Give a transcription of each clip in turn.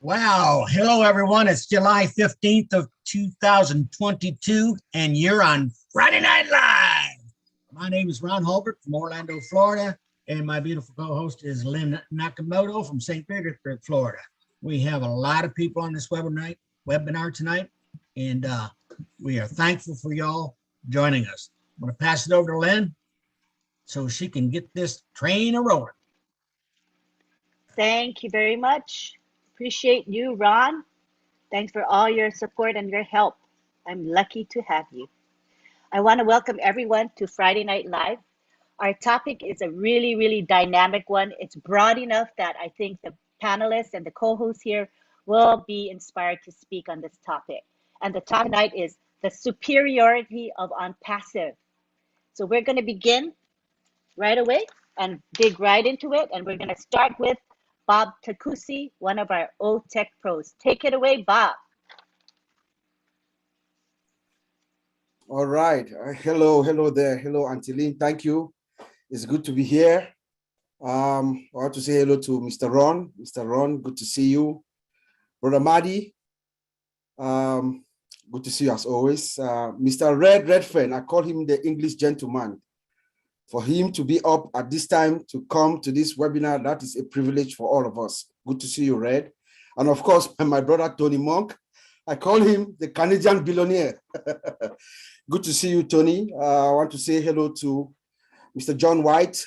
Wow. Hello, everyone. It's July 15th of 2022, and you're on Friday Night Live. My name is Ron Hulbert from Orlando, Florida, and my beautiful co-host is Lynn Nakamoto from St. Petersburg, Florida. We have a lot of people on this webinar tonight, and we are thankful for y'all joining us. I'm going to pass it over to Lynn so she can get this train a-rolling. Thank you very much. Appreciate you, Ron. Thanks for all your support and your help. I'm lucky to have you. I want to welcome everyone to Friday Night Live. Our topic is a really dynamic one. It's broad enough that I think the panelists and the co-hosts here will be inspired to speak on this topic. And the topic tonight is the superiority of ONPASSIVE. So we're going to begin right away and dig right into it. And we're going to start with Bob Takusi, one of our O-Tech pros. Take it away, Bob. All right. Hello there. Hello, Antiline. Thank you. It's good to be here. I want to say hello to Mr. Ron. Mr. Ron, good to see you. Brother Madi, good to see you as always. Mr. Redfern, I call him the English gentleman. For him to be up at this time to come to this webinar, that is a privilege for all of us. Good to see you, Red. And of course, my brother, Tony Monk. I call him the Canadian billionaire. Good to see you, Tony. I want to say hello to Mr. John White,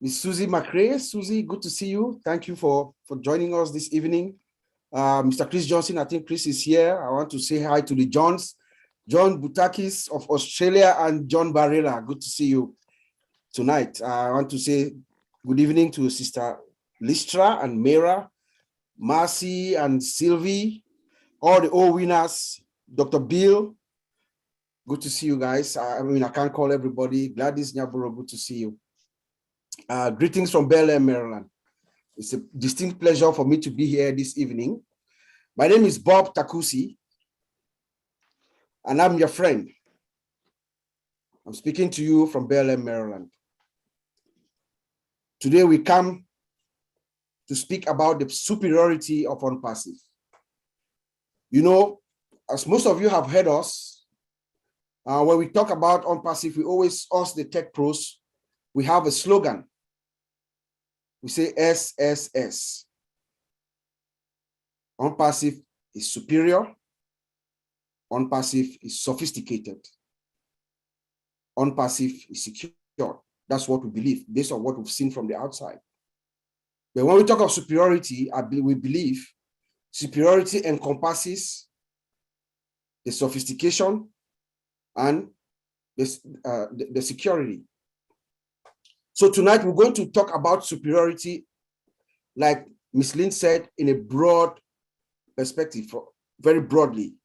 Miss Susie McRae. Susie, good to see you. Thank you for joining us this evening. Mr. Chris Johnson, I think Chris is here. I want to say hi to the Johns. John Butakis of Australia and John Barrera, good to see you tonight. I want to say good evening to Sister Listra and Mera, Marcy and Sylvie, all the old winners, Dr. Bill, good to see you guys. I mean, I can't call everybody. Gladys Nyaburo, good to see you. Greetings from Bel Air, Maryland. It's a distinct pleasure for me to be here this evening. My name is Bob Takusi, and I'm your friend. I'm speaking to you from Bel Air, Maryland. Today we come to speak about the superiority of ONPASSIVE. You know, as most of you have heard us, when we talk about ONPASSIVE, we always ask the tech pros, we have a slogan. We say SSS. ONPASSIVE is superior. ONPASSIVE is sophisticated. ONPASSIVE is secure. That's what we believe, based on what we've seen from the outside. But when we talk of superiority, we believe superiority encompasses the sophistication and the security. So tonight we're going to talk about superiority, like Ms. Lynn said, in a broad perspective, very broadly.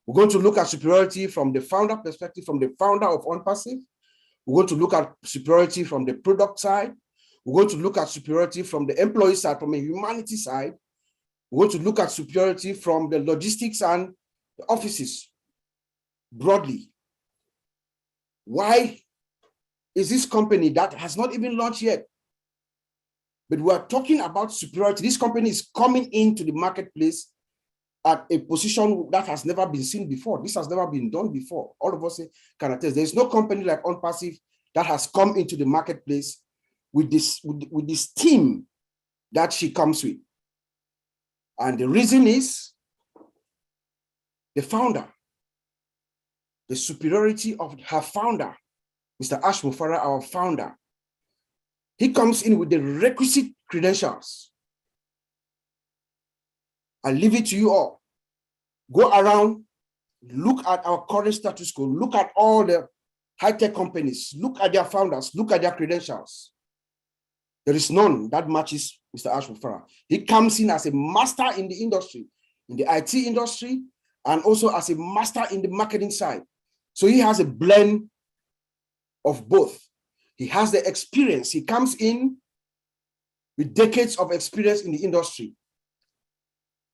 We're going to look at superiority from the founder perspective, from the founder of ONPASSIVE. We're going to look at superiority from the product side. We're going to look at superiority from the employee side, from a humanity side. We're going to look at superiority from the logistics and the offices broadly. Why is this company that has not even launched yet, but we're talking about superiority? This company is coming into the marketplace at a position that has never been seen before. This has never been done before. All of us can attest. There's no company like ONPASSIVE that has come into the marketplace with this team that she comes with. And the reason is the founder, the superiority of her founder, Mr. ASHMUFAREH, our founder. He comes in with the requisite credentials. I leave it to you all. Go around, look at our current status quo, look at all the high-tech companies, look at their founders, look at their credentials. There is none that matches Mr. ASHMUFAREH. He comes in as a master in the industry, in the IT industry, and also as a master in the marketing side. So he has a blend of both. He has the experience. He comes in with decades of experience in the industry.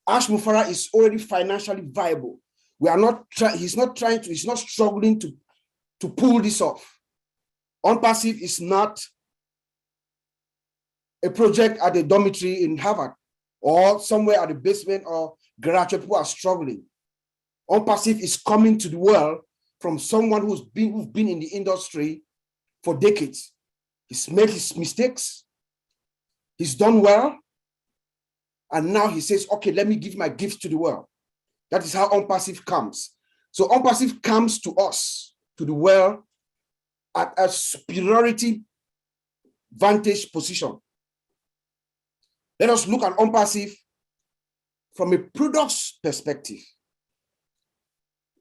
ASHMUFAREH is already financially viable. He's not struggling to pull this off. ONPASSIVE is not a project at a dormitory in Harvard or somewhere at the basement or garage where people are struggling. ONPASSIVE is coming to the world from someone who's been in the industry for decades. He's made his mistakes. He's done well. And now he says, okay, let me give my gifts to the world. That is how ONPASSIVE comes. So ONPASSIVE comes to us, to the world, at a superiority vantage position. Let us look at ONPASSIVE from a product's perspective.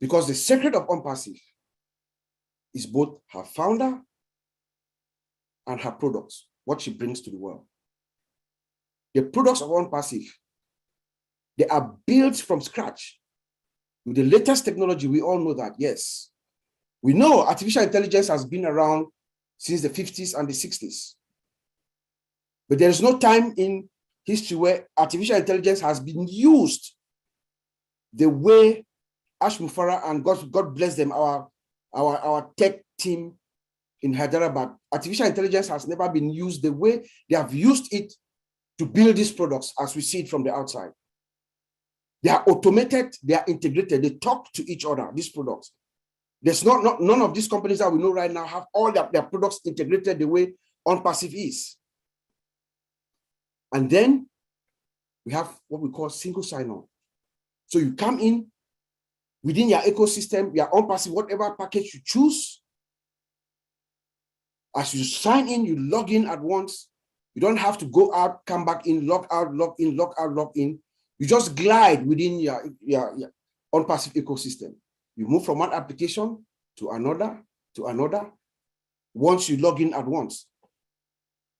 Because the secret of ONPASSIVE is both her founder and her products, what she brings to the world. The products of ONPASSIVE, they are built from scratch. With the latest technology, we all know that, yes. We know artificial intelligence has been around since the 50s and the 60s. But there is no time in history where artificial intelligence has been used the way ASHMUFAREH and God bless them, our tech team in Hyderabad. Artificial intelligence has never been used the way they have used it to build these products as we see it from the outside. They are automated, they are integrated, they talk to each other, these products. There's none of these companies that we know right now have all their products integrated the way ONPASSIVE is. And then we have what we call single sign-on. So you come in within your ecosystem, your ONPASSIVE, whatever package you choose. As you sign in, you log in at once. You don't have to go out, come back in, log out, log in, log out, log in. You just glide within your ONPASSIVE ecosystem. You move from one application to another, once you log in at once.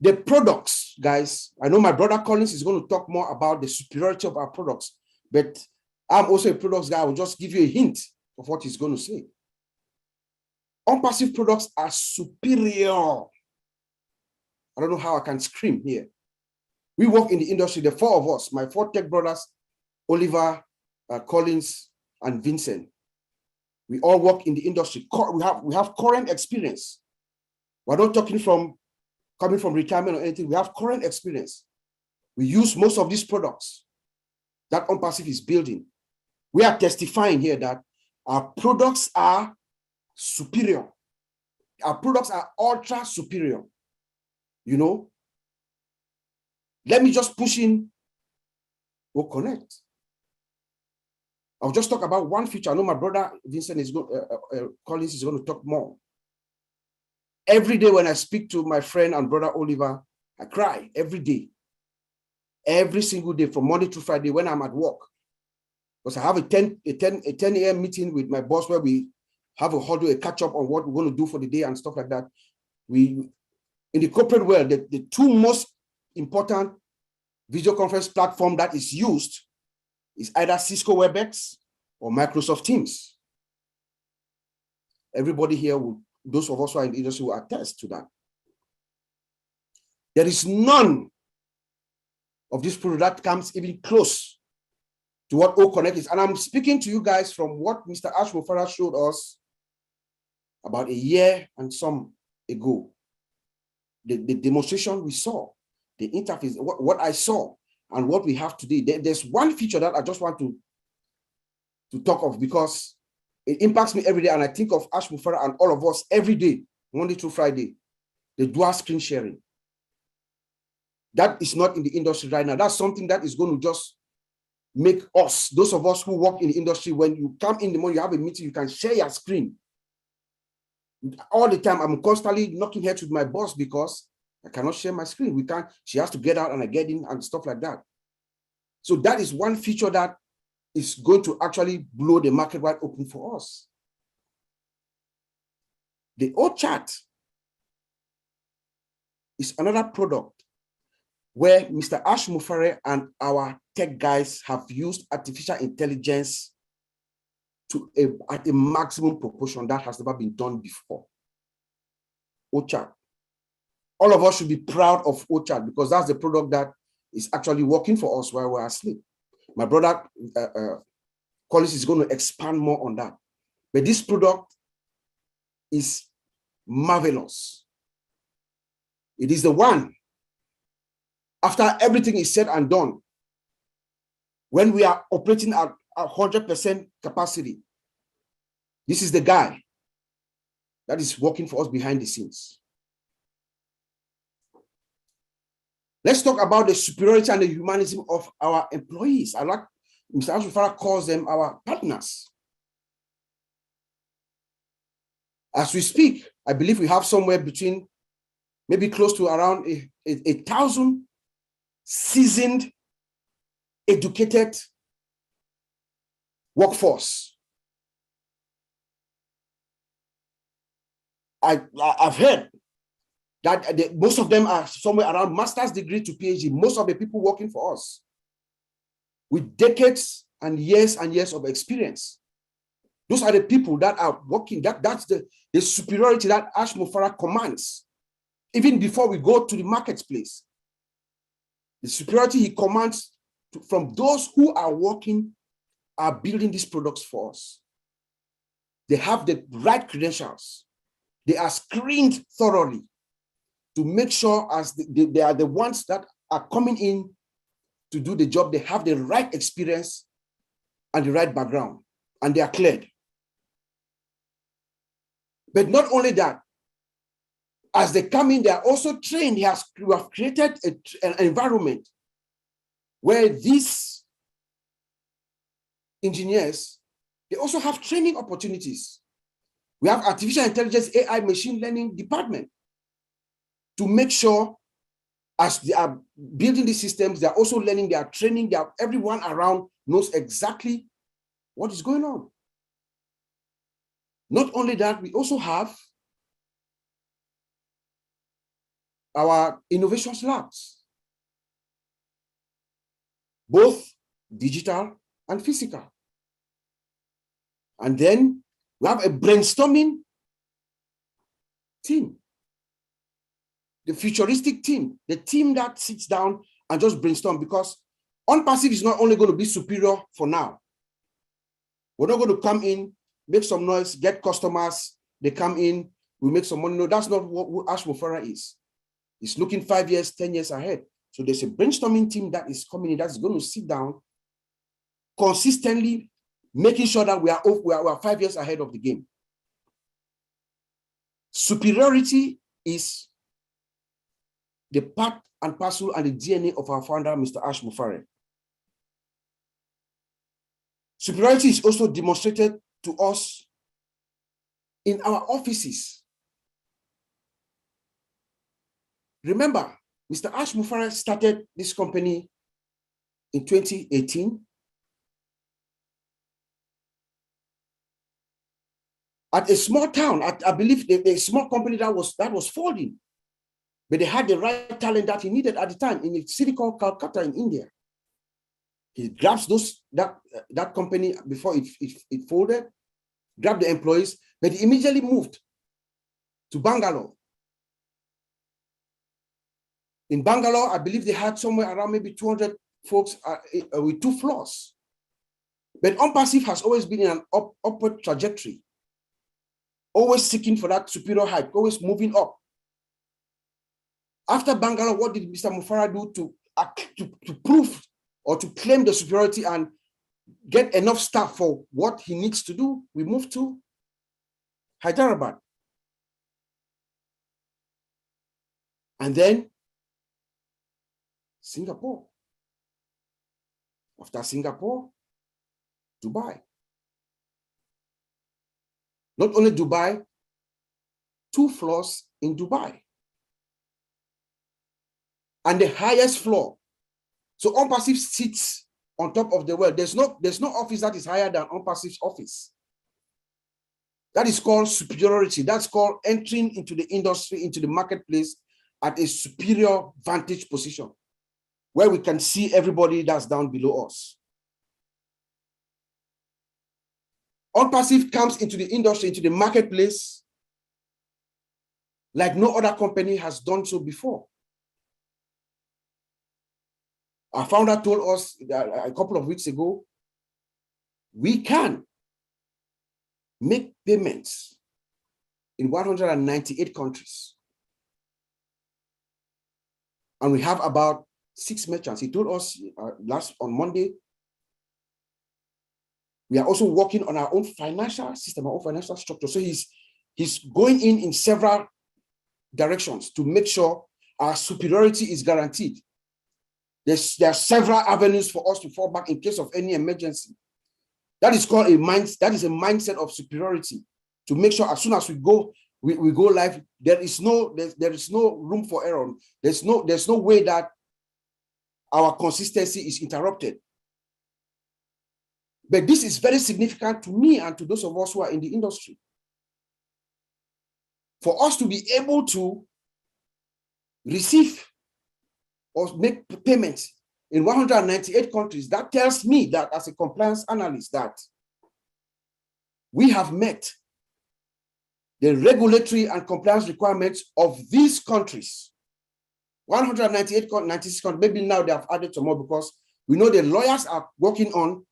The products, guys, I know my brother Collins is going to talk more about the superiority of our products, but I'm also a products guy. I will just give you a hint of what he's going to say. ONPASSIVE products are superior. I don't know how I can scream here. We work in the industry, the four of us, my four tech brothers, Oliver, Collins, and Vincent. We all work in the industry. We have current experience. We're not talking from coming from retirement or anything. We have current experience. We use most of these products that ONPASSIVE is building. We are testifying here that our products are superior. Our products are ultra superior. You know, let me just push in Connect. I'll just talk about one feature. I know my brother Vincent is going, Collins is going to talk more. Every day when I speak to my friend and brother Oliver, I cry every day. Every single day from Monday to Friday when I'm at work. Because I have a 10 a.m. meeting with my boss where we have a huddle, a catch up on what we're going to do for the day and stuff like that. In the corporate world, the two most important video conference platform that is used is either Cisco WebEx or Microsoft Teams. Everybody here, those of us who are in the industry will attest to that. There is none of this product that comes even close to what OConnect is. And I'm speaking to you guys from what Mr. ASHMUFAREH showed us about a year and some ago. The demonstration we saw, the interface, what I saw, and what we have today. There's one feature that I just want to talk of because it impacts me every day, and I think of ASHMUFAREH and all of us every day, Monday to Friday, the dual screen sharing. That is not in the industry right now. That's something that is going to just make us, those of us who work in the industry, when you come in the morning, you have a meeting, you can share your screen. All the time, I'm constantly knocking heads with my boss because I cannot share my screen. We can't, she has to get out and I get in and stuff like that. So that is one feature that is going to actually blow the market wide open for us. The O-Chat is another product where Mr. ASHMUFAREH and our tech guys have used artificial intelligence at a maximum proportion that has never been done before. O-Chat. All of us should be proud of O-Chat because that's the product that is actually working for us while we're asleep. My brother Collins is going to expand more on that. But this product is marvelous. It is the one, after everything is said and done, when we are operating at 100% capacity. This is the guy that is working for us behind the scenes. Let's talk about the superiority and the humanism of our employees. I like Mr. ASHMUFAREH calls them our partners. As we speak, I believe we have somewhere between maybe close to around 1,000 seasoned, educated workforce. I've heard that most of them are somewhere around master's degree to PhD, most of the people working for us with decades and years of experience. Those are the people that are working, that's the superiority that ASHMUFAREH commands. Even before we go to the marketplace, the superiority he commands from those who are working, are building these products for us. They have the right credentials. They are screened thoroughly to make sure as they are the ones that are coming in to do the job. They have the right experience and the right background, and they are cleared. But not only that, as they come in, they are also trained. We have created an environment where these engineers, they also have training opportunities. We have artificial intelligence, AI, machine learning department to make sure as they are building these systems, they are also learning, they are training, everyone around knows exactly what is going on. Not only that, we also have our innovations labs, both digital and physical. And then we have a brainstorming team, the futuristic team, the team that sits down and just brainstorm, because ONPASSIVE is not only going to be superior for now. We're not going to come in, make some noise, get customers, they come in, we make some money. No, that's not what ASHMUFAREH is. It's looking 5 years, 10 years ahead. So there's a brainstorming team that is coming in, that's going to sit down consistently, making sure that we are 5 years ahead of the game. Superiority is the part and parcel and the DNA of our founder, Mr. ASHMUFAREH. Superiority is also demonstrated to us in our offices. Remember, Mr. ASHMUFAREH started this company in 2018. At a small town, I believe a small company that was falling, but they had the right talent that he needed at the time in a city called Calcutta in India. He grabs that company before it folded, grabbed the employees, but he immediately moved to Bangalore. In Bangalore, I believe they had somewhere around maybe 200 folks with 2 floors. But ONPASSIVE has always been in an upward trajectory, always seeking for that superior height, always moving up. After Bangalore, what did Mr. ASHMUFAREH do to prove or to claim the superiority and get enough staff for what he needs to do? We moved to Hyderabad. And then Singapore. After Singapore, Dubai. Not only Dubai, 2 floors in Dubai. And the highest floor. So ONPASSIVE sits on top of the world. There's no office that is higher than ONPASSIVE's office. That is called superiority. That's called entering into the industry, into the marketplace at a superior vantage position, where we can see everybody that's down below us. ONPASSIVE comes into the industry, into the marketplace, like no other company has done so before. Our founder told us that a couple of weeks ago, we can make payments in 198 countries. And we have about 6 merchants. He told us on Monday We are also working on our own financial system, our own financial structure. So he's going in several directions to make sure our superiority is guaranteed. There are several avenues for us to fall back in case of any emergency. That is called a mindset of superiority, to make sure as soon as we go live, there is no room for error. There's no way that our consistency is interrupted. But this is very significant to me and to those of us who are in the industry. For us to be able to receive or make payments in 198 countries, that tells me that as a compliance analyst that we have met the regulatory and compliance requirements of these countries. 198, 96 countries, maybe now they have added some more because we know the lawyers are working on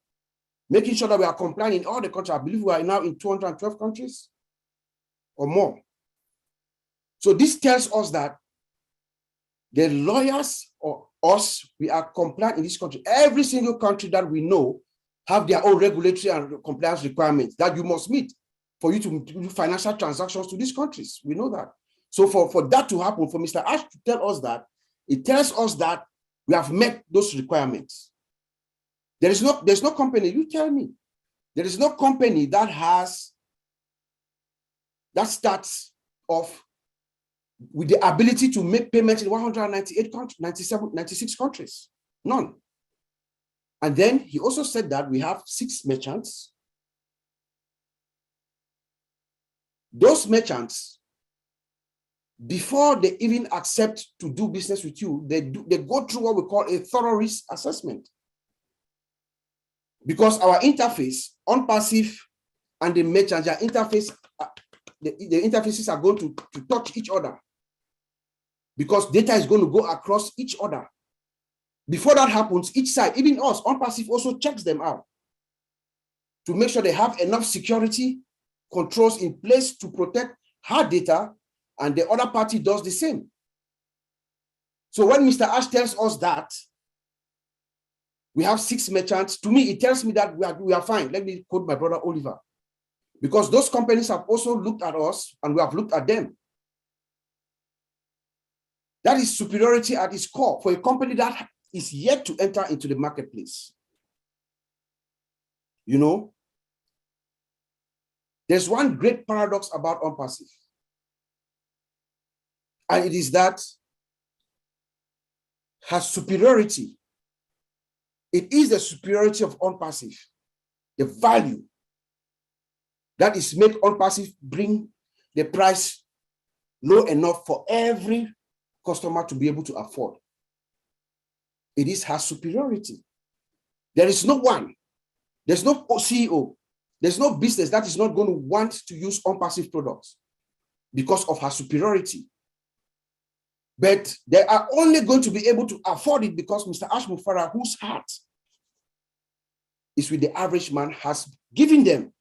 making sure that we are complying in all the countries. I believe we are now in 212 countries or more. So this tells us that the lawyers or us, we are compliant in this country. Every single country that we know have their own regulatory and compliance requirements that you must meet for you to do financial transactions to these countries. We know that. So for that to happen, for Mr. Ash to tell us that, it tells us that we have met those requirements. There's no company, you tell me, there is no company that starts off with the ability to make payments in 198 countries, 97, 96 countries. None. And then he also said that we have 6 merchants. Those merchants, before they even accept to do business with you, they go through what we call a thorough risk assessment. Because our interface, ONPASSIVE and the merchant, their interface, the interfaces are going to touch each other, because data is going to go across each other. Before that happens, each side, even us, ONPASSIVE also checks them out to make sure they have enough security controls in place to protect her data, and the other party does the same. So when Mr. Ash tells us that we have 6 merchants, to me, it tells me that we are fine. Let me quote my brother Oliver, because those companies have also looked at us and we have looked at them. That is superiority at its core for a company that is yet to enter into the marketplace. You know, there's one great paradox about ONPASSIVE, and it is that her superiority, it is the superiority of ONPASSIVE, the value that is make ONPASSIVE bring the price low enough for every customer to be able to afford. It is her superiority. There is no one, there's no CEO, there's no business that is not going to want to use ONPASSIVE products because of her superiority. But they are only going to be able to afford it because Mr. ASHMUFAREH, whose heart is with the average man, has given them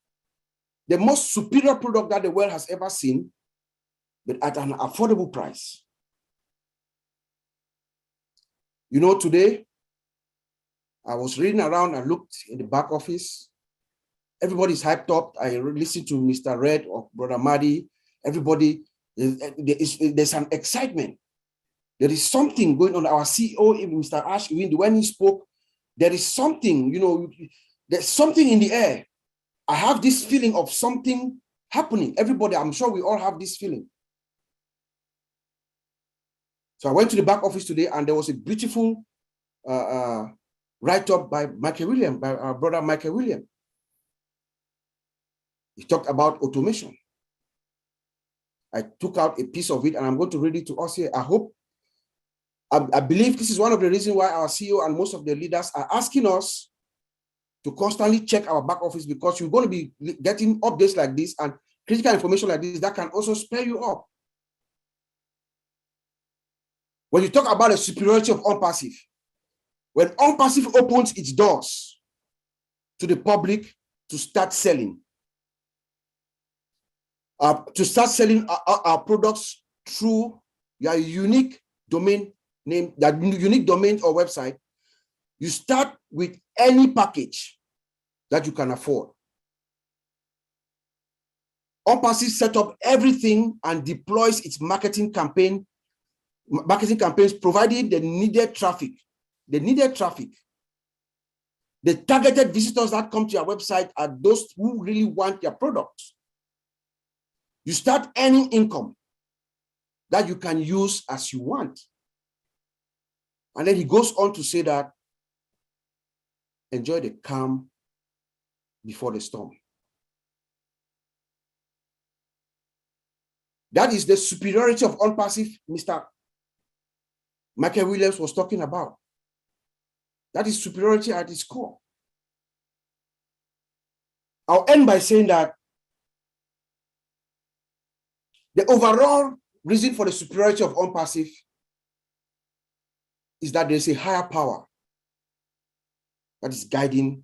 the most superior product that the world has ever seen, but at an affordable price. You know, today, I was reading around and looked in the back office. Everybody's hyped up. I listened to Mr. Red or Brother Madi. Everybody, there's an excitement. There is something going on. Our CEO, Mr. Ash, when he spoke, there is something, you know, there's something in the air. I have this feeling of something happening. Everybody, I'm sure we all have this feeling. So I went to the back office today and there was a beautiful write-up by Michael William, by our brother Michael William. He talked about automation. I took out a piece of it and I'm going to read it to us here. I believe this is one of the reasons why our CEO and most of the leaders are asking us to constantly check our back office, because you're going to be getting updates like this and critical information like this that can also spare you up. When you talk about the superiority of ONPASSIVE, when ONPASSIVE opens its doors to the public to start selling our products through your unique domain name, that unique domain or website, you start with any package. that you can afford. ONPASSIVE set up everything and deploys its marketing campaigns, providing the needed traffic. The targeted visitors that come to your website are those who really want your products. You start earning income that you can use as you want. And then he goes on to say that enjoy the calm before the storm. That is the superiority of ONPASSIVE Mr. Michael Williams was talking about. That is superiority at its core. I'll end by saying that the overall reason for the superiority of ONPASSIVE is that there's a higher power that is guiding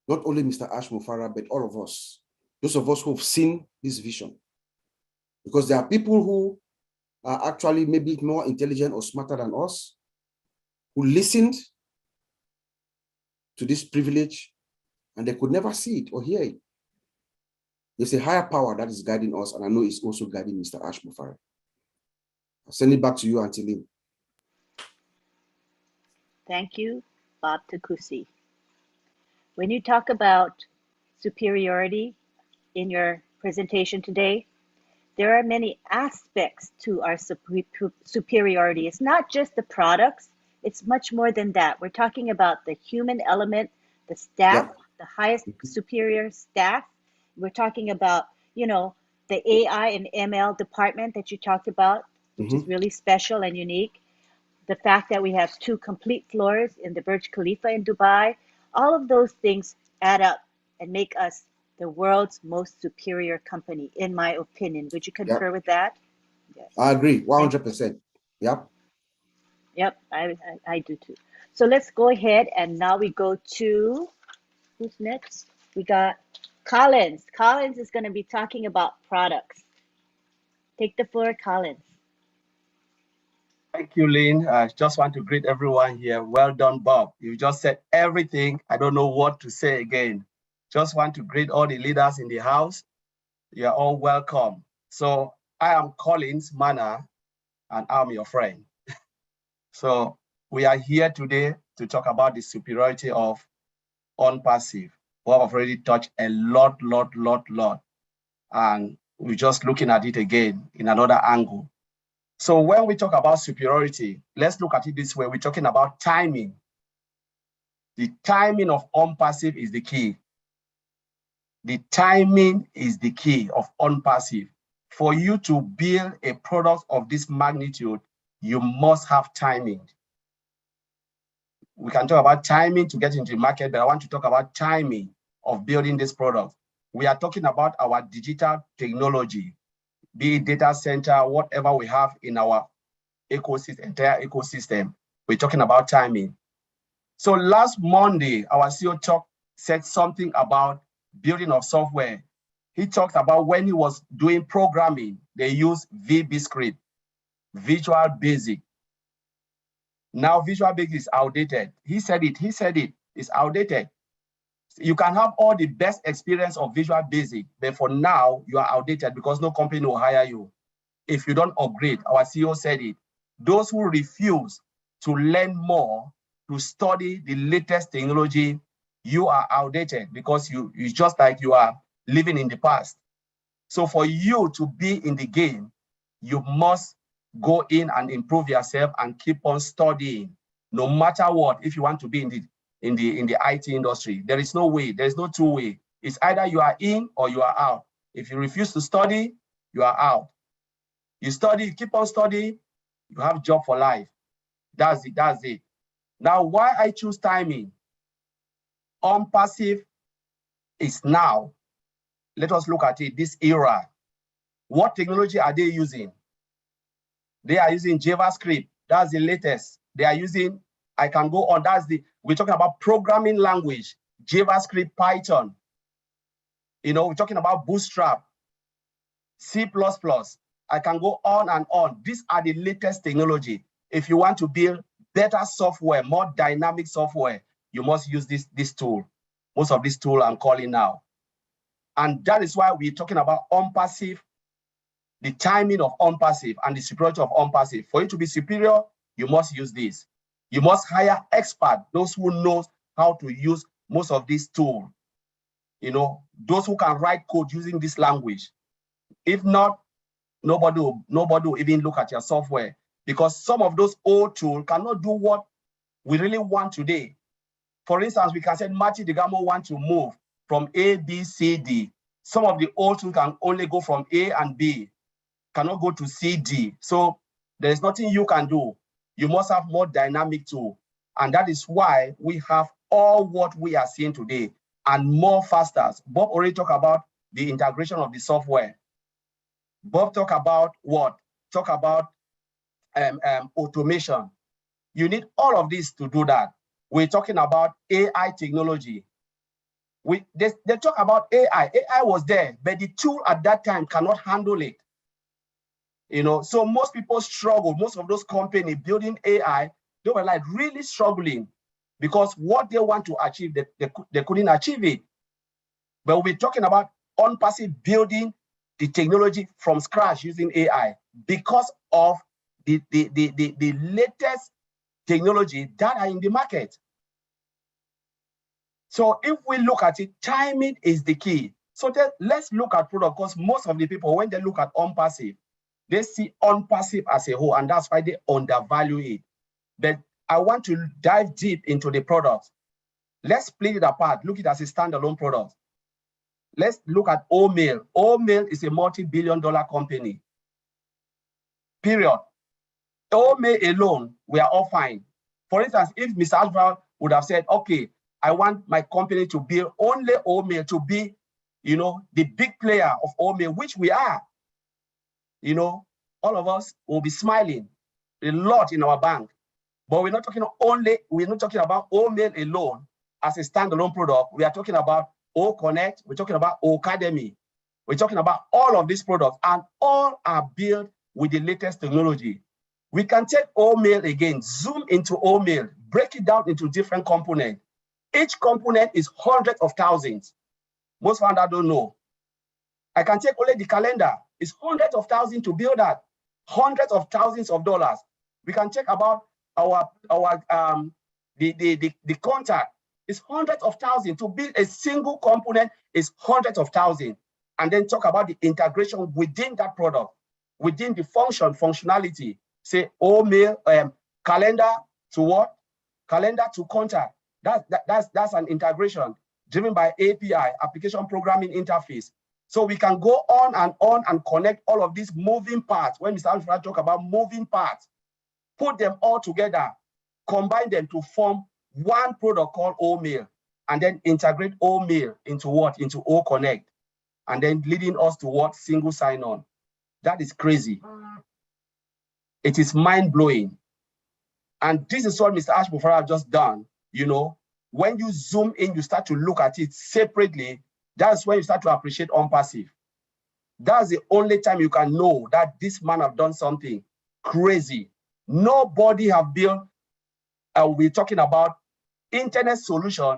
not only Mr. ASHMUFAREH, but all of us, those of us who have seen this vision. Because there are people who are actually maybe more intelligent or smarter than us, who listened to this privilege and they could never see it or hear it. There's a higher power that is guiding us, and I know it's also guiding Mr. ASHMUFAREH. I'll send it back to you, Auntie Lynn. Thank you, Bob Takusi. When you talk about superiority in your presentation today, there are many aspects to our superiority. It's not just the products, it's much more than that. We're talking about the human element, the staff, the highest superior staff. We're talking about, you know, the AI and ML department that you talked about, which is really special and unique. The fact that we have 2 complete floors in the Burj Khalifa in Dubai, all of those things add up and make us the world's most superior company, in my opinion. Would you concur with that? Yes. I agree, 100%. Yep. Yep, I do too. So let's go ahead and now we go to, who's next? We got Collins. Collins is going to be talking about products. Take the floor, Collins. Thank you, Lynn. I just want to greet everyone here. Well done, Bob. You just said everything. I don't know what to say again. Just want to greet all the leaders in the house. You're all welcome. So I am Collins Mana, and I'm your friend. So we are here today to talk about the superiority of ONPASSIVE. We have already touched a lot. And we're just looking at it again in another angle. So when we talk about superiority, let's look at it this way. We're talking about timing. The timing of ONPASSIVE is the key. The timing is the key of ONPASSIVE. For you to build a product of this magnitude, you must have timing. We can talk about timing to get into the market, but I want to talk about timing of building this product. We are talking about our digital technology, be it data center, whatever we have in our ecosystem, entire ecosystem. We're talking about timing. So last Monday, our CEO said something about building of software. He talked about when he was doing programming, they used VBScript, Visual Basic. Now Visual Basic is outdated. He said it, it's outdated. You can have all the best experience of Visual Basic, but for now, you are outdated because no company will hire you if you don't upgrade. Our CEO said it. Those who refuse to learn more, to study the latest technology, you are outdated because it's just like you are living in the past. So for you to be in the game, you must go in and improve yourself and keep on studying, no matter what. If you want to be in the IT industry, there is no way, there's no two-way. It's either you are in or you are out. If you refuse to study, you are out. You study, you keep on studying, you have a job for life. That's it. Now, why I choose timing? ONPASSIVE is now. Let us look at it, this era. What technology are they using? They are using JavaScript. That's the latest. They are using, I can go on, we're talking about programming language, JavaScript, Python. You know, we're talking about Bootstrap, C++. I can go on and on. These are the latest technology. If you want to build better software, more dynamic software, you must use this tool. most of these tools I'm calling now. And that is why we're talking about ONPASSIVE, the timing of ONPASSIVE and the superiority of ONPASSIVE. For you to be superior, you must use this. You must hire experts, those who knows how to use most of these tools. You know, those who can write code using this language. If not, nobody will even look at your software, because some of those old tools cannot do what we really want today. For instance, we can say Marty Digamo wants to move from A, B, C, D. Some of the old tools can only go from A and B, cannot go to C, D. So there's nothing you can do. You must have more dynamic tool. And that is why we have all what we are seeing today and more faster. Bob already talked about the integration of the software. Bob talked about what? Talk about automation. You need all of this to do that. We're talking about AI technology. They talk about AI. AI was there, but the tool at that time cannot handle it. You know, so most people struggle. Most of those companies building AI, they were like really struggling because what they want to achieve, they couldn't achieve it. But we're talking about ONPASSIVE building the technology from scratch using AI because of the latest technology that are in the market. So if we look at it, timing is the key. So let's look at product, because most of the people, when they look at ONPASSIVE, they see ONPASSIVE as a whole, and that's why they undervalue it. But I want to dive deep into the product. Let's split it apart, look at it as a standalone product. Let's look at OMail. OMail is a multi-billion-dollar company, period. OMail alone, we are all fine. For instance, if Mr. Ashmufare would have said, okay, I want my company to build only OMail, to be, you know, the big player of OMail, which we are, you know, all of us will be smiling a lot in our bank. But we're not talking about OMail alone as a standalone product. We are talking about OConnect, we're talking about Academy, we're talking about all of these products, and all are built with the latest technology. We can take OMail again, zoom into OMail, break it down into different components. Each component is hundreds of thousands. Most founders don't know. I can take only the calendar. It's hundreds of thousands to build that. Hundreds of thousands of dollars. We can check about the contact. It's hundreds of thousands. To build a single component is hundreds of thousands. And then talk about the integration within that product, within the functionality. Say, OMail, calendar to what? Calendar to contact. That's an integration driven by API, application programming interface. So we can go on and connect all of these moving parts. When Mr. Ashmufare talk about moving parts, put them all together, combine them to form one product called OMail, and then integrate OMail into what? Into OConnect, and then leading us to what? Single sign-on. That is crazy. It is mind-blowing. And this is what Mr. Ashmufare have just done. You know, when you zoom in, you start to look at it separately. That's when you start to appreciate ONPASSIVE. That's the only time you can know that this man have done something crazy. Nobody have built, we're talking about internet solution,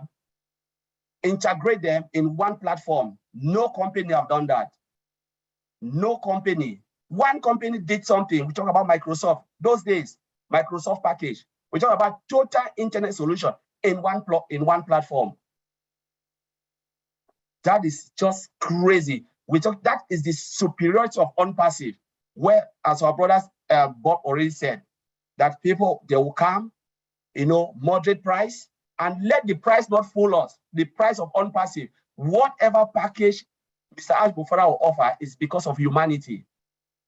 integrate them in one platform. No company have done that. No company. One company did something. We talk about Microsoft. Those days, Microsoft package. We talk about total internet solution in one platform. That is just crazy. That is the superiority of ONPASSIVE, where, as our brothers Bob already said, that people, they will come, you know, moderate price, and let the price not fool us. The price of ONPASSIVE, whatever package Mr. Ashmufare will offer is because of humanity.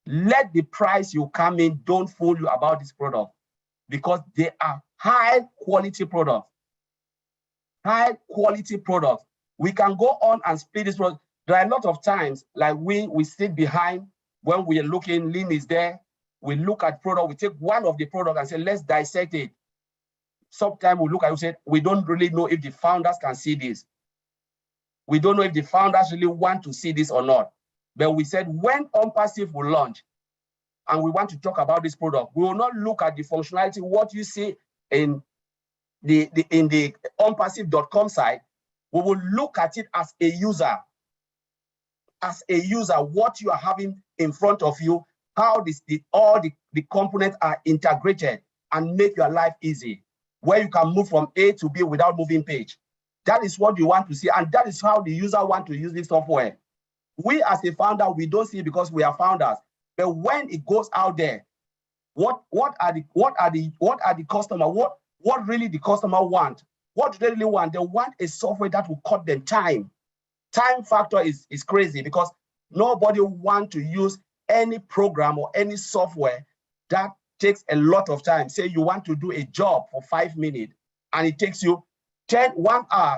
Let the price you come in don't fool you about this product, because they are high quality products. High quality products. We can go on and split this product. There are a lot of times, like we sit behind when we are looking, Lynn is there, we look at product, we take one of the product and say, let's dissect it. Sometimes we look at it and say, we don't really know if the founders can see this. We don't know if the founders really want to see this or not. But we said, when ONPASSIVE will launch, and we want to talk about this product, we will not look at the functionality, what you see in the ONPASSIVE.com site. We will look at it as a user. As a user, what you are having in front of you, how all the components are integrated and make your life easy, where you can move from A to B without moving page. That is what you want to see, and that is how the user want to use this software. We as a founder, we don't see it because we are founders. But when it goes out there, what are the customer? What really the customer want? What do they really want? They want a software that will cut them time. Time factor is crazy because nobody want to use any program or any software that takes a lot of time. Say you want to do a job for 5 minutes and it takes you 1 hour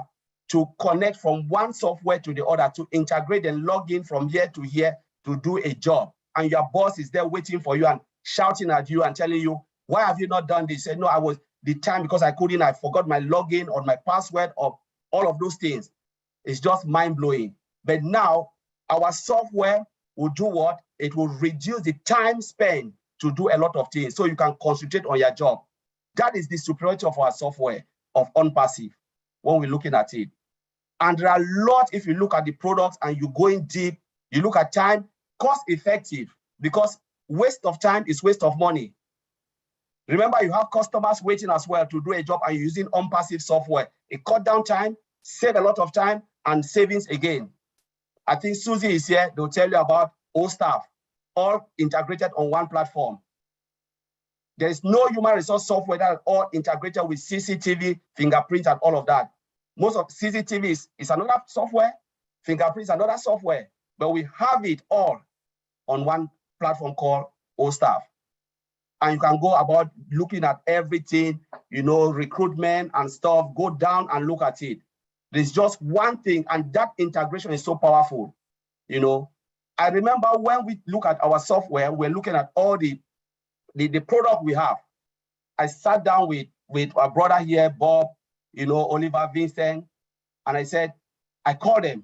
to connect from one software to the other, to integrate and log in from here to here to do a job. And your boss is there waiting for you and shouting at you and telling you, why have you not done this? Say, no, I was the time because I forgot my login or my password or all of those things. It's just mind-blowing. But now our software will do what? It will reduce the time spent to do a lot of things so you can concentrate on your job. That is the superiority of our software, of ONPASSIVE, when we're looking at it. And there are a lot, if you look at the products and you go in deep, you look at time, cost effective, because waste of time is waste of money. Remember, you have customers waiting as well to do a job and you're using ONPASSIVE software. It cut down time, save a lot of time, and savings again. I think Susie is here. They'll tell you about all staff, all integrated on one platform. There is no human resource software that are all integrated with CCTV, fingerprints, and all of that. Most of CCTV is another software, fingerprints another software, but we have it all on one platform called all staff. And you can go about looking at everything, recruitment and stuff, go down and look at it. There's just one thing, and that integration is so powerful. I remember when we look at our software, we're looking at all the product we have. I sat down with our brother here, Bob, Oliver, Vincent, and I called them.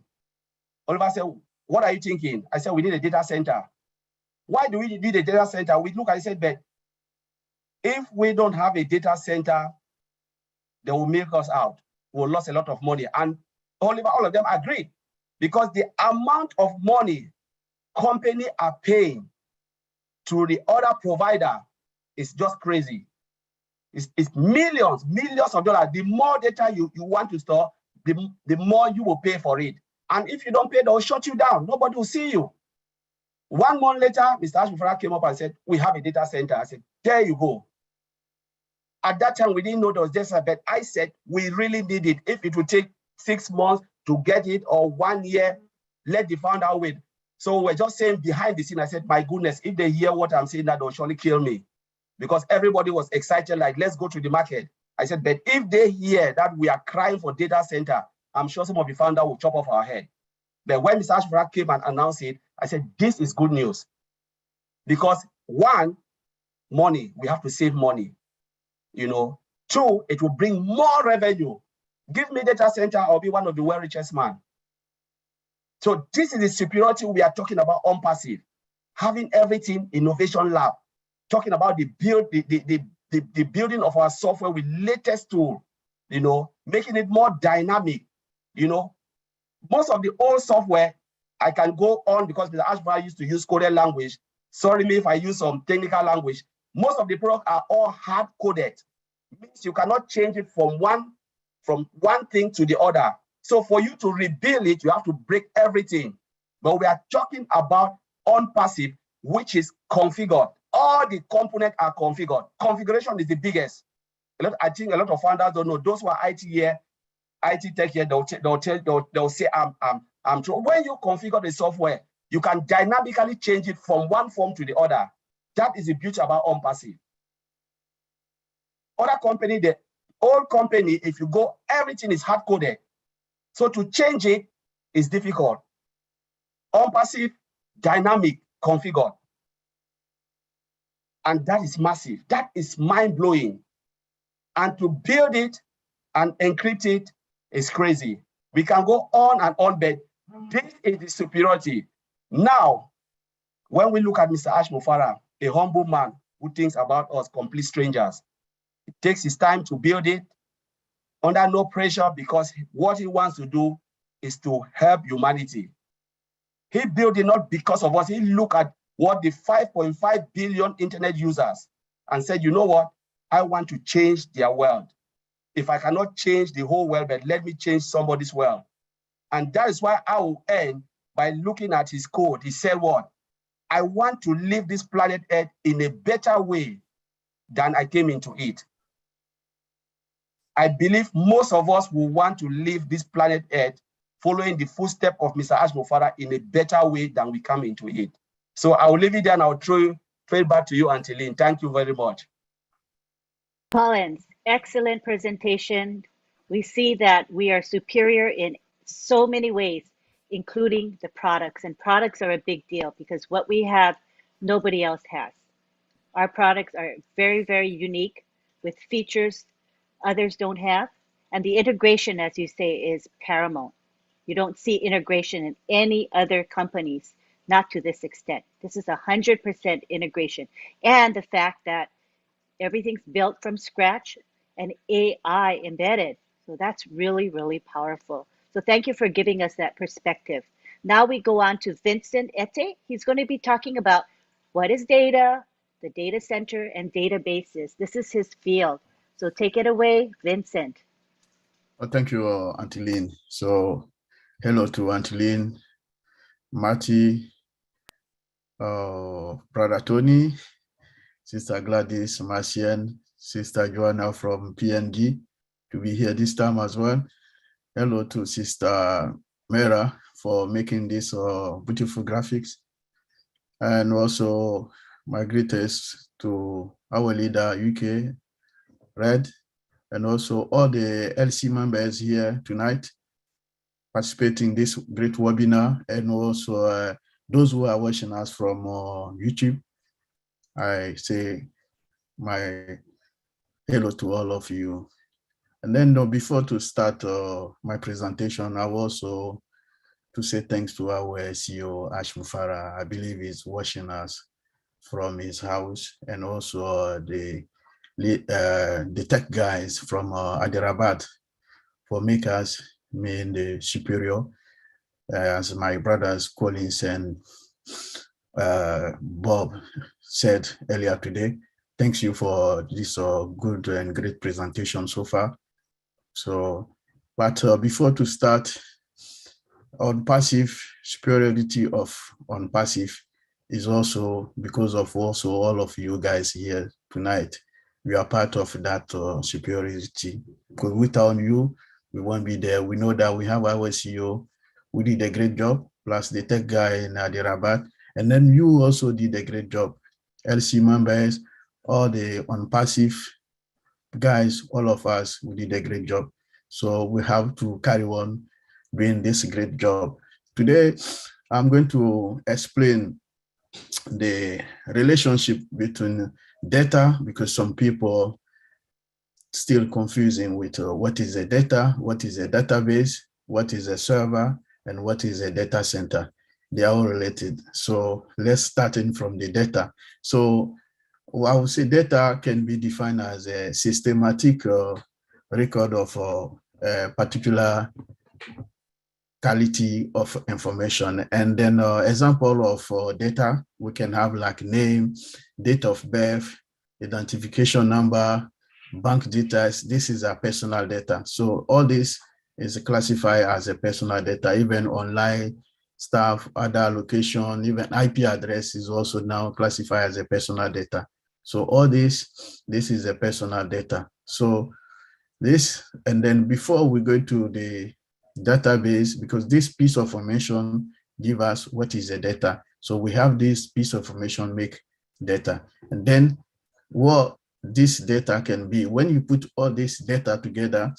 Oliver said, what are you thinking? I said, we need a data center. Why do we need a data center? We look, I said, but if we don't have a data center, they will milk us out. We'll lose a lot of money. And Oliver, all of them agreed, because the amount of money company are paying to the other provider is just crazy. It's millions of dollars. The more data you want to store, the more you will pay for it. And if you don't pay, they'll shut you down. Nobody will see you. 1 month later, Mr. ASHMUFAREH came up and said, we have a data center. I said, there you go. At that time, we didn't know there was just a bet. I said, we really need it. If it would take 6 months to get it or 1 year, let the founder wait. So we're just saying behind the scene, I said, my goodness, if they hear what I'm saying, that they'll surely kill me. Because everybody was excited, like, let's go to the market. I said, but if they hear that we are crying for data center, I'm sure some of the founder will chop off our head. But when Mr. ASHMUFAREH came and announced it, I said, this is good news. Because 1, money, we have to save money. 2, it will bring more revenue. Give me data center, I'll be one of the world richest man. So this is the superiority we are talking about on ONPASSIVE. Having everything innovation lab, talking about the building of our software with latest tool, making it more dynamic. Most of the old software, I can go on because Mr. ASHMUFAREH used to use coded language. Sorry me if I use some technical language. Most of the products are all hard-coded. It means you cannot change it from one thing to the other. So for you to rebuild it, you have to break everything. But we are talking about ONPASSIVE, which is configured. All the components are configured. Configuration is the biggest. I think a lot of founders don't know. Those who are IT here, IT tech here, they'll say, I'm true. When you configure the software, you can dynamically change it from one form to the other. That is the beauty about ONPASSIVE. Other company, the old company, if you go, everything is hard-coded. So to change it is difficult. ONPASSIVE, dynamic, configured. And that is massive. That is mind-blowing. And to build it and encrypt it is crazy. We can go on and on, but this is the superiority. Now, when we look at Mr. ASHMUFAREH, a humble man who thinks about us, complete strangers, it takes his time to build it. under no pressure, because what he wants to do is to help humanity. He built it not because of us. He looked at what the 5.5 billion internet users and said, you know what? I want to change their world. If I cannot change the whole world, but let me change somebody's world. And that is why I will end by looking at his code. He said what? I want to leave this planet Earth in a better way than I came into it. I believe most of us will want to leave this planet Earth following the footsteps of Mr. ASHMUFAREH in a better way than we come into it. So I will leave it there and I'll throw it back to you, Auntie Lynn. Thank you very much. Collins, excellent presentation. We see that we are superior in so many ways, including the products. And products are a big deal because what we have, nobody else has. Our products are very, very unique with features others don't have. And the integration, as you say, is paramount. You don't see integration in any other companies, not to this extent. This is 100% integration. And the fact that everything's built from scratch and AI embedded. So that's really, really powerful. So thank you for giving us that perspective. Now we go on to Vincent Ete. He's going to be talking about what is data, the data center, and databases. This is his field. So take it away, Vincent. Well, thank you, Auntie Lynn. So hello to Auntie Lynn, Marty, Brother Tony, Sister Gladys, Marcian, Sister Joanna from PNG to be here this time as well. Hello to Sister Mera for making this beautiful graphics. And also my greetest to our leader, UK, Red, and also all the LC members here tonight participating in this great webinar, and also those who are watching us from YouTube. I say my hello to all of you. And then before to start my presentation, I also to say thanks to our CEO, ASHMUFAREH. I believe he's watching us from his house, and also the tech guys from Hyderabad for make us mean the superior, as my brothers Collins and Bob said earlier today. Thanks you for this good and great presentation so far. So, but before to start, ONPASSIVE, superiority of ONPASSIVE is also because of also all of you guys here tonight. We are part of that superiority, because without you, we won't be there. We know that we have our CEO who did a great job, plus the tech guy in Hyderabad, and then you also did a great job. LC members, all the ONPASSIVE guys, all of us, we did a great job. So we have to carry on doing this great job. Today, I'm going to explain the relationship between data, because some people still confusing with what is a data, what is a database, what is a server, and what is a data center. They are all related. So let's start in from the data. So I would say data can be defined as a systematic record of a particular quality of information. And then example of data, we can have like name, date of birth, identification number, bank details. This is a personal data. So all this is classified as a personal data. Even online stuff, other location, even IP address is also now classified as a personal data. So all this is a personal data. So this, and then before we go to the database, because this piece of information give us what is a data. So we have this piece of information make data. And then what this data can be, when you put all this data together,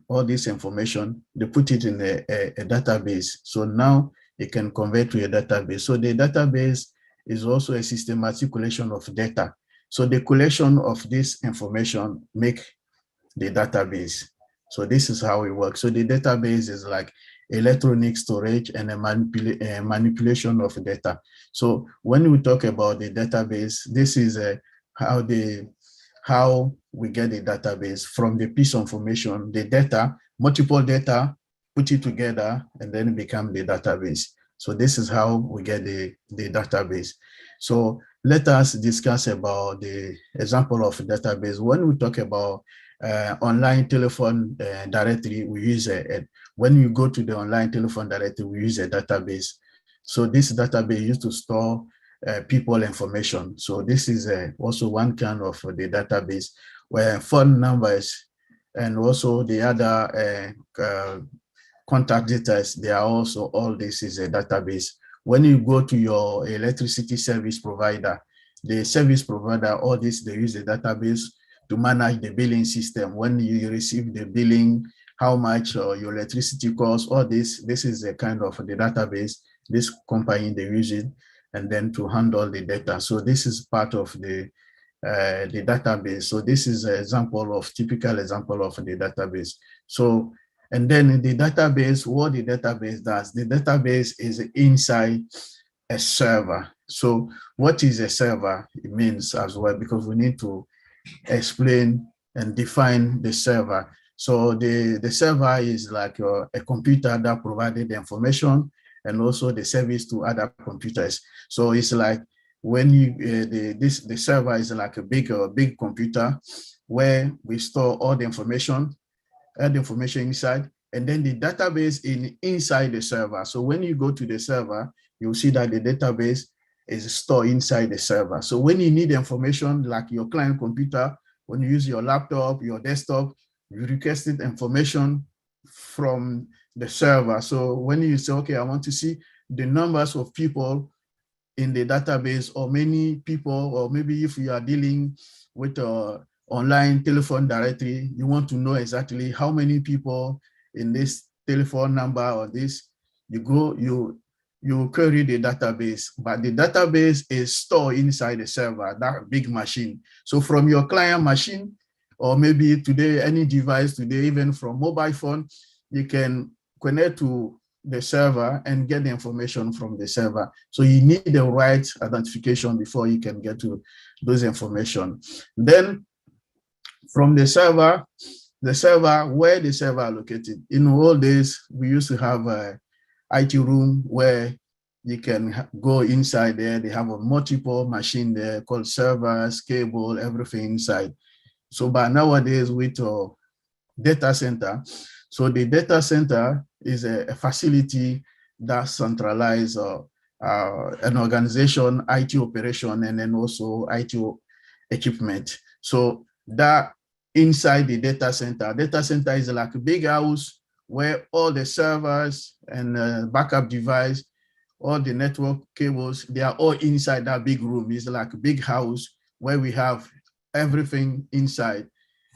all this information, they put it in a database. So now it can convert to a database. So the database is also a systematic collection of data. So the collection of this information make the database. So this is how it works. So the database is like electronic storage and a manipulation of data. So when we talk about the database, this is how the how we get the database from the piece of information, the data, multiple data, put it together, and then become the database. So this is how we get the database. So let us discuss about the example of database. When we talk about online telephone directory, we use when you go to the online telephone directory, we use a database. So this database used to store people information. So this is also one kind of the database where phone numbers and also the other contact data, they are also, all this is a database. When you go to your electricity service provider, the service provider, all this, they use the database to manage the billing system. When you receive the billing, how much your electricity costs, all this is a kind of the database. This company, they use it, and then to handle the data. So this is part of the database. So this is an example of, typical example of the database. So, and then in the database, what the database does, the database is inside a server. So what is a server? It means as well, because we need to explain and define the server. So the server is like a computer that provided the information and also the service to other computers. So it's like when you the server is like a big computer where we store all the information inside, and then the database inside the server. So when you go to the server, you'll see that the database is stored inside the server. So when you need information like your client computer, when you use your laptop, your desktop, you requested information from the server. So when you say, okay, I want to see the numbers of people in the database, or many people, or maybe if you are dealing with online telephone directory, you want to know exactly how many people in this telephone number or this, you query the database, but the database is stored inside the server, that big machine. So from your client machine, or maybe today, any device today, even from mobile phone, you can connect to the server and get the information from the server. So you need the right identification before you can get to those information. Then from the server, where the server are located. In all days, we used to have a IT room where you can go inside there. They have a multiple machine there called servers, cable, everything inside. So by nowadays with data center, so the data center is a facility that centralizes an organization, IT operation, and then also IT equipment. So that inside the data center is like a big house where all the servers and backup device, all the network cables, they are all inside that big room. It's like a big house where we have everything inside.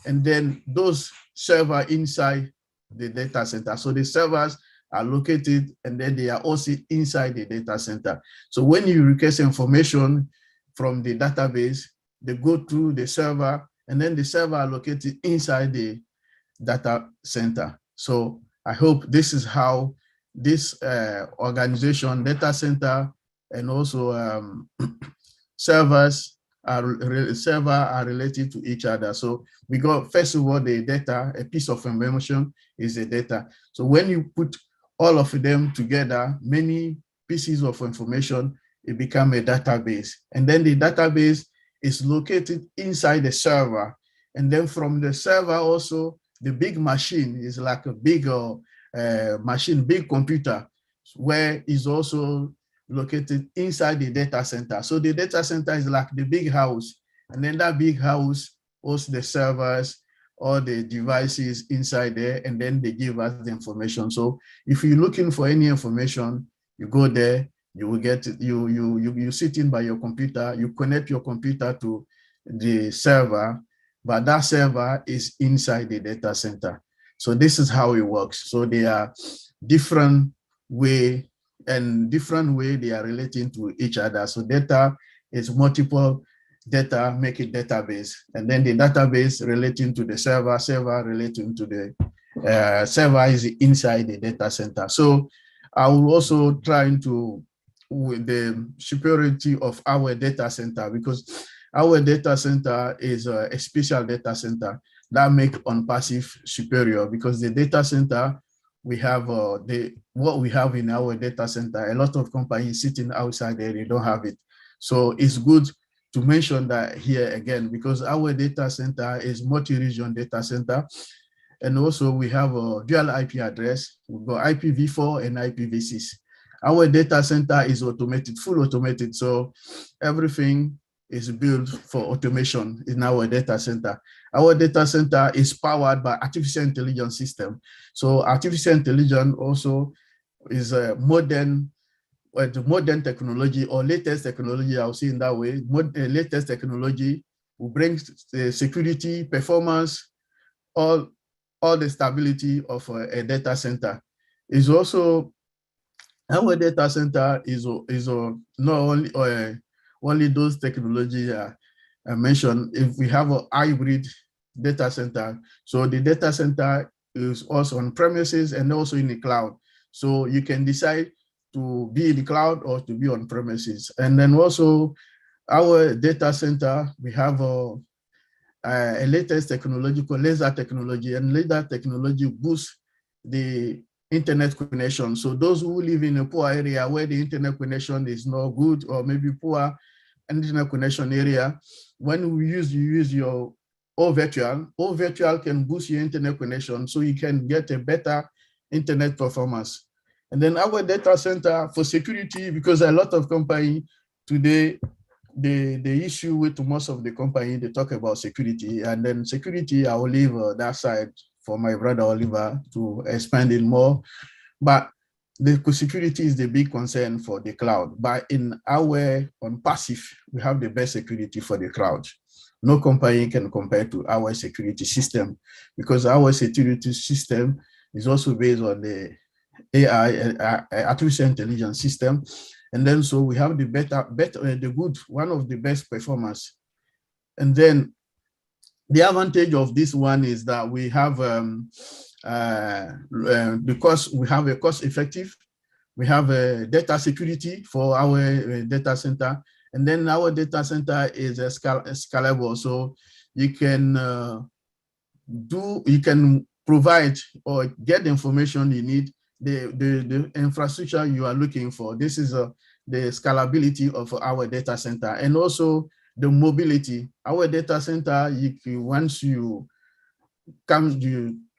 And then those servers inside the data center. So the servers are located and then they are also inside the data center. So when you request information from the database, they go through the server, and then the server are located inside the data center. So I hope this is how this organization, data center, and also servers are related to each other. So we got, first of all, the data, a piece of information is the data. So when you put all of them together, many pieces of information, it becomes a database. And then the database is located inside the server. And then from the server also, the big machine is like a big machine, big computer, where is also located inside the data center. So the data center is like the big house, and then that big house hosts the servers, all the devices inside there, and then they give us the information. So if you're looking for any information, you go there, you will get it. You sit in by your computer, you connect your computer to the server, but that server is inside the data center. So this is how it works. So they are different way, and different way they are relating to each other. So data is multiple data, make it database, and then the database relating to the server, server relating to the server is inside the data center. So I will also try to with the superiority of our data center, because our data center is a special data center that make ONPASSIVE superior, because the data center we have, what we have in our data center, a lot of companies sitting outside there, they don't have it. So it's good to mention that here again, because our data center is multi-region data center. And also we have a dual IP address. We've got IPv4 and IPv6. Our data center is automated, full automated. So everything is built for automation in our data center. Our data center is powered by artificial intelligence system. So artificial intelligence also is a modern technology, or latest technology, I'll say in that way. Latest technology will bring the security, performance, all the stability of a data center. Is also, our data center is not only those technology I mentioned. If we have a hybrid data center, so the data center is also on premises and also in the cloud. So you can decide to be in the cloud or to be on premises. And then also our data center, we have a latest technology called laser technology, and laser technology boosts the internet connection. So those who live in a poor area where the internet connection is not good, or maybe poor internet connection area, when you use your virtual can boost your internet connection, so you can get a better internet performance. And then our data center for security, because a lot of companies today, the issue with most of the company, they talk about security, and then security, I will leave that side for my brother Oliver to expand it more. But the security is the big concern for the cloud. But in our ONPASSIVE, we have the best security for the cloud. No company can compare to our security system, because our security system is also based on the AI, artificial intelligence system. And then so we have the one of the best performance. And then the advantage of this one is that we have because we have a cost effective, we have a data security for our data center, and then our data center is scalable. So you can you can provide or get the information you need, the infrastructure you are looking for. This is the scalability of our data center, and also the mobility. Our data center, once you come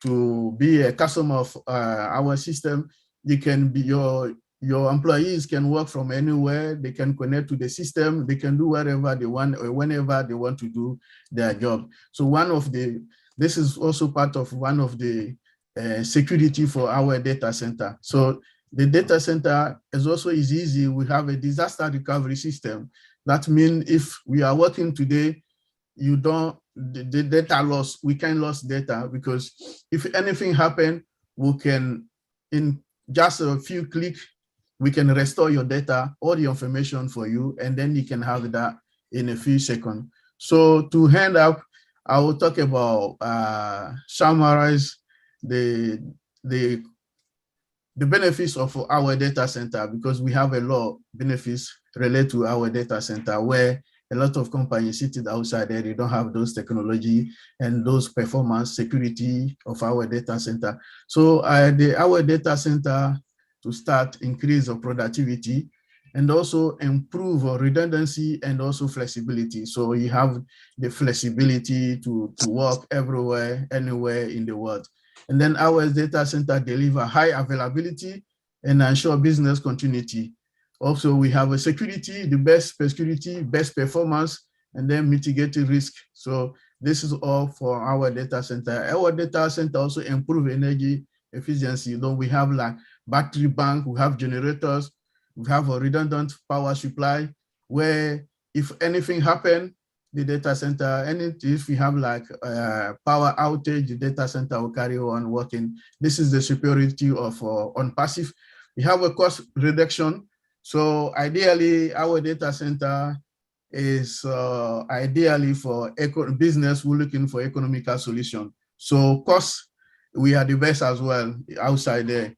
to be a customer of our system, you can be your employees can work from anywhere. They can connect to the system. They can do whatever they want or whenever they want to do their job. So this is also part of one of the security for our data center. So the data center is also easy. We have a disaster recovery system. That means if we are working today, the data loss, we can lose data, because if anything happens, we can, in just a few clicks, we can restore your data, all the information for you, and then you can have that in a few seconds. So to hand up, I will talk about summarize the benefits of our data center, because we have a lot of benefits related to our data center, where a lot of companies sitting outside there, they don't have those technology and those performance security of our data center. So our data center, to start, increase our productivity and also improve our redundancy and also flexibility. So you have the flexibility to work everywhere, anywhere in the world. And then our data center deliver high availability and ensure business continuity. Also, we have a security, the best security, best performance, and then mitigating risk. So this is all for our data center. Our data center also improve energy efficiency. You know, we have like battery bank, we have generators, we have a redundant power supply, where if anything happen, the data center, and if we have like power outage, the data center will carry on working. This is the superiority of ONPASSIVE. We have a cost reduction. So ideally, our data center is ideally for business who are looking for economical solution. So cost, we are the best as well outside there.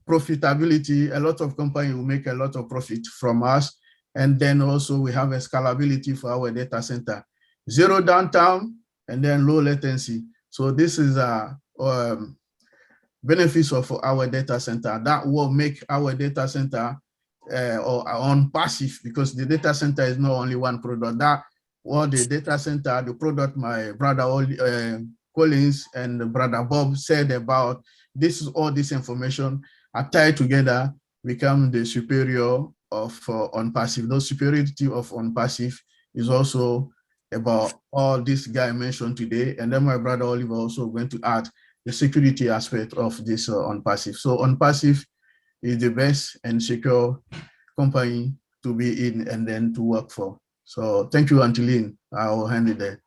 Profitability, a lot of companies will make a lot of profit from us. And then also we have a scalability for our data center. Zero downtime and then low latency. So this is benefits of our data center that will make our data center or on passive, because the data center is not only one product. That what the data center, the product my brother Collins and brother Bob said about this is all this information are tied together, become the superior of ONPASSIVE. The superiority of ONPASSIVE is also about all this guy mentioned today. And then my brother Oliver also going to add the security aspect of this ONPASSIVE. So ONPASSIVE is the best and secure company to be in and then to work for. So thank you, Angeline. I will hand it there.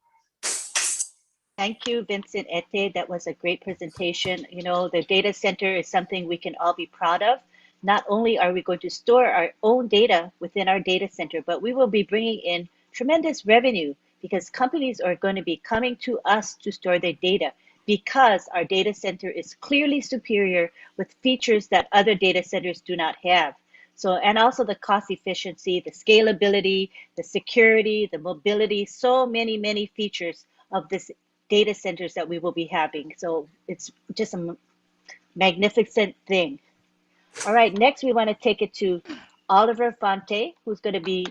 Thank you, Vincent Ete. That was a great presentation. You know, the data center is something we can all be proud of. Not only are we going to store our own data within our data center, but we will be bringing in tremendous revenue because companies are going to be coming to us to store their data because our data center is clearly superior with features that other data centers do not have. So, and also the cost efficiency, the scalability, the security, the mobility, so many features of this data centers that we will be having. So it's just a magnificent thing. All right, next we want to take it to Oliver Fonte, who's going to be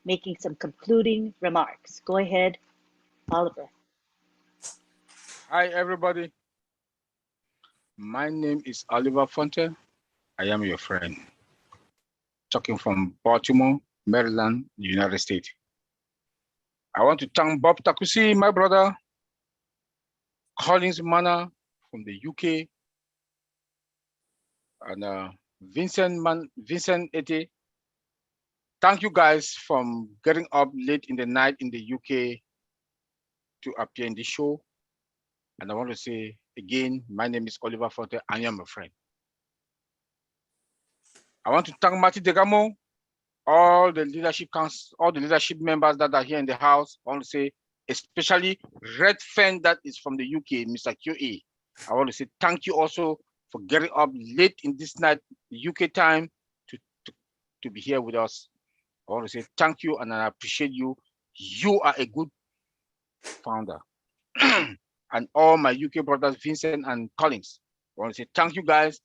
making some concluding remarks. Go ahead, Oliver. Hi, everybody. My name is Oliver Fonte. I am your friend. Talking from Baltimore, Maryland, United States. I want to thank Bob Takusi, my brother, Collins Mana from the UK, and Vincent Ete. Thank you guys for getting up late in the night in the UK to appear in the show. And I want to say again, my name is Oliver Fonte. I am a friend. I want to thank Marty Degamo, all the leadership council, all the leadership members that are here in the house. I want to say, especially Red Fan that is from the UK, Mr. QA. I want to say thank you also for getting up late in this night, UK time, to be here with us. I want to say thank you and I appreciate you. You are a good founder. And all my UK brothers, Vincent and Collins. I want to say thank you guys.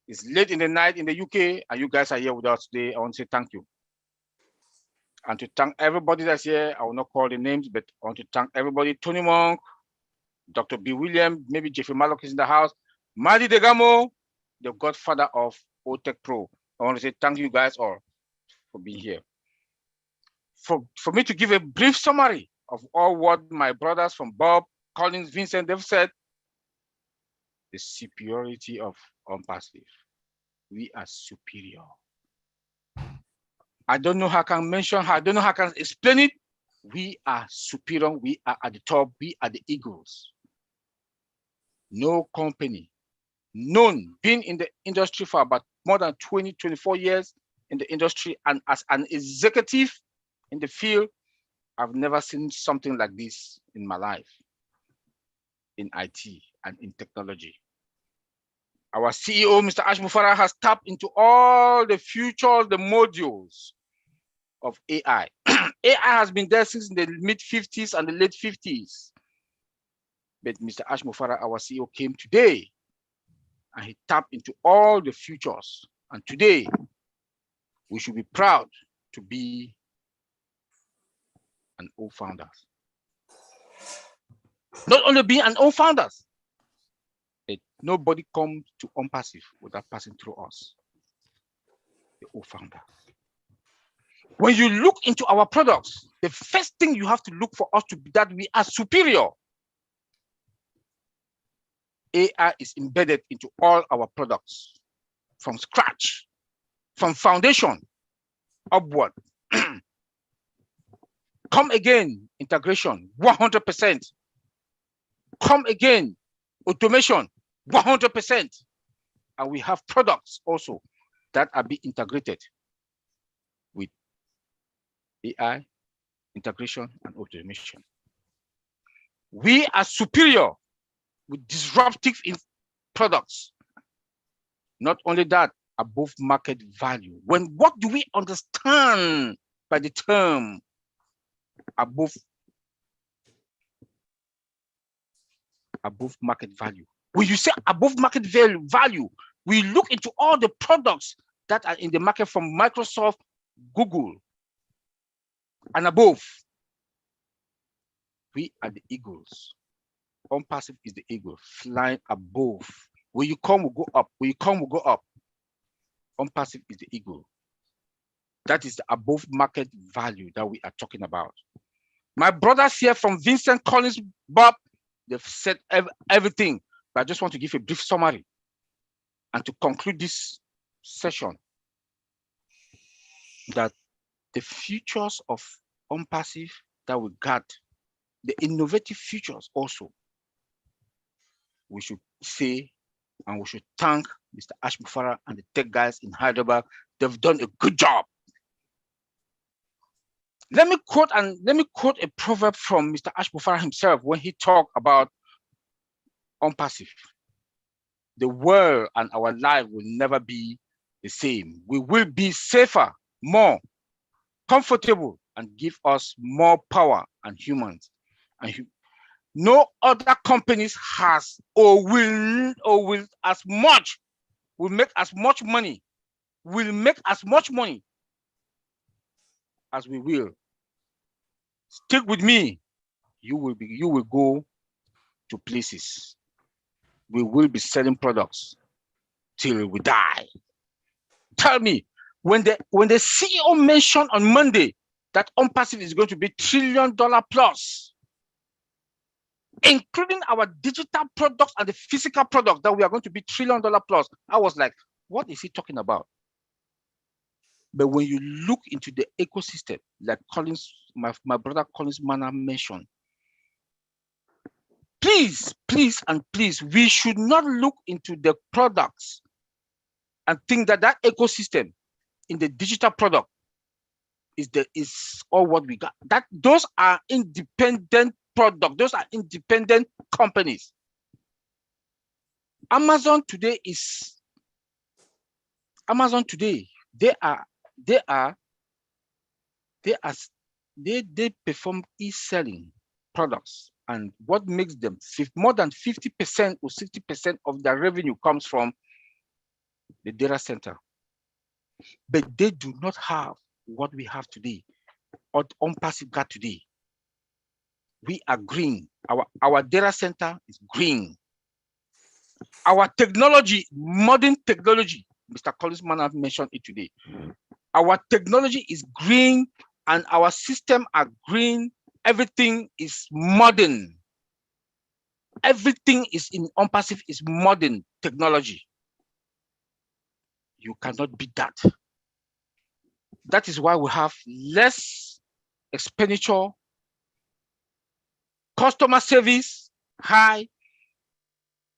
It's late in the night in the UK and you guys are here with us today. I want to say thank you. And to thank everybody that's here, I will not call the names, but I want to thank everybody. Tony Monk, Dr. B. William, maybe Jeffrey Mallock is in the house. Marty Degamo, the godfather of OTech Pro. I want to say thank you guys all for being here. For me to give a brief summary of all what my brothers from Bob, Collins, Vincent, they've said, the superiority of ONPASSIVE. We are superior. I don't know how I can mention, I don't know how I can explain it. We are superior, we are at the top, we are the eagles. No company, none, been in the industry for about more than 20, 24 years in the industry, and as an executive in the field, I've never seen something like this in my life, in IT and in technology. Our CEO, Mr. ASHMUFAREH, has tapped into all the futures, the modules of AI. AI has been there since the mid-50s and the late 50s. But Mr. ASHMUFAREH, our CEO, came today and he tapped into all the futures. And today, we should be proud to be an O-founder. Not only be an O-founder, nobody comes to ONPASSIVE without passing through us, the O-founder. When you look into our products, the first thing you have to look for us to be that we are superior. AI is embedded into all our products from scratch, from foundation upward. Come again, integration, 100%. Come again, automation, 100%. And we have products also that are being integrated with AI, integration, and automation. We are superior with disruptive products. Not only that, above market value. What do we understand by the term above market value. When you say above market value, we look into all the products that are in the market from Microsoft, Google, and above. We are the eagles. ONPASSIVE is the eagle flying above. When you come, we go up. When you come, we go up. ONPASSIVE is the eagle. That is the above market value that we are talking about. My brothers here from Vincent Collins, Bob, they've said everything, but I just want to give a brief summary and to conclude this session that the futures of ONPASSIVE that we got, the innovative futures also, we should say and we should thank Mr. ASHMUFAREH and the tech guys in Hyderabad. They've done a good job. Let me quote a proverb from Mr. ASHMUFAREH himself when he talked about ONPASSIVE. The world and our life will never be the same. We will be safer, more comfortable, and give us more power and humans. And no other companies has or will make as much money as we will. Stick with me. You will go to places. We will be selling products till we die. Tell me, when the CEO mentioned on Monday that ONPASSIVE is going to be $1 trillion plus, including our digital products and the physical products that we are going to be $1 trillion plus, I was like, what is he talking about? But when you look into the ecosystem, like Collins, my brother Collins Manor mentioned, please, we should not look into the products and think that that ecosystem in the digital product is all what we got. Those are independent products. Those are independent companies. Amazon today, they perform e-selling products, and what makes them more than 50% or 60% of their revenue comes from the data center. But they do not have what we have today, or ONPASSIVE got today. We are green. Our data center is green. Our technology, modern technology, Mr. Collins Manor mentioned it today. Our technology is green and our system are green. Everything is modern. Everything is in ONPASSIVE is modern technology. You cannot beat that. That is why we have less expenditure, customer service high.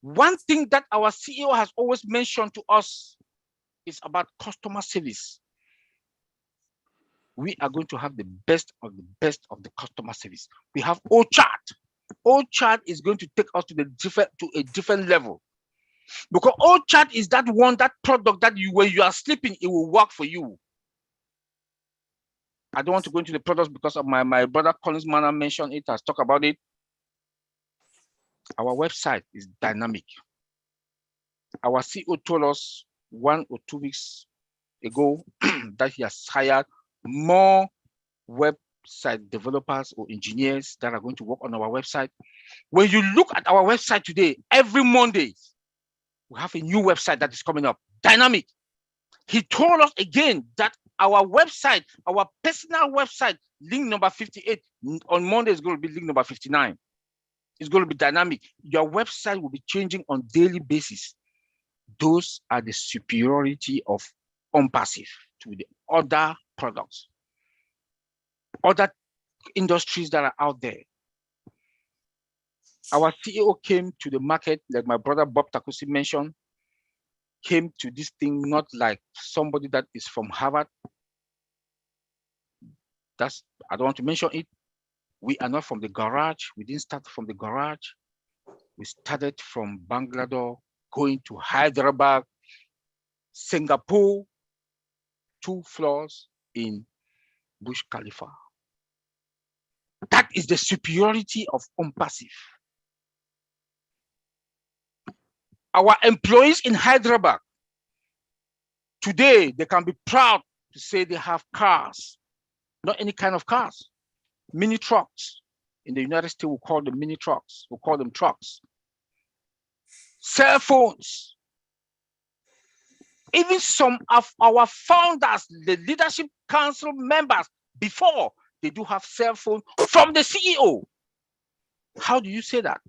One thing that our CEO has always mentioned to us is about customer service. We are going to have the best of the customer service. We have OChat. OChat is going to take us to a different level, because OChat is that product that when you are sleeping, it will work for you. I don't want to go into the products because of my brother Collins Manor mentioned it, has talked about it. Our website is dynamic. Our CEO told us 1 or 2 weeks ago that he has hired more website developers or engineers that are going to work on our website. When you look at our website today, every Monday, we have a new website that is coming up, dynamic. He told us again that our website, our personal website, link number 58, on Monday is going to be link number 59. It's going to be dynamic. Your website will be changing on a daily basis. Those are the superiority of ONPASSIVE to the other products, other industries that are out there. Our CEO came to the market, like my brother Bob Takusi mentioned, came to this thing not like somebody that is from Harvard. I don't want to mention it. We are not from the garage. We didn't start from the garage. We started from Bangalore, going to Hyderabad, Singapore, 2 floors in Bush Khalifa. That is the superiority of ONPASSIVE. Our employees in Hyderabad, today, they can be proud to say they have cars, not any kind of cars, mini trucks. In the United States, we call them mini trucks, we call them trucks. Cell phones. Even some of our founders, the leadership council members, before, they do have cell phones from the CEO. How do you say that?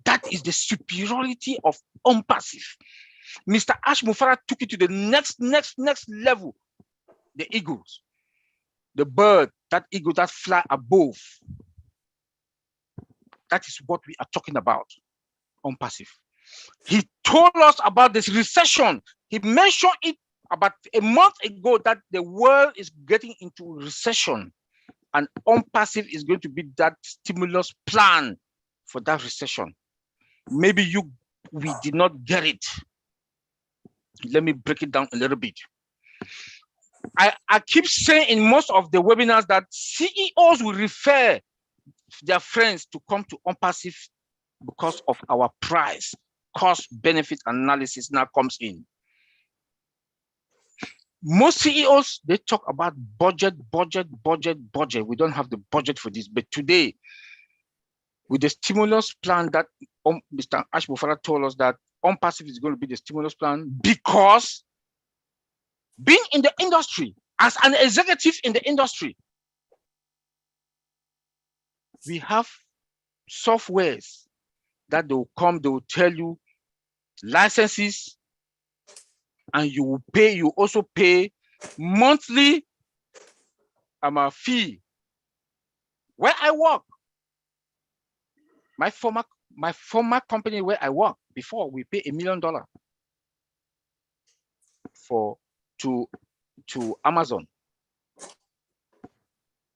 That is the superiority of ONPASSIVE. Mr. ASHMUFAREH took it to the next level. The eagles, the bird, that eagle that fly above. That is what we are talking about, ONPASSIVE. He told us about this recession. He mentioned it about a month ago that the world is getting into recession, and ONPASSIVE is going to be that stimulus plan for that recession. Maybe we did not get it. Let me break it down a little bit. I keep saying in most of the webinars that CEOs will refer their friends to come to ONPASSIVE because of our price. Cost benefit analysis now comes in. Most CEOs, they talk about budget. We don't have the budget for this. But today, with the stimulus plan that Mr. ASHMUFAREH told us that ONPASSIVE is going to be the stimulus plan, because being in the industry, as an executive in the industry, we have softwares that they will come, they will tell you licenses, and you will pay, you also pay monthly fee. Where I work, my former company where I work before, we pay $1 million to Amazon.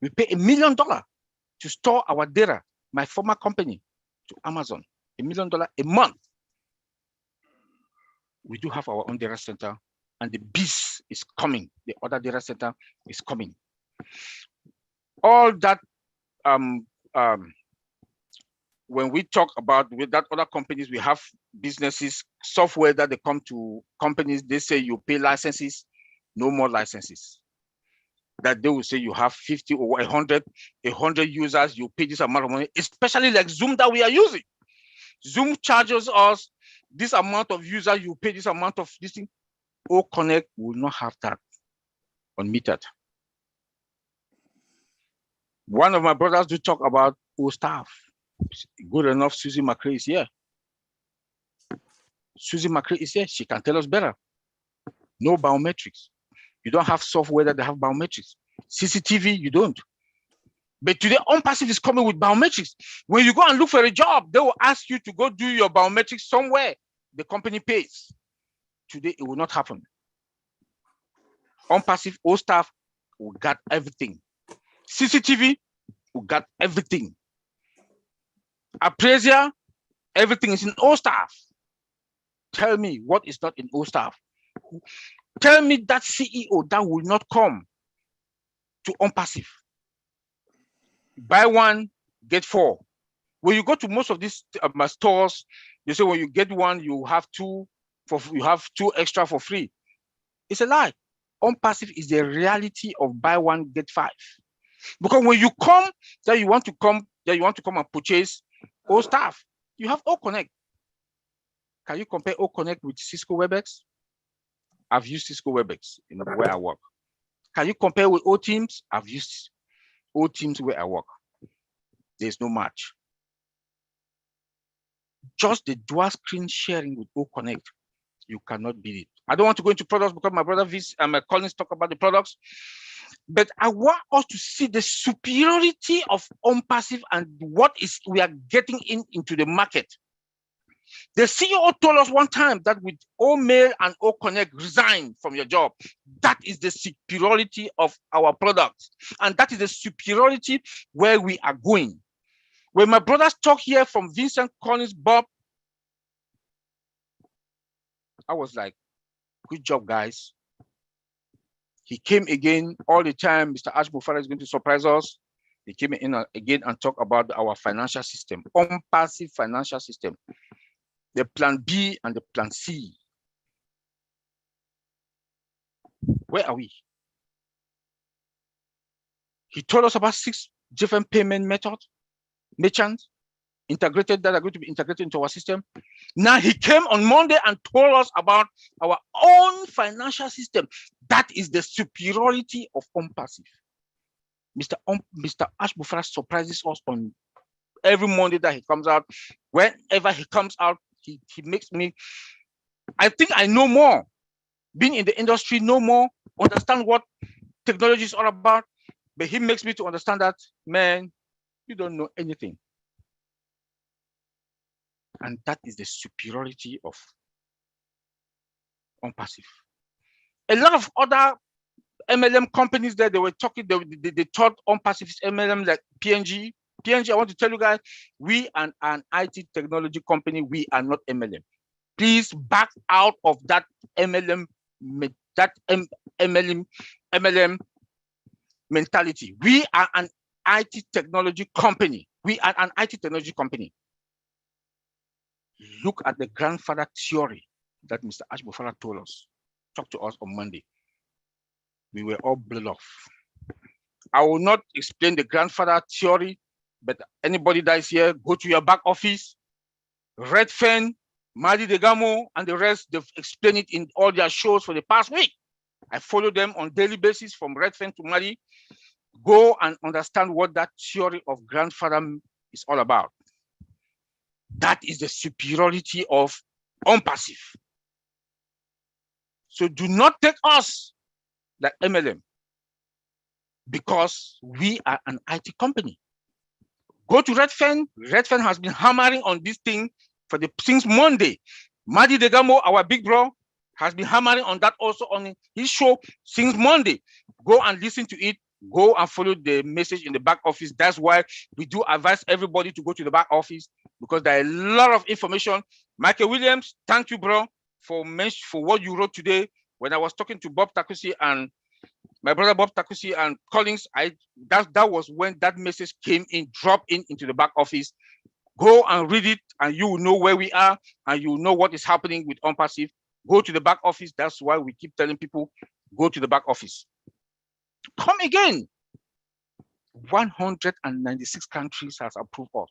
We pay $1 million to store our data, my former company, to Amazon. $1 million a month. We do have our own data center, and the beast is coming. The other data center is coming. All that, when we talk about with that other companies, we have businesses, software that they come to companies, they say you pay licenses, no more licenses. That they will say you have 50 or 100 users, you pay this amount of money, especially like Zoom that we are using. Zoom charges us this amount of users, you pay this amount of this thing. OConnect will not have that unmetered. One of my brothers do talk about staff. Good enough, Susie McCray is here. Susie McCray is here, she can tell us better. No biometrics. You don't have software that they have biometrics. CCTV, you don't. But today, ONPASSIVE is coming with biometrics. When you go and look for a job, they will ask you to go do your biometrics somewhere. The company pays. Today, it will not happen. ONPASSIVE, all staff will got everything. CCTV will got everything. Appraiser, everything is in all staff. Tell me what is not in all staff. Tell me that CEO that will not come to ONPASSIVE. Buy one, get four. When you go to most of these stores, they say when you get one, you have two extra for free. It's a lie. ONPASSIVE is the reality of buy one, get five. Because when you come, that you want to come and purchase all staff, you have OConnect. Can you compare OConnect with Cisco WebEx? I've used Cisco WebEx where I work. Can you compare with OTeams? I've used OTeams where I work. There's no match. Just the dual screen sharing with OConnect, you cannot beat it. I don't want to go into products because my brother Collins talk about the products, but I want us to see the superiority of ONPASSIVE and what we are getting into the market. The CEO told us one time that with OMail and OConnect, resign from your job. That is the superiority of our products. And that is the superiority where we are going. When my brothers talk here from Vincent Collins, Bob, I was like, good job, guys. He came again all the time. Mr. ASHMUFAREH is going to surprise us. He came in again and talk about our financial system, ONPASSIVE financial system, the plan B and the plan C. Where are we? He told us about 6 different payment methods, merchants, integrated that are going to be integrated into our system. Now he came on Monday and told us about our own financial system. That is the superiority of ONPASSIVE. Mr. ASHMUFAREH surprises us on every Monday that he comes out. Whenever he comes out, he makes me, I think I know more. Being in the industry, know more, understand what technology is all about. But he makes me to understand that, man, you don't know anything. And that is the superiority of ONPASSIVE. A lot of other MLM companies there, they were talking, they thought ONPASSIVE is MLM like PNG. PNG, I want to tell you guys, we are an IT technology company, we are not MLM. Please back out of that MLM mentality. We are an IT technology company. We are an IT technology company. Look at the grandfather theory that Mr. ASHMUFAREH told us, talked to us on Monday. We were all blown off. I will not explain the grandfather theory, but anybody that is here, go to your back office. Redfern, Madi Degamo, and the rest, they've explained it in all their shows for the past week. I follow them on daily basis from Redfern to Madi. Go and understand what that theory of grandfather is all about. That is the superiority of ONPASSIVE. So do not take us like MLM, because we are an IT company. Go to Redfern. Redfern has been hammering on this thing since Monday. Madi Degamo, our big bro, has been hammering on that also on his show since Monday. Go and listen to it. Go and follow the message in the back office. That's why we do advise everybody to go to the back office, because there are a lot of information. Michael Williams, thank you, bro, for what you wrote today. When I was talking to Bob Takusi and my brother Bob Takusi and Collins, that was when that message came in, dropped into the back office. Go and read it, and you will know where we are, and you will know what is happening with ONPASSIVE. Go to the back office. That's why we keep telling people, go to the back office. Come again. 196 countries has approved us.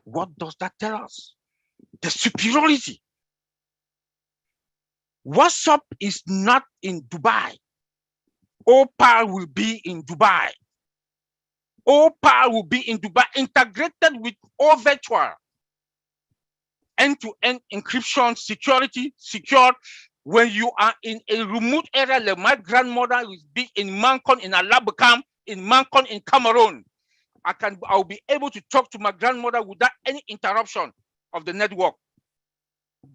What does that tell us? The superiority. WhatsApp is not in Dubai. OPAL will be in Dubai. OPAL will be in Dubai, integrated with all virtual. End-to-end encryption, security, secured. When you are in a remote area, like my grandmother will be in Mancon, in Alabakam, in Mancon, in Cameroon. I'll be able to talk to my grandmother without any interruption of the network.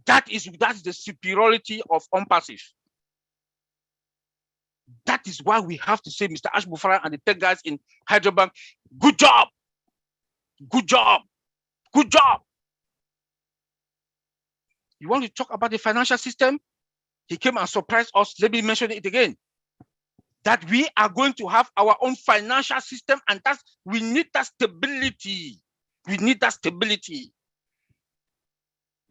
That's the superiority of ONPASSIVE. That is why we have to say, Mr. ASHMUFAREH and the tech guys in Hyderabad, good job, good job, good job. You want to talk about the financial system? He came and surprised us. Let me mention it again. That we are going to have our own financial system, and we need that stability. We need that stability.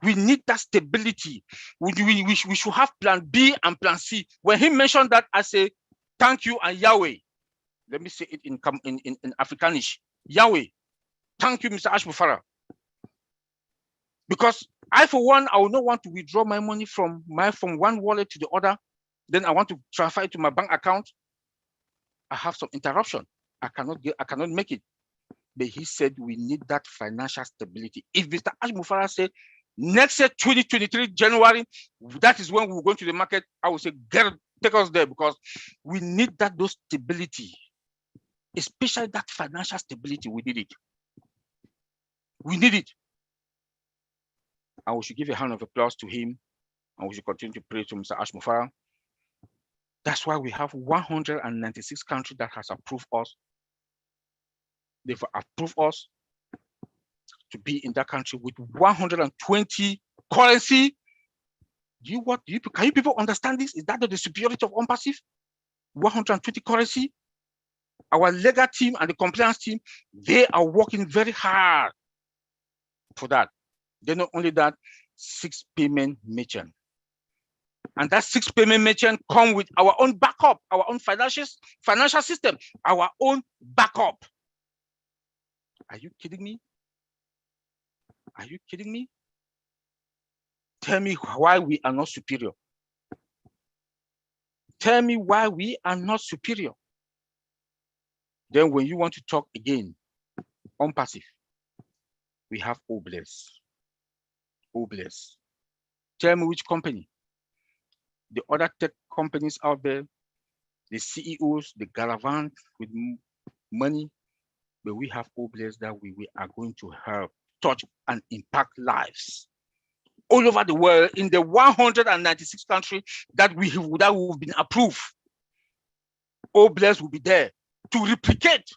We need that stability. We should have plan B and plan C. When he mentioned that, I say, thank you and Yahweh. Let me say it in Afrikaans. Yahweh. Thank you, Mr. ASHMUFAREH. Because I, for one, I will not want to withdraw my money from one wallet to the other. Then I want to transfer it to my bank account. I have some interruption. I cannot make it. But he said we need that financial stability. If Mr. ASHMUFAREH said next year, 2023, January, that is when we're going to the market, I will say, take us there, because we need those stability, especially that financial stability. We need it. We need it. And we should give a hand of applause to him, and we should continue to pray to Mr. ASHMUFAREH. That's why we have 196 countries that has approved us. They've approved us to be in that country with 120 currency. Can you people understand this? Is that the superiority of ONPASSIVE? 120 currency. Our legal team and the compliance team, they are working very hard for that. Then not only that, 6 payment merchant. And that 6 payment merchant come with our own backup, our own financial system, our own backup. Are you kidding me? Are you kidding me? Tell me why we are not superior. Tell me why we are not superior. Then when you want to talk again on passive, we have OBLES. OBLES. Tell me which company. The other tech companies out there, the CEOs, the Galavant with money, but we have OBLES that we are going to help, touch, and impact lives all over the world in the 196 countries that we've been approved. OBLES will be there to replicate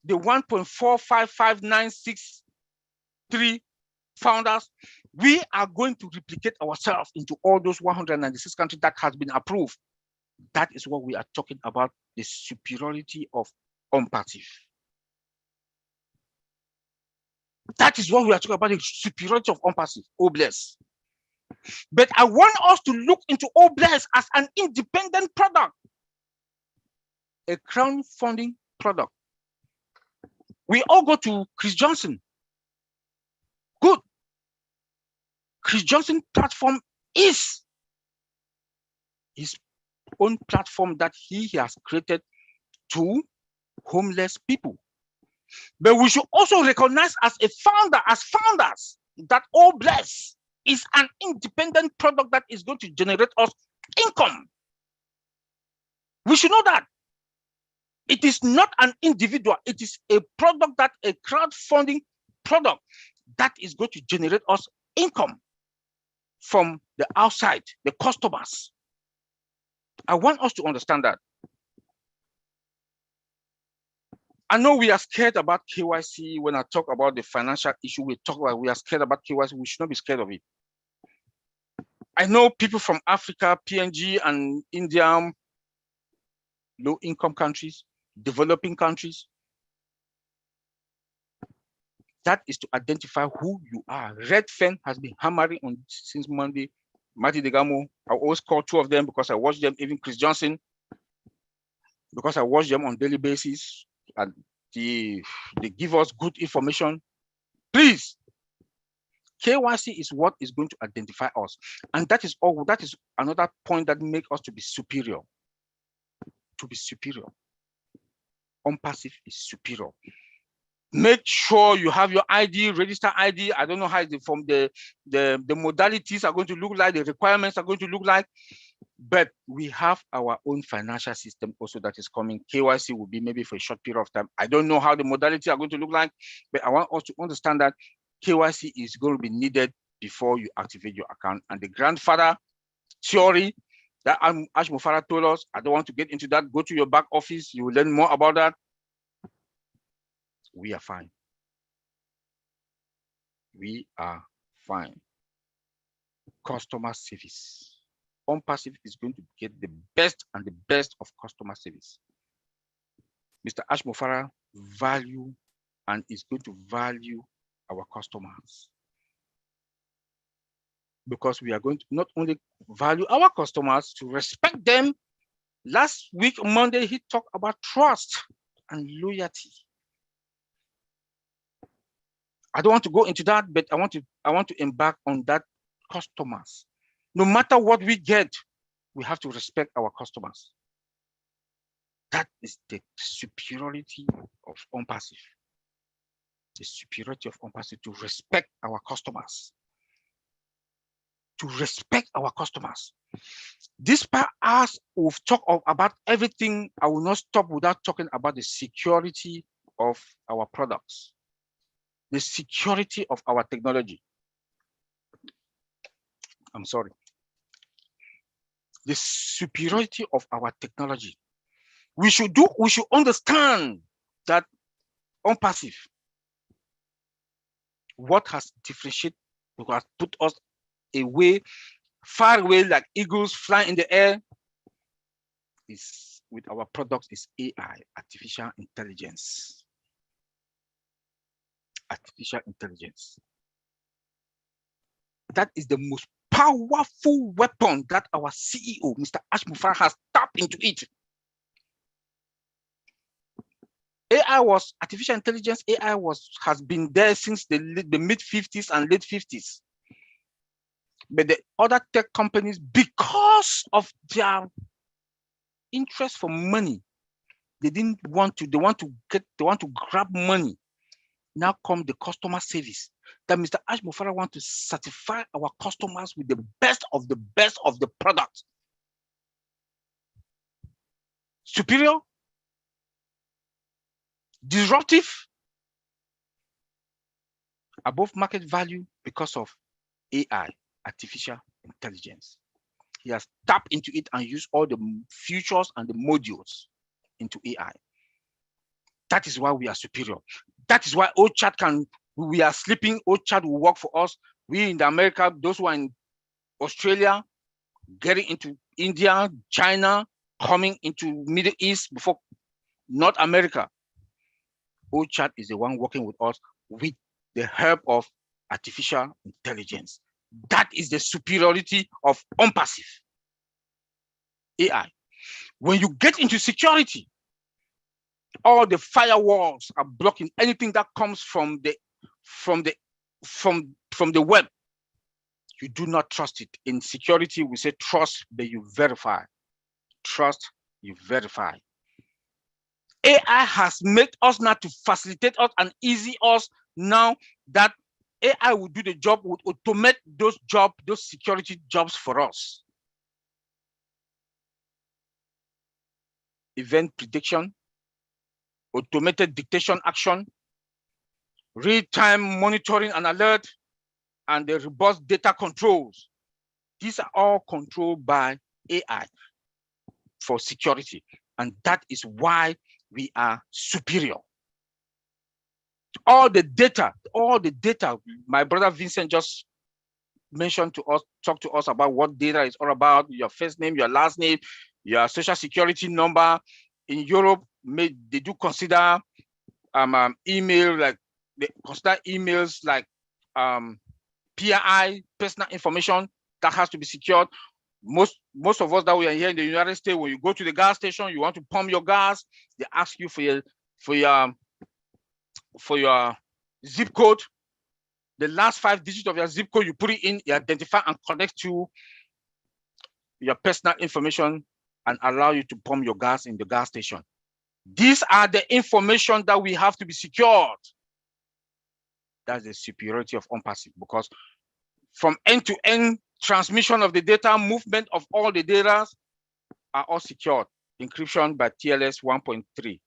the 1.455963 founders. We are going to replicate ourselves into all those 196 countries that has been approved. That is what we are talking about, the superiority of ONPASSIVE. That is what we are talking about, the superiority of ONPASSIVE, OBLES. But I want us to look into OBLES as an independent product, a crowdfunding product. We all go to Chris Johnson. Good. Chris Johnson platform is his own platform that he has created to homeless people. But we should also recognize as founders, that OBLES is an independent product that is going to generate us income. We should know that. It is not an individual, it is a product, that a crowdfunding product that is going to generate us income from the outside, the customers. I want us to understand that. I know we are scared about KYC. When I talk about the financial issue, we are scared about KYC. We should not be scared of it. I know people from Africa, PNG, and India, low-income countries, developing countries. That is to identify who you are. Redfern has been hammering on since Monday. Marty Degamo, I always call 2 of them because I watch them, even Chris Johnson, because I watch them on daily basis, and they give us good information. Please, KYC is what is going to identify us. And that is all. That is another point that makes us to be superior. To be superior. ONPASSIVE is superior. Make sure you have your ID, register ID. I don't know how from the modalities are going to look like, the requirements are going to look like, but we have our own financial system also that is coming. KYC will be maybe for a short period of time. I don't know how the modalities are going to look like, but I want us to understand that KYC is going to be needed before you activate your account. And the grandfather theory that ASHMUFAREH told us, I don't want to get into that. Go to your back office, you will learn more about that. We are fine. We are fine. Customer service. ONPASSIVE is going to get the best and the best of customer service. Mr. ASHMUFAREH value and is going to value our customers. Because we are going to not only value our customers, to respect them. Last week, Monday, he talked about trust and loyalty. I don't want to go into that, but I want to embark on that. Customers. No matter what we get, we have to respect our customers. That is the superiority of ONPASSIVE. The superiority of ONPASSIVE, to respect our customers. To respect our customers. This part, as we've talked about everything, I will not stop without talking about the security of our products. The security of our technology. I'm sorry. The superiority of our technology. We should understand that ONPASSIVE, what has differentiated, what has put us away, far away like eagles flying in the air, is with our products is AI, artificial intelligence. Artificial intelligence. That is the most powerful weapon that our CEO, Mr. ASHMUFAREH, has tapped into it. Artificial intelligence, has been there since the mid-50s and late 50s. But the other tech companies, because of their interest for money, they want to grab money. Now come the customer service. That Mr. ASHMUFAREH wants to certify our customers with the best of the product. Superior, disruptive, above market value because of AI, artificial intelligence. He has tapped into it and used all the features and the modules into AI. That is why we are superior. That is why we are sleeping, OChat will work for us. We in America, those who are in Australia, getting into India, China, coming into Middle East before North America. OChat is the one working with us with the help of artificial intelligence. That is the superiority of ONPASSIVE AI. When you get into security, all the firewalls are blocking anything that comes from the web. You do not trust it. In security, we say trust, but you verify. Trust, you verify. AI has made us now to facilitate us and easy us now that AI will do the job, will automate those jobs, those security jobs for us. Event prediction, automated dictation action, real-time monitoring and alert, and the robust data controls. These are all controlled by AI for security. And that is why we are superior. All the data, my brother Vincent just mentioned to us, talked to us about what data is all about, your first name, your last name, your social security number. In Europe, they do consider email, like they consider emails like PII, personal information, that has to be secured. Most of us that we are here in the United States, when you go to the gas station, you want to pump your gas, they ask you for your zip code. The last 5 digits of your zip code, you put it in, you identify and connect to your personal information and allow you to pump your gas in the gas station. These are the information that we have to be secured. That's the superiority of ONPASSIVE, because from end-to-end transmission of the data, movement of all the data are all secured. Encryption by TLS 1.3.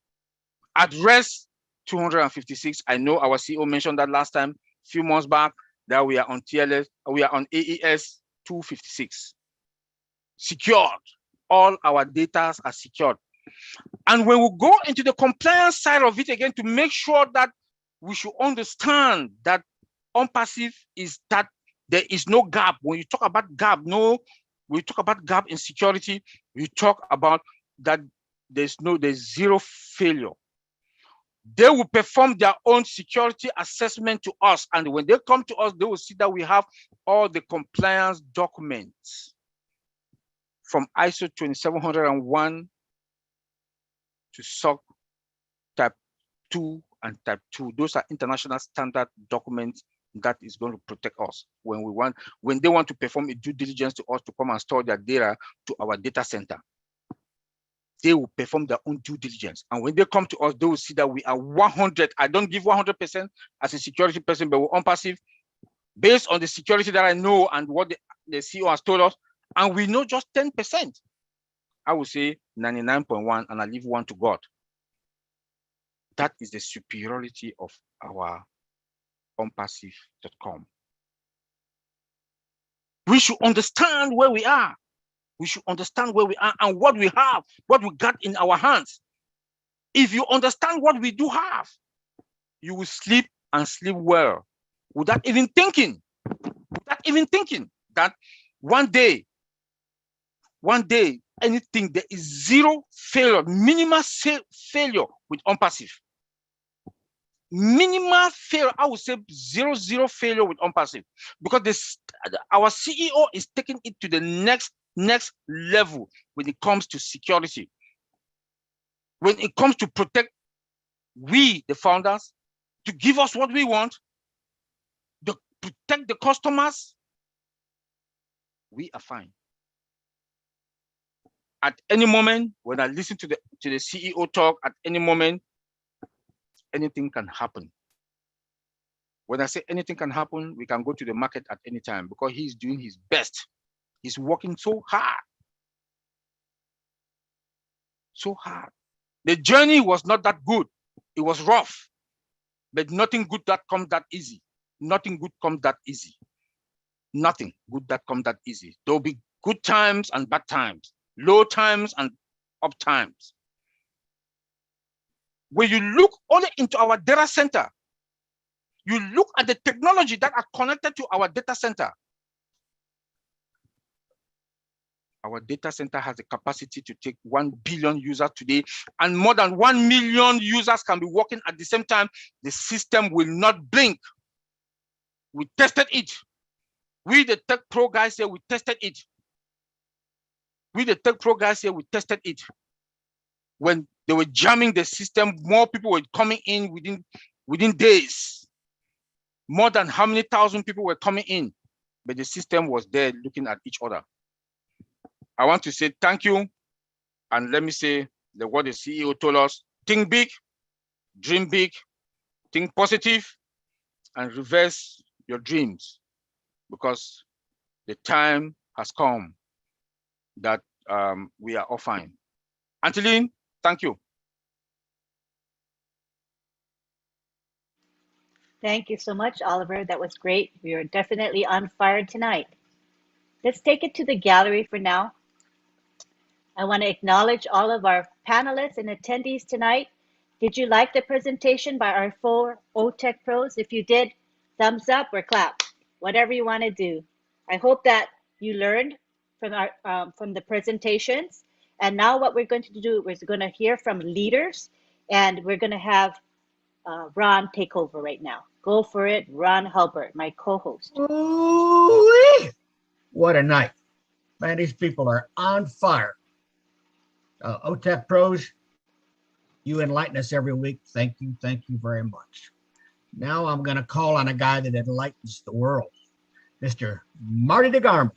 Address 256. I know our CEO mentioned that last time, a few months back, that we are on TLS, we are on AES 256. Secured. All our data are secured. And when we go into the compliance side of it again, to make sure that we should understand that ONPASSIVE is that there is no gap. When you talk about gap, we talk about gap in security, we talk about that there's zero failure. They will perform their own security assessment to us. And when they come to us, they will see that we have all the compliance documents from ISO 27701 to SOC type 2 and type 2. Those are international standard documents that is going to protect us when they want to perform a due diligence to us to come and store their data to our data center. They will perform their own due diligence. And when they come to us, they will see that we are 100. I don't give 100% as a security person, but we're ONPASSIVE based on the security that I know and what the CEO has told us. And we know just 10%. I would say 99.1, and I leave 1 to God. That is the superiority of our ONPASSIVE.com. We should understand where we are. We should understand where we are and what we have, what we got in our hands. If you understand what we do have, you will sleep and sleep well without even thinking that one day anything, there is zero failure, minimal failure with ONPASSIVE. Minimal failure, I would say zero failure with ONPASSIVE, because our CEO is taking it to the next level when it comes to security, when it comes to protect we, the founders, to give us what we want, to protect the customers. We are fine. At any moment, when I listen to the CEO talk, at any moment, anything can happen. When I say anything can happen, we can go to the market at any time because he's doing his best. He's working so hard. So hard. The journey was not that good. It was rough, but nothing good that comes that easy. Nothing good comes that easy. Nothing good that comes that easy. There'll be good times and bad times, low times and up times. When you look only into our data center, you look at the technology that are connected to our data center. Our data center has the capacity to take 1 billion users today, and more than 1 million users can be working at the same time. The system will not blink. We tested it. We, the Tech Pro guys here, we tested it. We, the Tech Pro guys here, we tested it. When they were jamming the system, more people were coming in within days. More than how many thousand people were coming in, but the system was there looking at each other. I want to say thank you. And let me say what the CEO told us: think big, dream big, think positive, and reverse your dreams, because the time has come that we are all fine. Angeline, thank you. Thank you so much, Oliver. That was great. We are definitely on fire tonight. Let's take it to the gallery for now. I want to acknowledge all of our panelists and attendees tonight. Did you like the presentation by our 4 OTech pros? If you did, thumbs up or clap, whatever you want to do. I hope that you learned from the presentations. And now what we're going to do is we're going to hear from leaders, and we're going to have Ron take over right now. Go for it, Ron Hulbert, my co-host. Ooh-wee. What a night. Man, these people are on fire. OTech pros, you enlighten us every week. Thank you very much. Now I'm going to call on a guy that enlightens the world, Mr. Marty DeGarmo.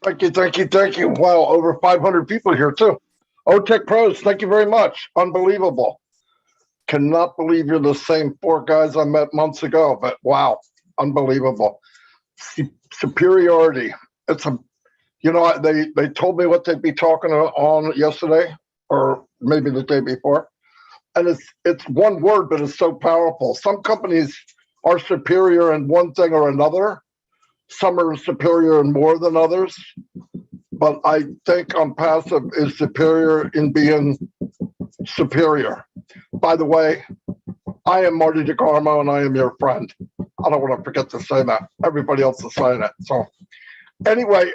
Thank you. Wow, over 500 people here too. OTech pros, thank you very much. Unbelievable. Cannot believe you're the same 4 guys I met months ago, but wow, unbelievable. Superiority. It's a, you know, they told me what they'd be talking on yesterday, or maybe the day before, and it's one word, but it's so powerful. Some companies are superior in one thing or another. Some are superior in more than others, but I think ONPASSIVE is superior in being superior. By the way, I am Marty DeGarmo and I am your friend. I don't want to forget to say that. Everybody else is saying it. So anyway,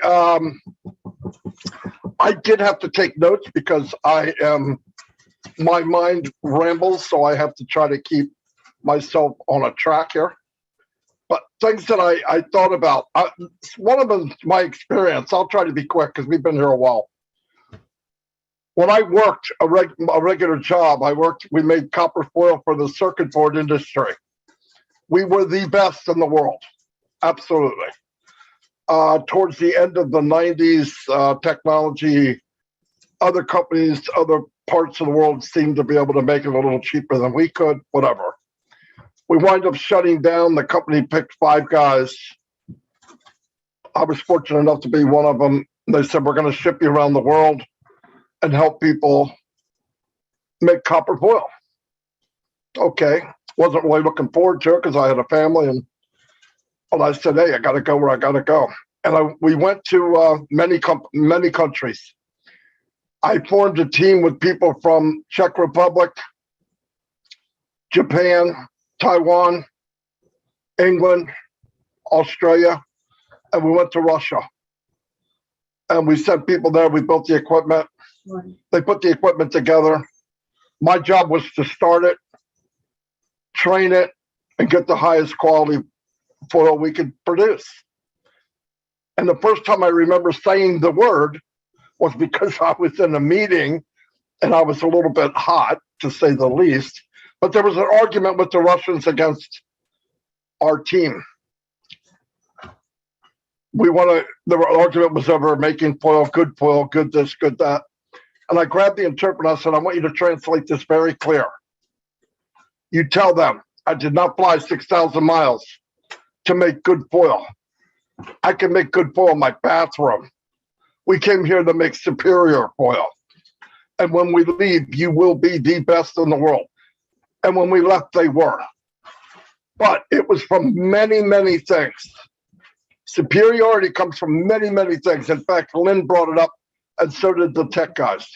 I did have to take notes because my mind rambles, so I have to try to keep myself on a track here. But things that I thought about, one of them is my experience. I'll try to be quick because we've been here a while. When I worked a regular job, we made copper foil for the circuit board industry. We were the best in the world, absolutely. Towards the end of the 90s, technology, other companies, other parts of the world seemed to be able to make it a little cheaper than we could, whatever. We wind up shutting down. The company picked 5 guys. I was fortunate enough to be one of them. They said, we're going to ship you around the world and help people make copper foil. Okay, wasn't really looking forward to it because I had a family, but I said, hey, I got to go where I got to go. And we went to many countries. I formed a team with people from Czech Republic, Japan, Taiwan, England, Australia, and we went to Russia. and we sent people there. We built the equipment. They put the equipment together. My job was to start it, train it, and get the highest quality foil we could produce. And the first time I remember saying the word was because I was in a meeting and I was a little bit hot, to say the least. But there was an argument with the Russians against our team. The argument was over making foil, good this, good that. And I grabbed the interpreter and I said, I want you to translate this very clear. You tell them, I did not fly 6,000 miles to make good foil. I can make good foil in my bathroom. We came here to make superior foil. And when we leave, you will be the best in the world. And when we left, they were. But it was from many, many things. Superiority comes from many, many things. In fact, Lynn brought it up, and so did the tech guys.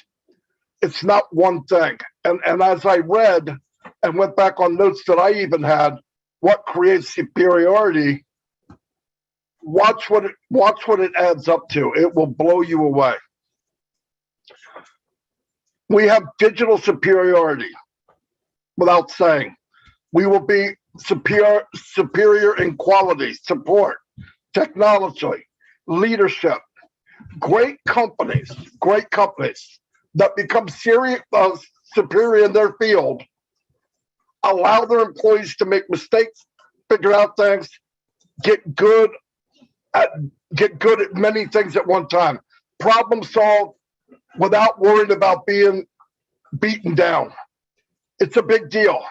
It's not one thing. And as I read and went back on notes that I even had, what creates superiority, watch what it adds up to. It will blow you away. We have digital superiority, without saying. We will be superior in quality, support, technology, leadership. Great companies that become superior in their field allow their employees to make mistakes, figure out things, get good at many things at one time, problem solve without worrying about being beaten down. It's a big deal.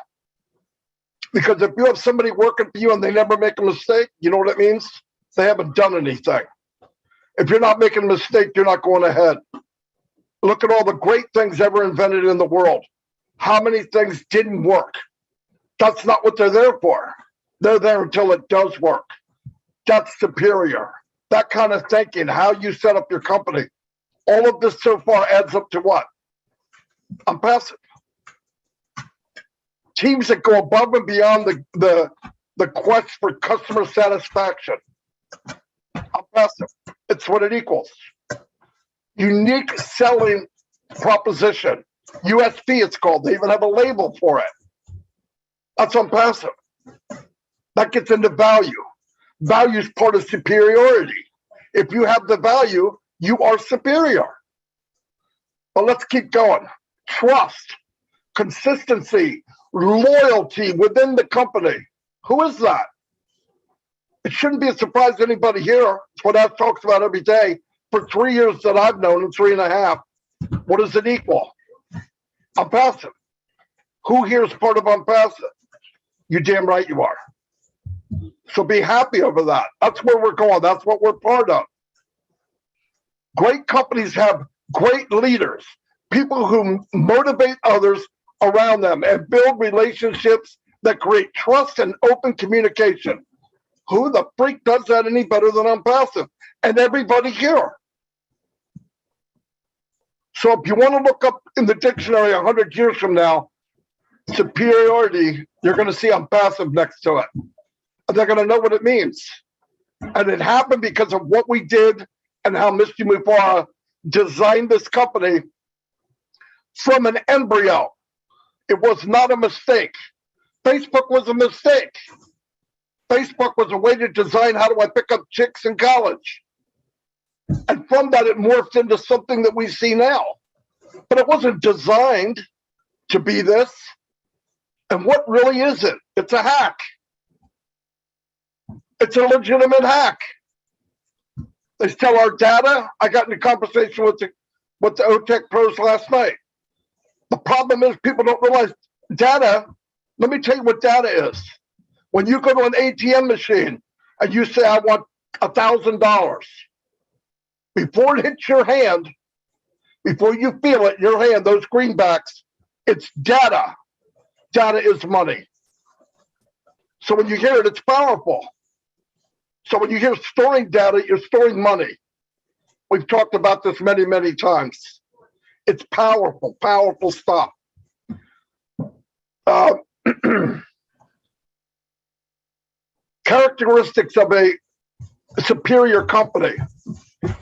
Because if you have somebody working for you and they never make a mistake, you know what it means? They haven't done anything. If you're not making a mistake, you're not going ahead. Look at all the great things ever invented in the world. How many things didn't work? That's not what they're there for. They're there until it does work. That's superior. That kind of thinking, how you set up your company. All of this so far adds up to what? ONPASSIVE. Teams that go above and beyond the quest for customer satisfaction. ONPASSIVE. It's what it equals. Unique selling proposition. USP it's called. They even have a label for it. That's ONPASSIVE. That gets into value. Value is part of superiority. If you have the value, you are superior. But let's keep going. Trust, consistency, loyalty within the company. Who is that? It shouldn't be a surprise to anybody here. It's what I've talked about every day for 3 years that I've known, and 3.5. What does it equal? ONPASSIVE. Who here is part of ONPASSIVE? You damn right you are. So be happy over that. That's where we're going. That's what we're part of. Great companies have great leaders, people who motivate others around them and build relationships that create trust and open communication. Who the freak does that any better than ONPASSIVE? And everybody here. So if you want to look up in the dictionary 100 years from now, superiority, you're going to see ONPASSIVE next to it. And they're going to know what it means. And it happened because of what we did and how Mr. Mufareh designed this company from an embryo. It was not a mistake. Facebook was a mistake. Facebook was a way to design how do I pick up chicks in college. And from that, it morphed into something that we see now. But it wasn't designed to be this. And what really is it? It's a hack. It's a legitimate hack. They sell our data. I got in a conversation with the OTech pros last night. The problem is people don't realize data. Let me tell you what data is. When you go to an ATM machine and you say, I want $1,000, before it hits your hand, before you feel it in your hand, those greenbacks, it's data. Data is money. So when you hear it, it's powerful. So when you hear storing data, you're storing money. We've talked about this many, many times. It's powerful, powerful stuff. Characteristics of a superior company.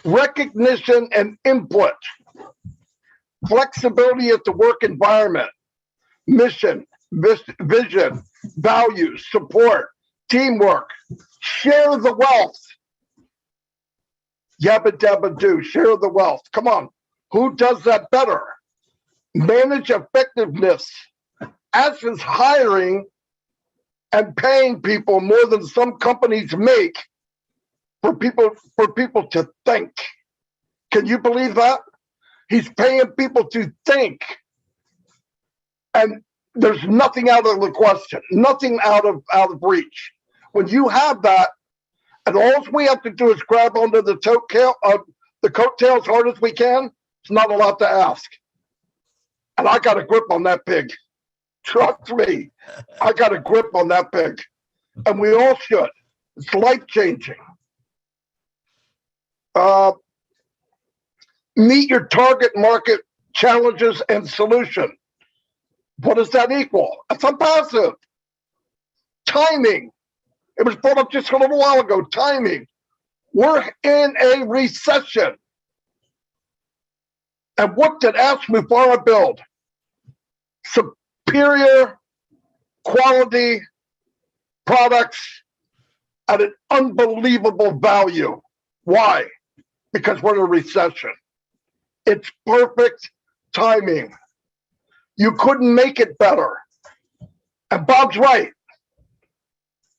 recognition and input, flexibility at the work environment, mission, vision, values, support, teamwork, share the wealth. Yabba dabba do, share the wealth. Come on, who does that better? Manage effectiveness, as is hiring and paying people more than some companies make for people to think. Can you believe that? He's paying people to think. And there's nothing out of the question, nothing out of reach. When you have that, and all we have to do is grab onto the coattails hard as we can, it's not a lot to ask. And I got a grip on that pig. Trust me, I got a grip on that pig. And we all should. It's life-changing. Meet your target market challenges and solution. What does that equal? It's unpassive. Timing. It was brought up just a little while ago. Timing. We're in a recession. And what did ASHMUFAREH build? Superior quality products at an unbelievable value. Why? Because we're in a recession. It's perfect timing. You couldn't make it better. And Bob's right.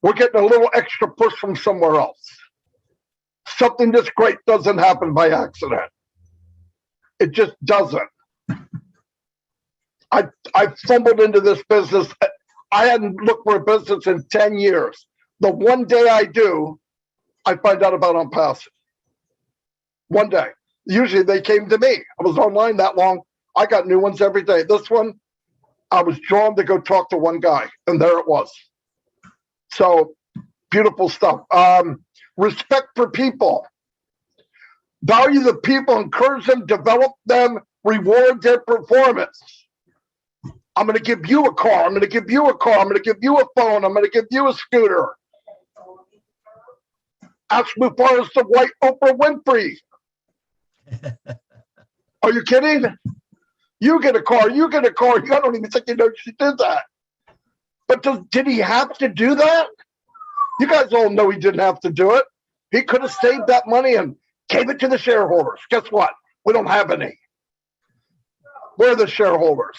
We're getting a little extra push from somewhere else. Something this great doesn't happen by accident. It just doesn't. I fumbled into this business. I hadn't looked for a business in 10 years. The one day I do, I find out about ONPASSIVE. One day. Usually they came to me. I was online that long. I got new ones every day. This one, I was drawn to go talk to one guy, and there it was. So beautiful stuff. Respect for people. Value the people, encourage them, develop them, reward their performance. I'm going to give you a car. I'm going to give you a car. I'm going to give you a phone. I'm going to give you a scooter. ASHMUFAREH is the white Oprah Winfrey. Are you kidding? You get a car. You get a car. I don't even think you know she did that. But did he have to do that? You guys all know he didn't have to do it. He could have saved that money and gave it to the shareholders. Guess what? We don't have any. We're the shareholders.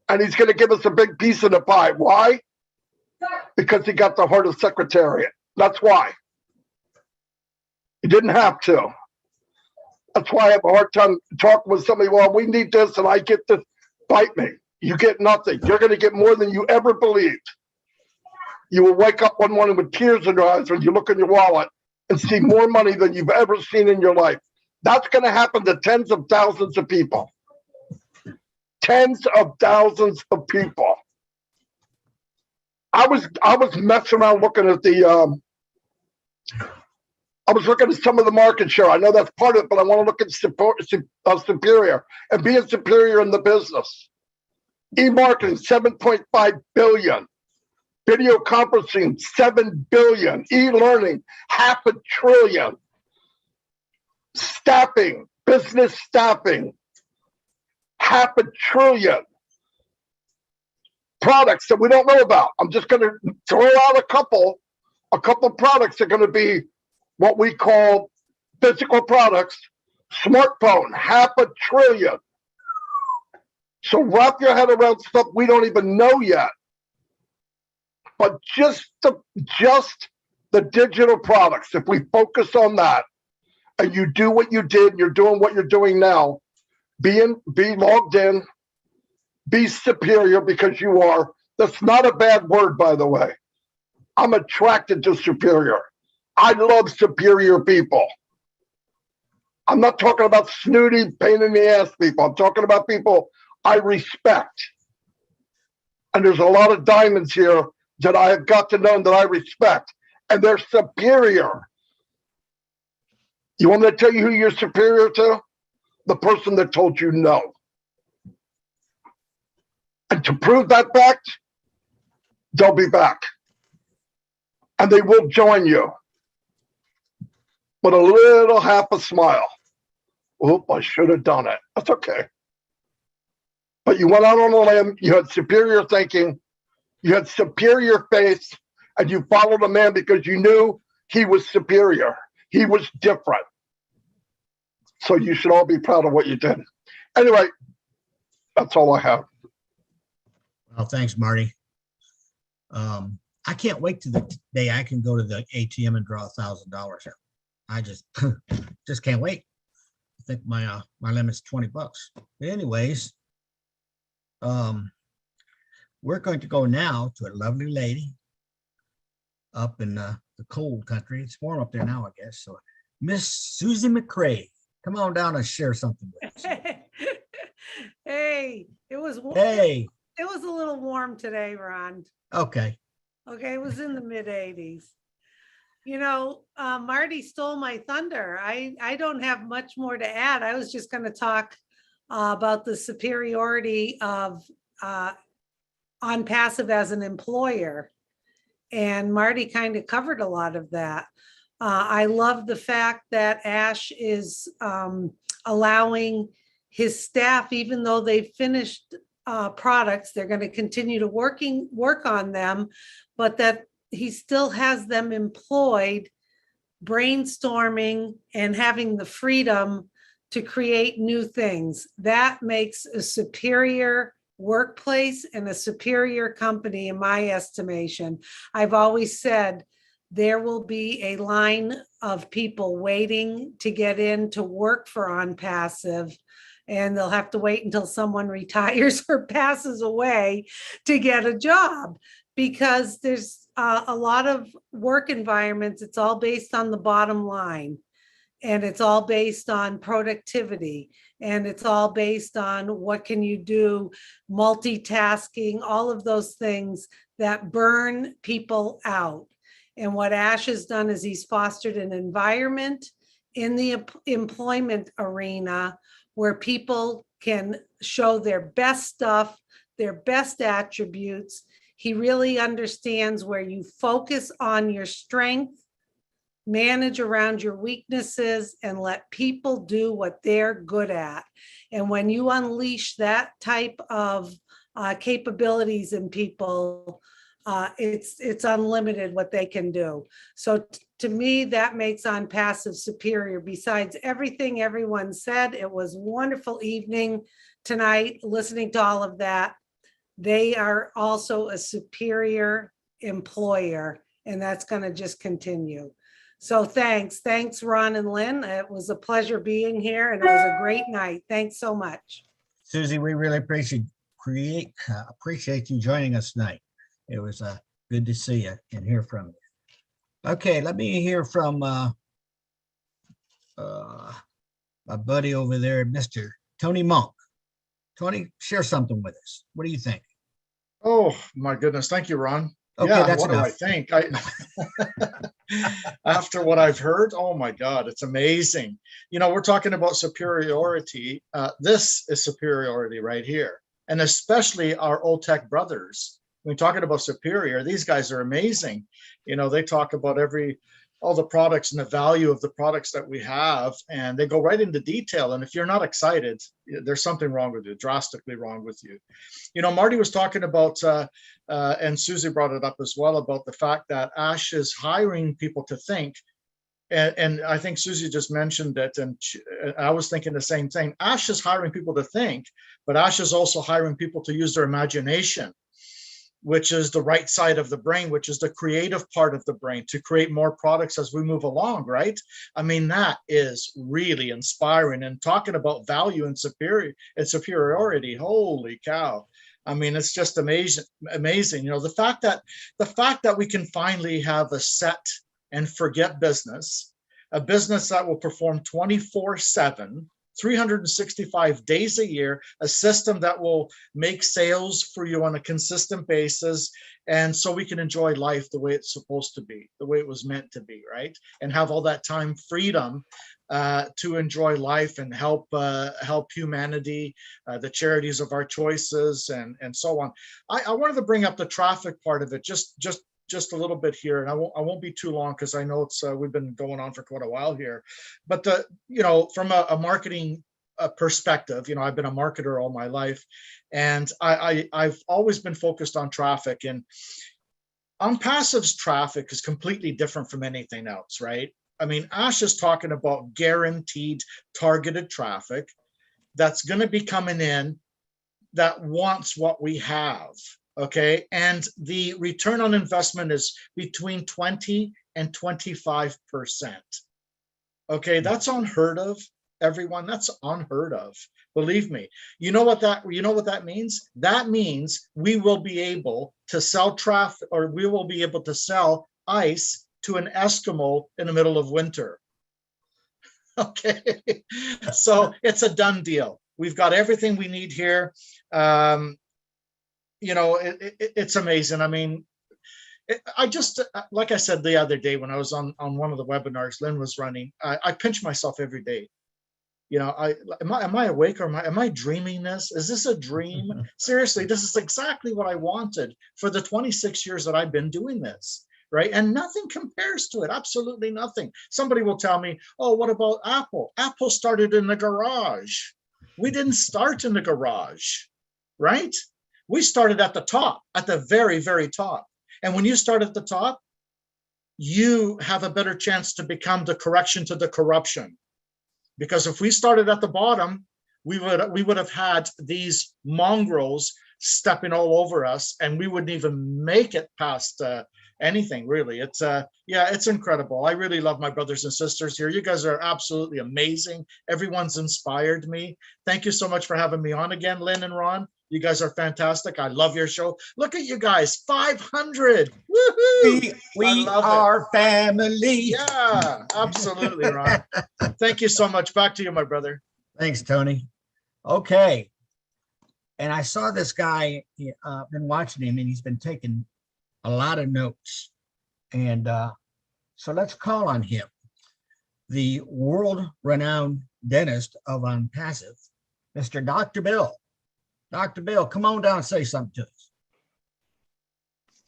And he's going to give us a big piece of the pie. Why? Because he got the heart of Secretariat. That's why. He didn't have to. That's why I have a hard time talking with somebody. Well, we need this and I get this. Bite me. You get nothing. You're going to get more than you ever believed. You will wake up one morning with tears in your eyes when you look in your wallet and see more money than you've ever seen in your life. That's going to happen to tens of thousands of people. Tens of thousands of people. I was messing around looking at I was looking at some of the market share. I know that's part of it, but I want to look at Superior and being superior in the business. E-marketing, 7.5 billion. Video conferencing, 7 billion. E-learning, 500 billion. Staffing, business staffing, 500 billion. Products that we don't know about. I'm just going to throw out a couple products that are going to be what we call physical products. Smartphone, 500 billion. So wrap your head around stuff we don't even know yet. But just the digital products, if we focus on that, and you do what you did, and you're doing what you're doing now, be logged in, be superior because you are. That's not a bad word, by the way. I'm attracted to superior. I love superior people. I'm not talking about snooty, pain in the ass people. I'm talking about people I respect. And there's a lot of diamonds here that I have got to know and that I respect. And they're superior. You want me to tell you who you're superior to? The person that told you no. And to prove that fact, they'll be back. And they will join you. with a little half a smile. Oop, I should have done it. That's okay. But you went out on a limb, you had superior thinking, you had superior faith, and you followed a man because you knew he was superior. He was different. So you should all be proud of what you did. Anyway, that's all I have. Well, thanks, Marty. I can't wait to the day I can go to the ATM and draw $1,000. I just can't wait. I think my limit's $20. But anyways, we're going to go now to a lovely lady up in the cold country. It's warm up there now, I guess. So Miss Susie McCrae, come on down and share something with us. Hey, it was Hey. It was a little warm today, Ron. Okay. Okay, it was in the mid 80s. You know, Marty stole my thunder. I don't have much more to add. I was just going to talk about the superiority of ONPASSIVE as an employer. And Marty kind of covered a lot of that. I love the fact that Ash is allowing his staff, even though they've finished products, they're going to continue to work on them, but that he still has them employed, brainstorming and having the freedom to create new things. That makes a superior workplace and a superior company, in my estimation. I've always said there will be a line of people waiting to get in to work for ONPASSIVE, and they'll have to wait until someone retires or passes away to get a job, because there's a lot of work environments. It's all based on the bottom line, and it's all based on productivity, and it's all based on what can you do, multitasking, all of those things that burn people out. And what Ash has done is he's fostered an environment in the employment arena where people can show their best stuff, their best attributes. He really understands where you focus on your strength, manage around your weaknesses, and let people do what they're good at. And when you unleash that type of capabilities in people, it's unlimited what they can do. So to me, that makes ONPASSIVE superior. Besides everything everyone said, it was a wonderful evening tonight, listening to all of that. They are also a superior employer, and that's going to just continue. So thanks, Ron and Lynn. It was a pleasure being here, and it was a great night. Thanks so much. Susie, we really appreciate you joining us tonight. It was good to see you and hear from you. Okay, let me hear from my buddy over there, Mr. Tony Monk. Tony, share something with us. What do you think? Oh, my goodness. Thank you, Ron. Okay, yeah, that's what enough. do I think? After what I've heard, oh my God, it's amazing. You know, we're talking about superiority. This is superiority right here. And especially our old tech brothers. When talking about superior, these guys are amazing. You know, they talk about all the products and the value of the products that we have, and they go right into detail. And if you're not excited, there's something wrong with you, drastically wrong with you. You know, Marty was talking about, and Susie brought it up as well, about the fact that Ash is hiring people to think. And I think Susie just mentioned it, and I was thinking the same thing. Ash is hiring people to think, but Ash is also hiring people to use their imagination, which is the right side of the brain, which is the creative part of the brain, to create more products as we move along, right? I mean, that is really inspiring. And talking about value and superiority, holy cow. I mean, it's just amazing. You know, the fact that we can finally have a set and forget business, a business that will perform 24/7, 365 days a year, a system that will make sales for you on a consistent basis. And so we can enjoy life the way it's supposed to be, the way it was meant to be, right? And have all that time freedom to enjoy life and help humanity, the charities of our choices, and so on. I wanted to bring up the traffic part of it just just a little bit here, and I won't be too long because I know it's we've been going on for quite a while here. But from a marketing perspective, I've been a marketer all my life, and I've always been focused on traffic. And ONPASSIVE's traffic is completely different from anything else, right? I mean, Ash is talking about guaranteed targeted traffic that's going to be coming in that wants what we have, okay? And the return on investment is between 20 and 25%. Okay, that's unheard of, everyone. That's unheard of. Believe me. You know what that means? That means we will be able to sell traffic, or we will be able to sell ice to an Eskimo in the middle of winter. Okay, so it's a done deal. We've got everything we need here. It's amazing. I mean, I just, like I said the other day when I was on one of the webinars Lynn was running, I pinch myself every day. Am I awake, or am I dreaming this? Is this a dream? Seriously, this is exactly what I wanted for the 26 years that I've been doing this, right? And nothing compares to it, absolutely nothing. Somebody will tell me, oh, what about Apple? Apple started in the garage. We didn't start in the garage, right? We started at the top, at the very, very top. And when you start at the top, you have a better chance to become the correction to the corruption. Because if we started at the bottom, we would have had these mongrels stepping all over us, and we wouldn't even make it past anything, really. It's incredible. I really love my brothers and sisters here. You guys are absolutely amazing. Everyone's inspired me. Thank you so much for having me on again, Lynn and Ron. You guys are fantastic. I love your show. Look at you guys, 500. Woohoo! We are family. Yeah, absolutely, Ron. Thank you so much. Back to you, my brother. Thanks, Tony. Okay. And I saw this guy, been watching him, and he's been taking a lot of notes. And so let's call on him. The world-renowned dentist of ONPASSIVE, Mr. Dr. Bill. Dr. Bill, come on down and say something to us.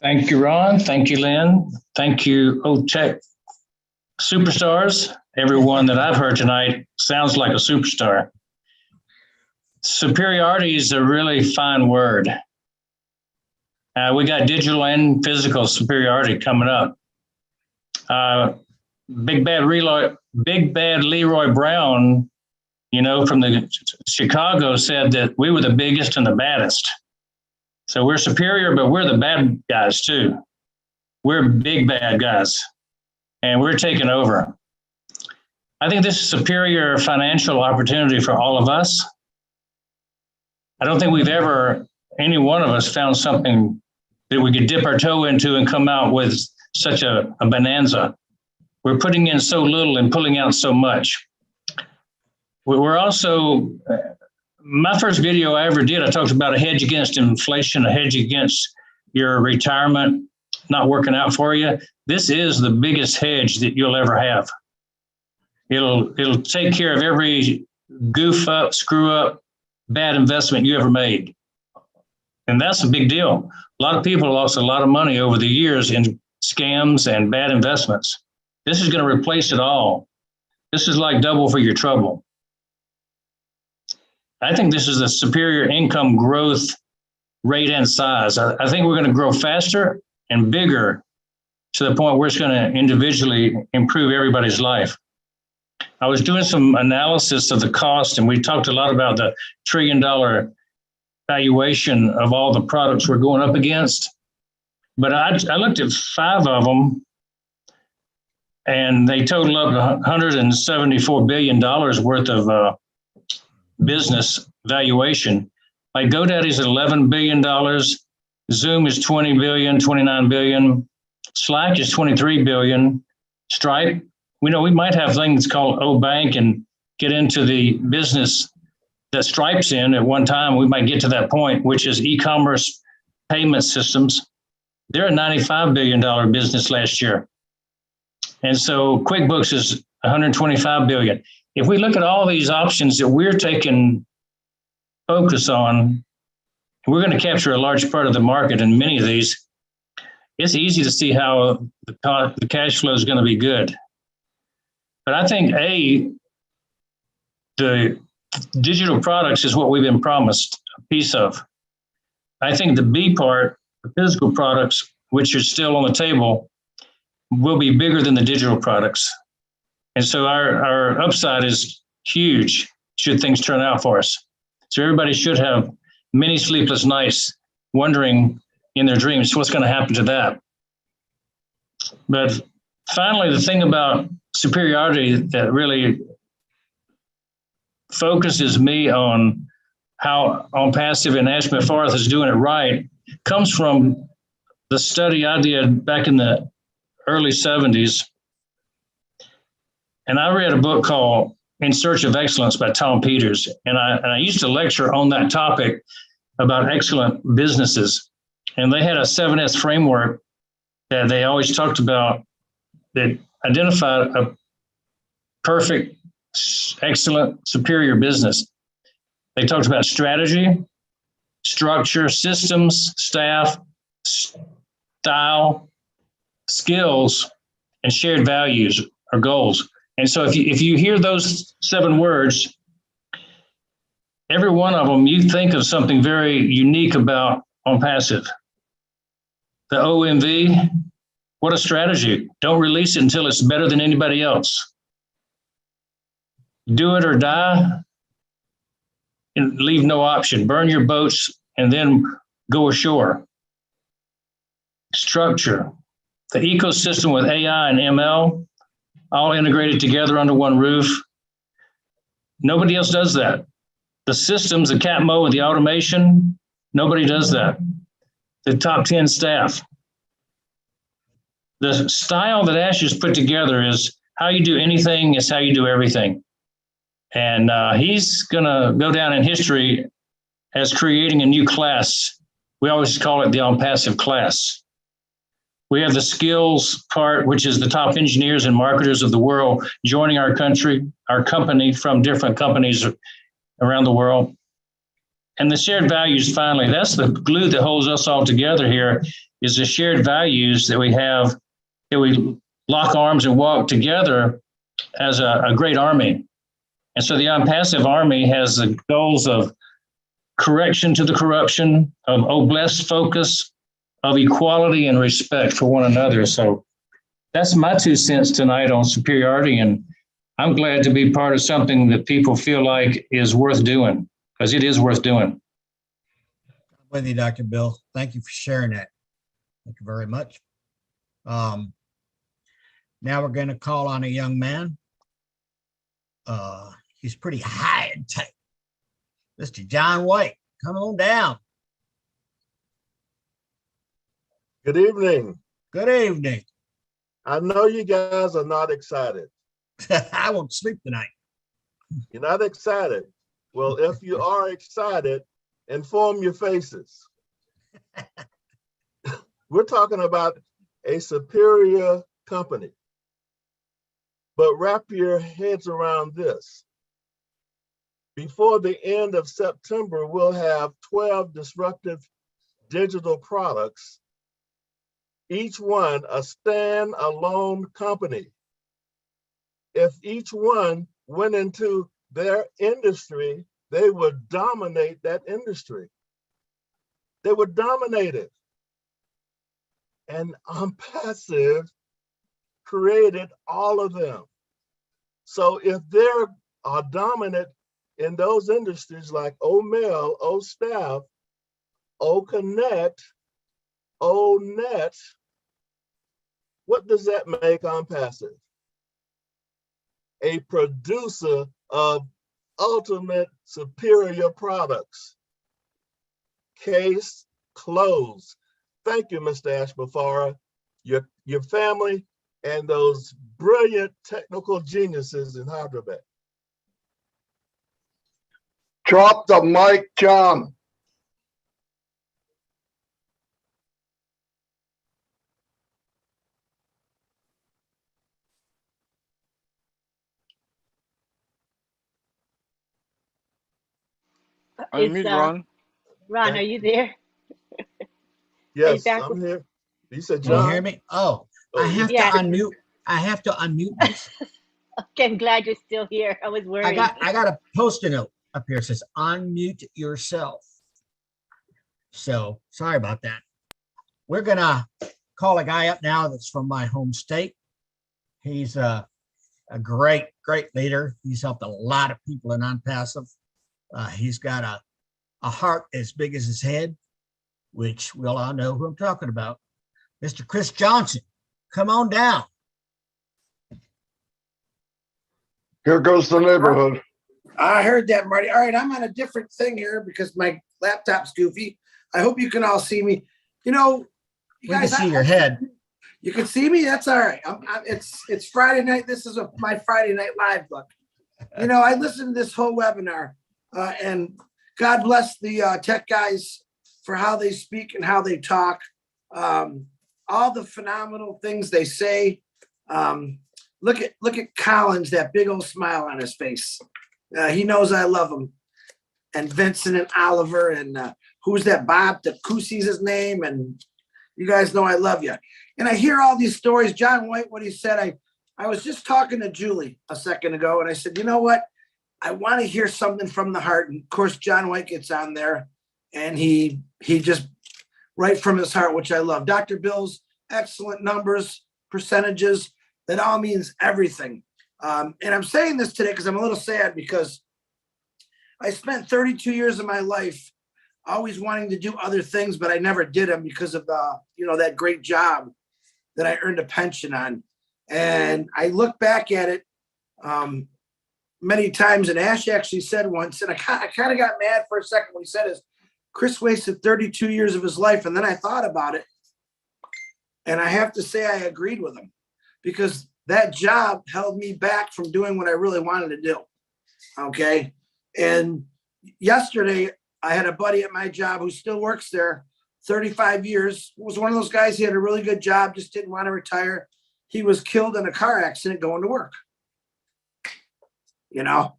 Thank you, Ron. Thank you, Lynn. Thank you, OTech superstars. Everyone that I've heard tonight sounds like a superstar. Superiority is a really fine word. We got digital and physical superiority coming up. Big Bad Leroy Brown, from the Chicago, said that we were the biggest and the baddest. So we're superior, but we're the bad guys too. We're big bad guys, and we're taking over. I think this is a superior financial opportunity for all of us. I don't think we've ever, any one of us, found something that we could dip our toe into and come out with such a bonanza. We're putting in so little and pulling out so much. We're also, my first video I ever did, I talked about a hedge against inflation, a hedge against your retirement not working out for you. This is the biggest hedge that you'll ever have. It'll take care of every goof up, screw up, bad investment you ever made. And that's a big deal. A lot of people lost a lot of money over the years in scams and bad investments. This is going to replace it all. This is like double for your trouble. I think this is a superior income growth rate and size. I think we're going to grow faster and bigger to the point where it's going to individually improve everybody's life. I was doing some analysis of the cost, and we talked a lot about the $1 trillion valuation of all the products we're going up against. But I looked at 5 of them, and they total up $174 billion worth of business valuation. Like GoDaddy's at $11 billion, Zoom is $20 billion, $29 billion, Slack is $23 billion, Stripe, we might have things called OBank and get into the business that Stripe's in at one time. We might get to that point, which is e-commerce payment systems. They're a $95 billion business last year. And so QuickBooks is $125 billion. If we look at all these options that we're taking focus on, we're going to capture a large part of the market in many of these. it's easy to see how the cash flow is going to be good. But I think the digital products is what we've been promised a piece of. I think the B part, the physical products, which are still on the table, will be bigger than the digital products. And so our upside is huge should things turn out for us. So everybody should have many sleepless nights wondering in their dreams what's going to happen to that. But finally, the thing about superiority that really focuses me on how ONPASSIVE and ASHMUFAREH is doing it right comes from the study I did back in the early 70s. And I read a book called In Search of Excellence by Tom Peters. And I used to lecture on that topic about excellent businesses. And they had a 7S framework that they always talked about that identified a perfect, excellent, superior business. They talked about strategy, structure, systems, staff, style, skills, and shared values or goals. And so if you hear those 7 words, every one of them, you think of something very unique about ONPASSIVE. The OMV, what a strategy. Don't release it until it's better than anybody else. Do it or die, and leave no option. Burn your boats and then go ashore. Structure, the ecosystem with AI and ML, all integrated together under one roof. Nobody else does that. The systems, the CAPMO and the automation, nobody does that. The top 10 staff. The style that Ash has put together is how you do anything is how you do everything. And he's going to go down in history as creating a new class. We always call it the ONPASSIVE class. We have the skills part, which is the top engineers and marketers of the world joining our company from different companies around the world. And the shared values, finally, that's the glue that holds us all together here, is the shared values that we have, that we lock arms and walk together as a great army. And so the ONPASSIVE Army has the goals of correction to the corruption, of oblast focus, of equality and respect for one another. So that's my 2 cents tonight on superiority. And I'm glad to be part of something that people feel like is worth doing, because it is worth doing. I'm with you, Dr. Bill. Thank you for sharing that. Thank you very much. Now we're going to call on a young man. He's pretty high and tight. Mr. John White, come on down. Good evening. Good evening. I know you guys are not excited. I won't sleep tonight. You're not excited. Well, if you are excited, inform your faces. We're talking about a superior company. But wrap your heads around this. Before the end of September, we'll have 12 disruptive digital products, each one a standalone company. If each one went into their industry, they would dominate that industry. They would dominate it. And ONPASSIVE created all of them. So if they're dominant in those industries like OML, OStaff, OConnect, ONet, what does that make ONPASSIVE? A producer of ultimate superior products. Case closed. Thank you, Mr. ASHMUFAREH, your family, and those brilliant technical geniuses in Hyderabad. Drop the mic, John. Unmute, Ron. Ron, are you there? Yes, I'm here. You said Can you John? hear me? Oh, I Oh, have Yeah. to unmute. I have to unmute myself. Okay, I'm glad you're still here. I was worried. I got a post-it note up here. It says unmute yourself. So sorry about that. We're gonna call a guy up now that's from my home state. He's a great leader. He's helped a lot of people in ONPASSIVE. He's got a heart as big as his head, which we'll all know who I'm talking about. Mr. Chris Johnson, come on down. Here goes the neighborhood. I heard that, Marty. All right, I'm on a different thing here because my laptop's goofy. I hope you can all see me. You know, you We can guys, see your head. You can see me. That's all right. It's Friday night. This is my Friday Night Live look. You know, I listened to this whole webinar, and God bless the tech guys for how they speak and how they talk. All the phenomenal things they say. Look at Collins, that big old smile on his face. He knows I love him. And Vincent and Oliver and who's that Bob Takusi's his name, and you guys know I love you. And I hear all these stories. John White, what he said, I was just talking to Julie a second ago, and I said, you know what? I want to hear something from the heart. And of course, John White gets on there, and he just right from his heart, which I love. Dr. Bill's excellent numbers, percentages. That all means everything. And I'm saying this today because I'm a little sad because I spent 32 years of my life always wanting to do other things, but I never did them because of that great job that I earned a pension on. And I look back at it many times, and Ash actually said once, and I kind of got mad for a second when he said this, Chris wasted 32 years of his life. And then I thought about it, and I have to say I agreed with him because that job held me back from doing what I really wanted to do. Okay. And yesterday, I had a buddy at my job who still works there 35 years, was one of those guys. He had a really good job, just didn't want to retire. He was killed in a car accident going to work. You know,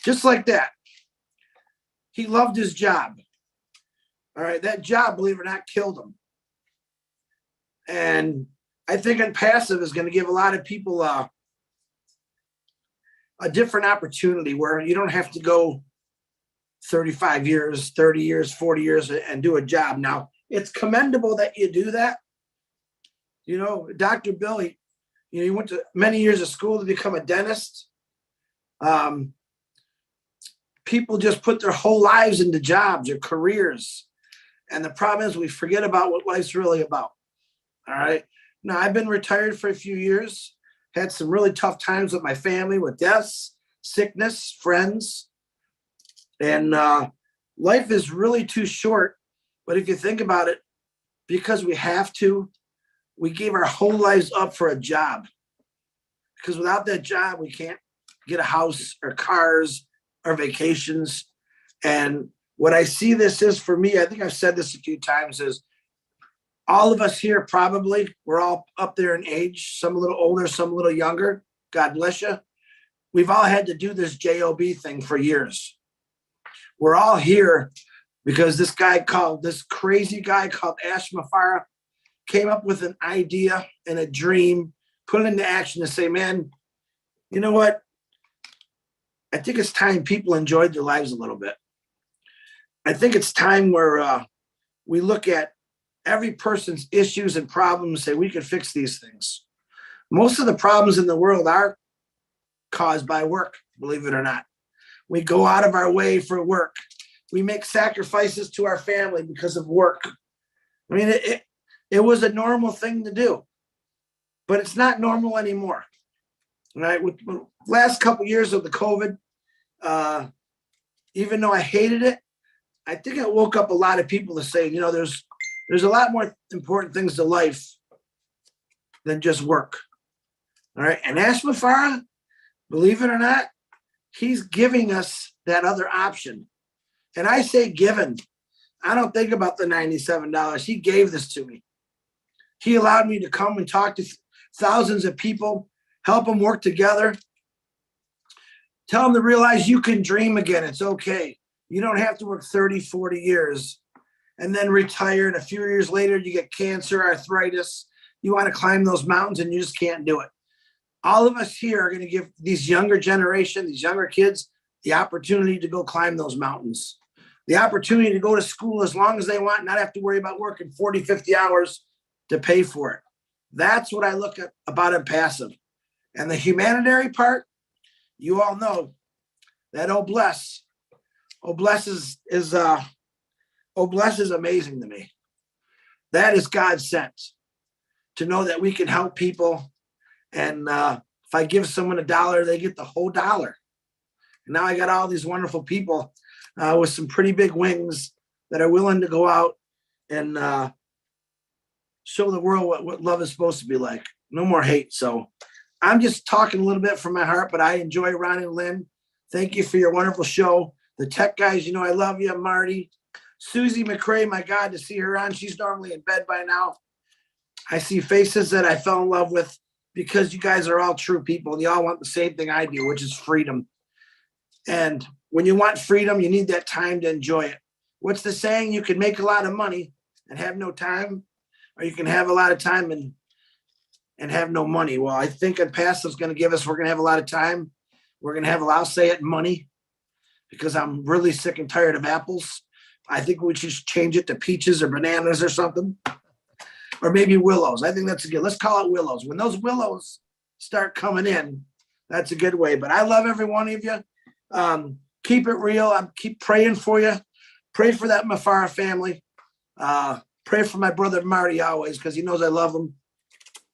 just like that. He loved his job. All right. That job, believe it or not, killed him. And I think ONPASSIVE is going to give a lot of people a different opportunity where you don't have to go 35 years, 30 years, 40 years and do a job. Now, it's commendable that you do that. You know, Dr. Bill, he went to many years of school to become a dentist. People just put their whole lives into jobs or careers. And the problem is we forget about what life's really about. All right. Now, I've been retired for a few years, had some really tough times with my family, with deaths, sickness, friends. And life is really too short. But if you think about it, because we have to, we gave our whole lives up for a job. Because without that job, we can't get a house or cars or vacations. And what I see this is for me, I think I've said this a few times, is all of us here probably, we're all up there in age, some a little older, some a little younger. God bless you. We've all had to do this JOB thing for years. We're all here because this crazy guy called ASHMUFAREH came up with an idea and a dream, put it into action to say, man, you know what? I think it's time people enjoyed their lives a little bit. I think it's time where we look at every person's issues and problems and say, we can fix these things. Most of the problems in the world are caused by work, believe it or not. We go out of our way for work. We make sacrifices to our family because of work. I mean, it was a normal thing to do, but it's not normal anymore. Right? With the last couple of years of the COVID, even though I hated it, I think it woke up a lot of people to say, you know, there's a lot more important things to life than just work. All right. And ASHMUFAREH, believe it or not, he's giving us that other option. And I say given. I don't think about the $97. He gave this to me. He allowed me to come and talk to thousands of people, help them work together, tell them to realize you can dream again. It's okay. You don't have to work 30, 40 years and then retire. And a few years later, you get cancer, arthritis. You want to climb those mountains and you just can't do it. All of us here are going to give these younger generation, these younger kids, the opportunity to go climb those mountains, the opportunity to go to school as long as they want, not have to worry about working 40, 50 hours to pay for it. That's what I look at about ONPASSIVE. And the humanitarian part, you all know that bless is amazing to me. That is God sent, to know that we can help people. And if I give someone $1, they get the whole dollar. And now I got all these wonderful people with some pretty big wings that are willing to go out and show the world what love is supposed to be like. No more hate. So I'm just talking a little bit from my heart, but I enjoy Ron and Lynn. Thank you for your wonderful show. The tech guys, you know, I love you, Marty. Susie McCrae, my God, to see her on. She's normally in bed by now. I see faces that I fell in love with because you guys are all true people and you all want the same thing I do, which is freedom. And when you want freedom, you need that time to enjoy it. What's the saying? You can make a lot of money and have no time, or you can have a lot of time and have no money. Well, I think ONPASSIVE is going to give us, we're going to have a lot of time. We're going to have, I'll say it, money, because I'm really sick and tired of apples. I think we should change it to peaches or bananas or something, or maybe willows. I think that's a good, let's call it willows. When those willows start coming in, that's a good way. But I love every one of you. Keep it real. I keep praying for you. Pray for that Mafara family. Pray for my brother Marty always, because he knows I love him.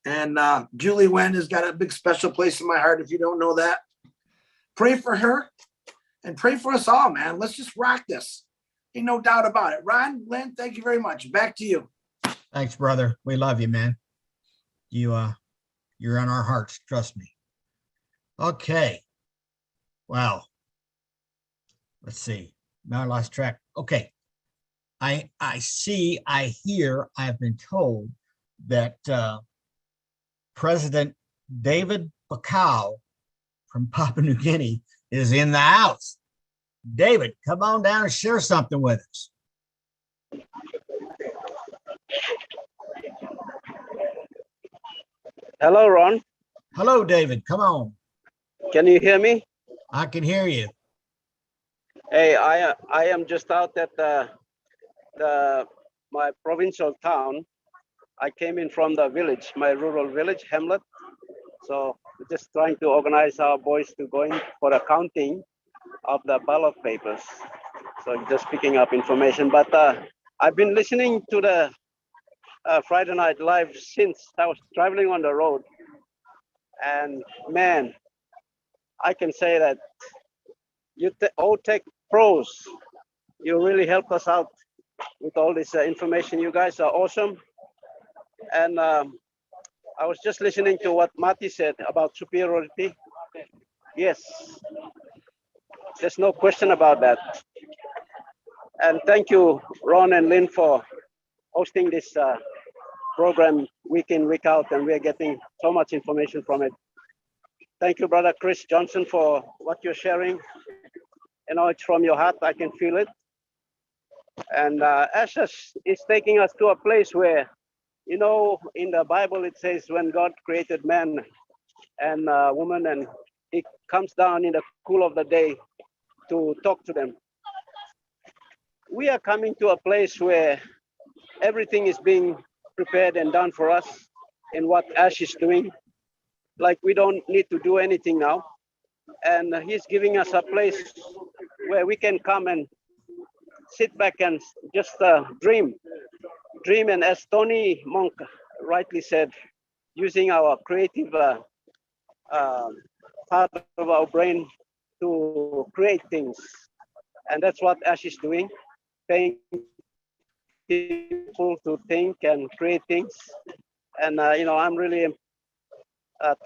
And Julie Wen has got a big special place in my heart, if you don't know that. Pray for her and pray for us all, man. Let's just rock this. Ain't no doubt about it. Ron, Lynn, thank you very much. Back to you. Thanks, brother. We love you, man. You're on our hearts. Trust me. Okay. Wow. Let's see. Now I lost track. Okay. I hear, I've been told that President David Bacau from Papua New Guinea is in the house. David, come on down and share something with us. Hello, Ron. Hello, David. Come on. Can you hear me? I can hear you. Hey, I am just out at my provincial town. I came in from the village, my rural village, Hamlet. So we're just trying to organize our boys to go in for a counting of the ballot papers. So just picking up information. But I've been listening to the Friday Night Live since I was traveling on the road. And man, I can say that you tech pros, you really helped us out with all this information. You guys are awesome. And I was just listening to what Marty said about superiority. Yes, there's no question about that. And thank you, Ron and Lynn, for hosting this program week in, week out, and we're getting so much information from it. Thank you, Brother Chris Johnson, for what you're sharing. You know, it's from your heart, I can feel it. And Ashes is taking us to a place where, you know, in the Bible, it says when God created man and woman, and he comes down in the cool of the day to talk to them. We are coming to a place where everything is being prepared and done for us in what Ash is doing. Like we don't need to do anything now. And he's giving us a place where we can come and sit back and just dream. And as Tony Monk rightly said, using our creative part of our brain to create things. And that's what Ash is doing, paying people to think and create things. And, you know, I'm really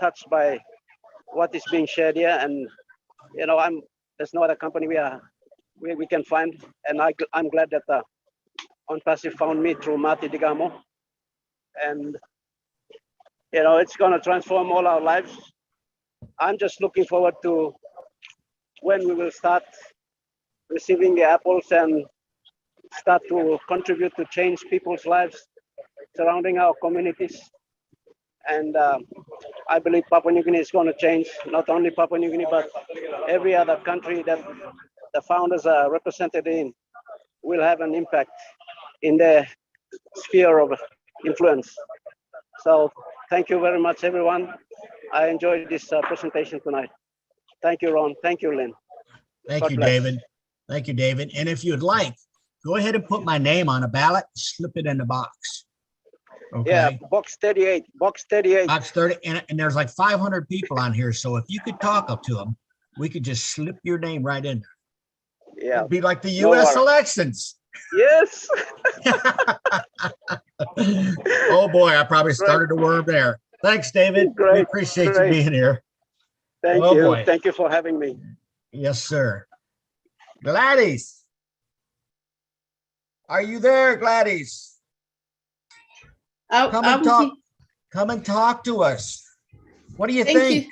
touched by what is being shared here. And, you know, there's no other company we can find. And I'm glad that ONPASSIVE found me through Marty Digamo. And, you know, it's going to transform all our lives. I'm just looking forward to when we will start receiving the apples and start to contribute to change people's lives surrounding our communities. And I believe Papua New Guinea is going to change, not only Papua New Guinea, but every other country that the founders are represented in will have an impact in their sphere of influence. So thank you very much, everyone. I enjoyed this presentation tonight. Thank you, Ron. Thank you, Lynn. Thank God you, bless. David. Thank you, David. And if you'd like, go ahead and put my name on a ballot, slip it in the box. Okay. Yeah, box 38, box 38. Box 30, and there's like 500 people on here. So if you could talk up to them, we could just slip your name right in there. Yeah. It'd be like the No US worries. elections. Yes. Oh boy, I probably started to worm there. Thanks, David. We Great, appreciate you great. being here. Thank Oh, you. boy. Thank you for having me. Yes, sir. Gladys. Are you there, Gladys? Come and talk. Come and talk to us. What do you think? You.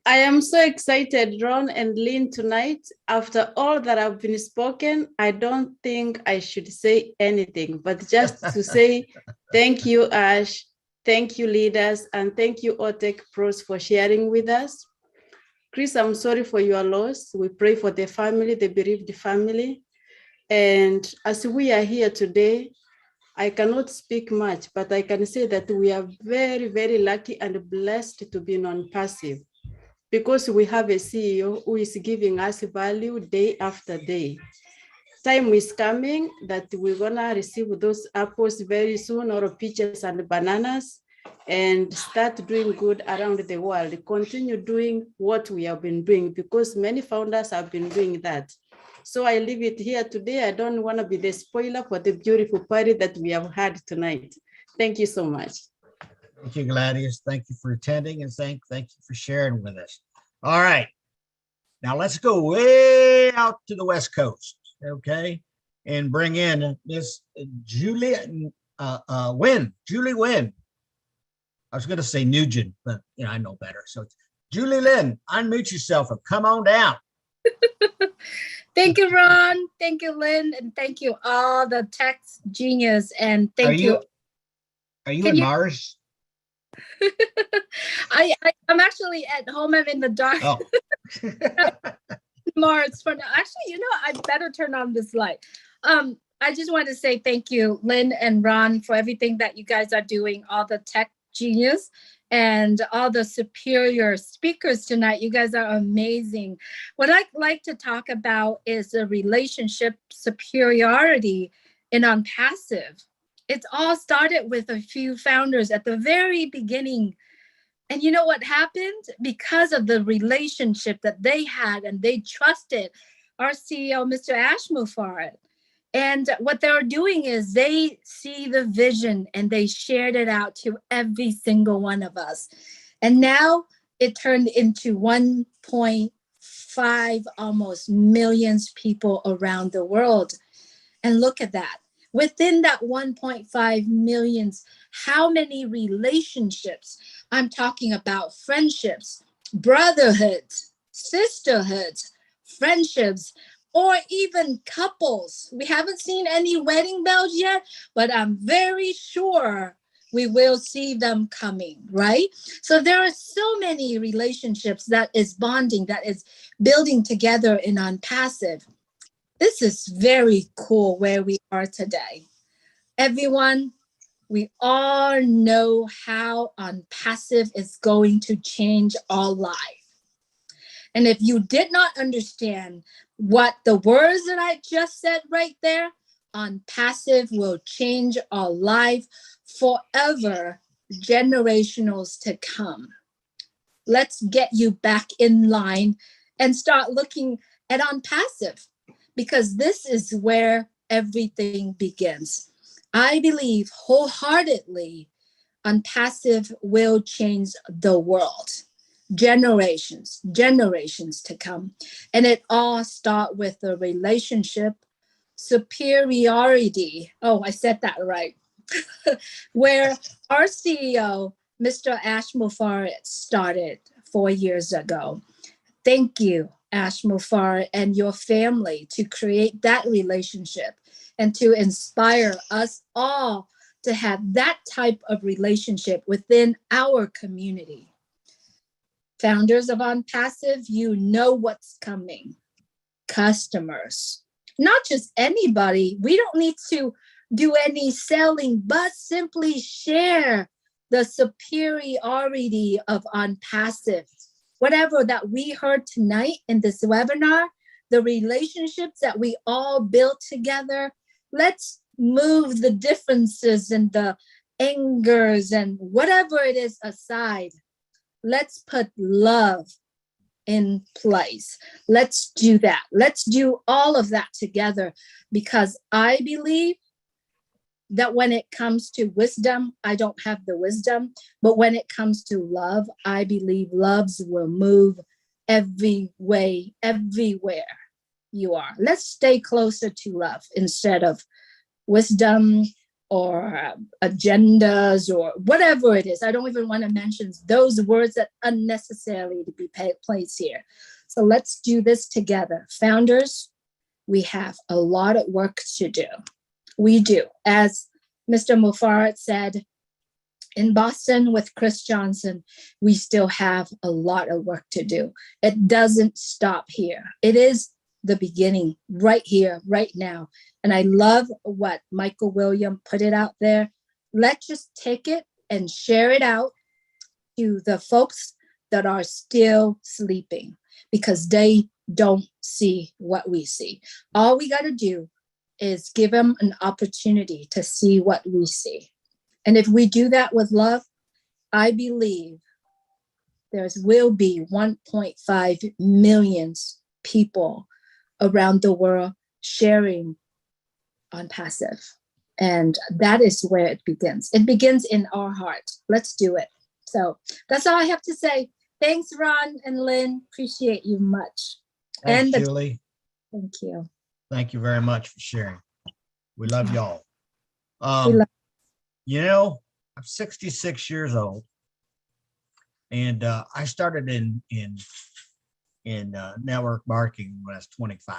I am so excited, Ron and Lynn, tonight. After all that have been spoken, I don't think I should say anything, but just to say thank you, Ash. Thank you, leaders, and thank you, OTEC pros, for sharing with us. Chris, I'm sorry for your loss. We pray for the family, the bereaved family. And as we are here today, I cannot speak much, but I can say that we are very, very lucky and blessed to be non-passive, because we have a CEO who is giving us value day after day. Time is coming that we're gonna receive those apples very soon, or peaches and bananas, and start doing good around the world. Continue doing what we have been doing, because many founders have been doing that. So I leave it here today. I don't want to be the spoiler for the beautiful party that we have had tonight. Thank you so much. Thank you, Gladys. Thank you for attending, and thank you for sharing with us. All right. Now let's go way out to the West Coast, okay? And bring in Miss Julie Wynn. Julie Wynn. I was going to say Nugent, but you know, I know better. So Julie Lynn, unmute yourself and come on down. Thank you, Ron. Thank you, Lynn. And thank you, all the tech genius. And thank you. Are you in Mars? I'm actually at home. I'm in the dark. Oh. Mars for now. Actually, you know, I better turn on this light. I just want to say thank you, Lynn and Ron, for everything that you guys are doing, all the tech genius and all the superior speakers tonight. You guys are amazing. What I'd like to talk about is the relationship superiority in ONPASSIVE. It's all started with a few founders at the very beginning. And you know what happened? Because of the relationship that they had and they trusted our CEO, Mr. ASHMUFAREH. And what they're doing is they see the vision and they shared it out to every single one of us. And now it turned into 1.5 almost millions people around the world. And look at that. Within that 1.5 millions, how many relationships? I'm talking about friendships, brotherhoods, sisterhoods, friendships, or even couples. We haven't seen any wedding bells yet, but I'm very sure we will see them coming, right? So there are so many relationships that is bonding, that is building together in ONPASSIVE. This is very cool where we are today. Everyone, we all know how ONPASSIVE is going to change our life. And if you did not understand what the words that I just said right there, ONPASSIVE will change our life forever, generationals to come. Let's get you back in line and start looking at ONPASSIVE, because this is where everything begins. I believe wholeheartedly ONPASSIVE will change the world. Generations to come. And it all starts with the relationship superiority. Oh, I said that right. Where our CEO, Mr. ASHMUFAREH, started 4 years ago. Thank you, ASHMUFAREH, and your family to create that relationship. and to inspire us all to have that type of relationship within our community. Founders of ONPASSIVE, you know what's coming. Customers, not just anybody. We don't need to do any selling, but simply share the superiority of ONPASSIVE. Whatever that we heard tonight in this webinar, the relationships that we all built together, let's move the differences and the angers and whatever it is aside. Let's put love in place. Let's do that. Let's do all of that together, because I believe that when it comes to wisdom, I don't have the wisdom, but when it comes to love, I believe loves will move every way, everywhere you are. Let's stay closer to love instead of wisdom or agendas or whatever it is. I don't even want to mention those words that unnecessarily to be placed here. So let's do this together. Founders, we have a lot of work to do. We do. As Mr. Mufareh said, in Boston with Chris Johnson, we still have a lot of work to do. It doesn't stop here. It is the beginning right here, right now. And I love what Michael William put it out there. Let's just take it and share it out to the folks that are still sleeping, because they don't see what we see. All we got to do is give them an opportunity to see what we see. And if we do that with love, I believe there will be 1.5 million people around the world sharing ONPASSIVE. And that is where it begins. It begins in our heart. Let's do it. So that's all I have to say. Thanks, Ron and Lynn. Appreciate you much. Thanks, Julie. Thank you. Thank you very much for sharing. We love y'all. You know, I'm 66 years old, and I started in network marketing when I was 25.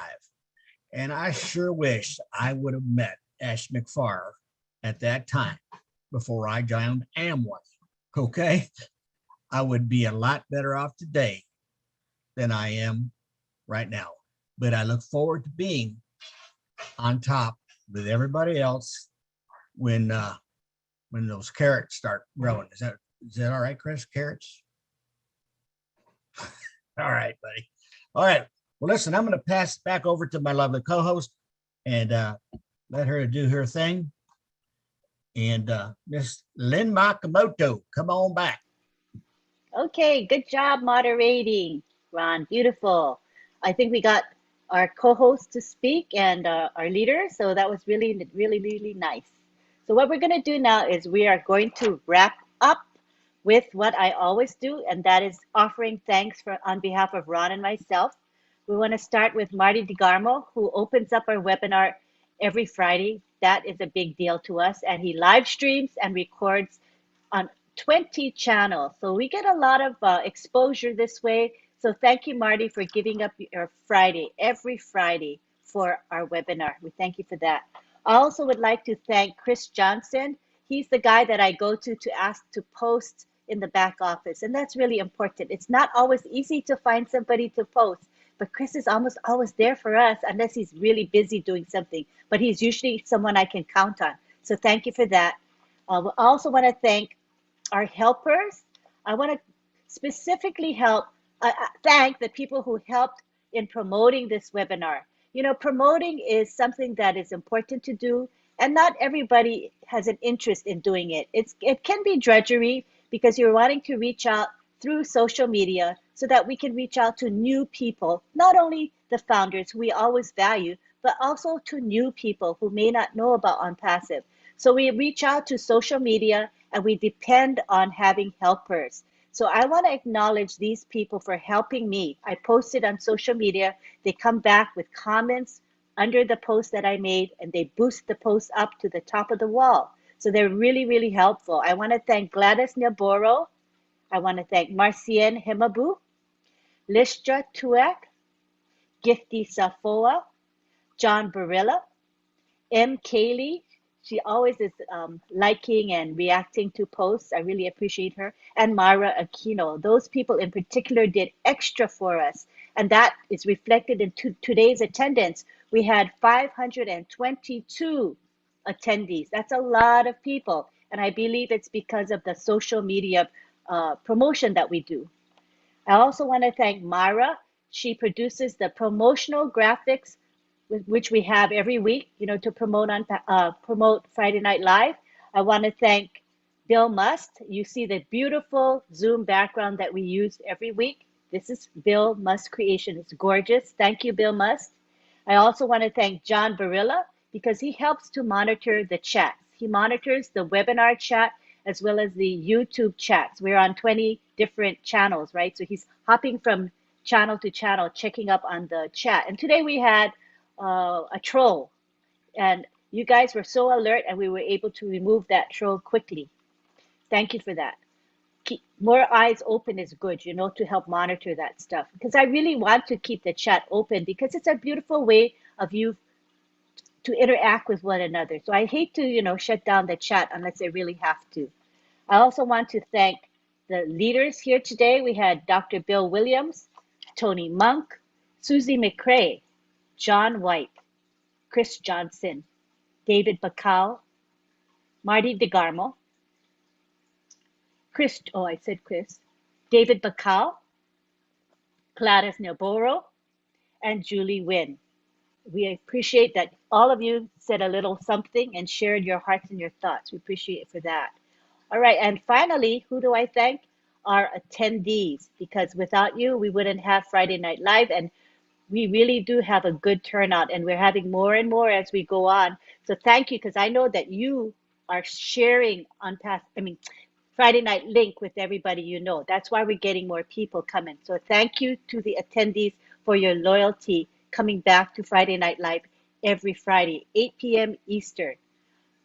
And I sure wish I would have met ASHMUFAREH at that time before I joined Amway. Okay, I would be a lot better off today than I am right now. But I look forward to being on top with everybody else when those carrots start growing. Is that all right, Chris? Carrots? All right, buddy. All right. Well, listen, I'm going to pass it back over to my lovely co-host and let her do her thing. And Miss Lynn Makamoto, come on back. Okay, good job moderating, Ron. Beautiful. I think we got our co-host to speak and our leader. So that was really, really, really nice. So what we're going to do now is we are going to wrap up with what I always do, and that is offering thanks on behalf of Ron and myself. We want to start with Marty DeGarmo, who opens up our webinar every Friday. That is a big deal to us. And he live streams and records on 20 channels. So we get a lot of exposure this way. So thank you, Marty, for giving up your Friday, every Friday, for our webinar. We thank you for that. I also would like to thank Chris Johnson. He's the guy that I go to ask to post in the back office. And that's really important. It's not always easy to find somebody to post, but Chris is almost always there for us unless he's really busy doing something. But he's usually someone I can count on. So thank you for that. I also want to thank our helpers. I want to specifically thank the people who helped in promoting this webinar. You know, promoting is something that is important to do, and not everybody has an interest in doing it. It can be drudgery because you're wanting to reach out through social media so that we can reach out to new people, not only the founders who we always value, but also to new people who may not know about ONPASSIVE. So we reach out to social media and we depend on having helpers. So I want to acknowledge these people for helping me. I posted on social media. They come back with comments under the post that I made, and they boost the post up to the top of the wall. So they're really, really helpful. I want to thank Gladys Naboro. I want to thank Marcienne Himabu, Listra Tuek, Gifty Safoa, John Barilla, M. Kaylee. She always is liking and reacting to posts. I really appreciate her. And Mara Aquino. Those people in particular did extra for us. And that is reflected in today's attendance. We had 522 attendees. That's a lot of people. And I believe it's because of the social media promotion that we do. I also want to thank Mara. She produces the promotional graphics, which we have every week, to promote Friday Night Live. I want to thank Bill Must. You see the beautiful Zoom background that we use every week. This is Bill Must creation. It's gorgeous. Thank you, Bill Must. I also want to thank John Barilla because he helps to monitor the chats. He monitors the webinar chat as well as the YouTube chats. We're on 20 different channels, right? So he's hopping from channel to channel, checking up on the chat. And today we had a troll, and you guys were so alert, and we were able to remove that troll quickly. Thank you for that. Keep more eyes open is good, to help monitor that stuff, because I really want to keep the chat open because it's a beautiful way of you to interact with one another. So I hate to, shut down the chat unless I really have to. I also want to thank the leaders here today. We had Dr. Bill Williams, Tony Monk, Susie McCrae, John White, Chris Johnson, David Bacall, Marty DeGarmo, Chris, David Bacall, Gladys Naboro, and Julie Wynn. We appreciate that all of you said a little something and shared your hearts and your thoughts. We appreciate it for that. All right, and finally, who do I thank? Our attendees, because without you, we wouldn't have Friday Night Live, and we really do have a good turnout, and we're having more and more as we go on. So thank you, because I know that you are sharing Friday Night Link with everybody you know. That's why we're getting more people coming. So thank you to the attendees for your loyalty coming back to Friday Night Live every Friday, 8 p.m. Eastern.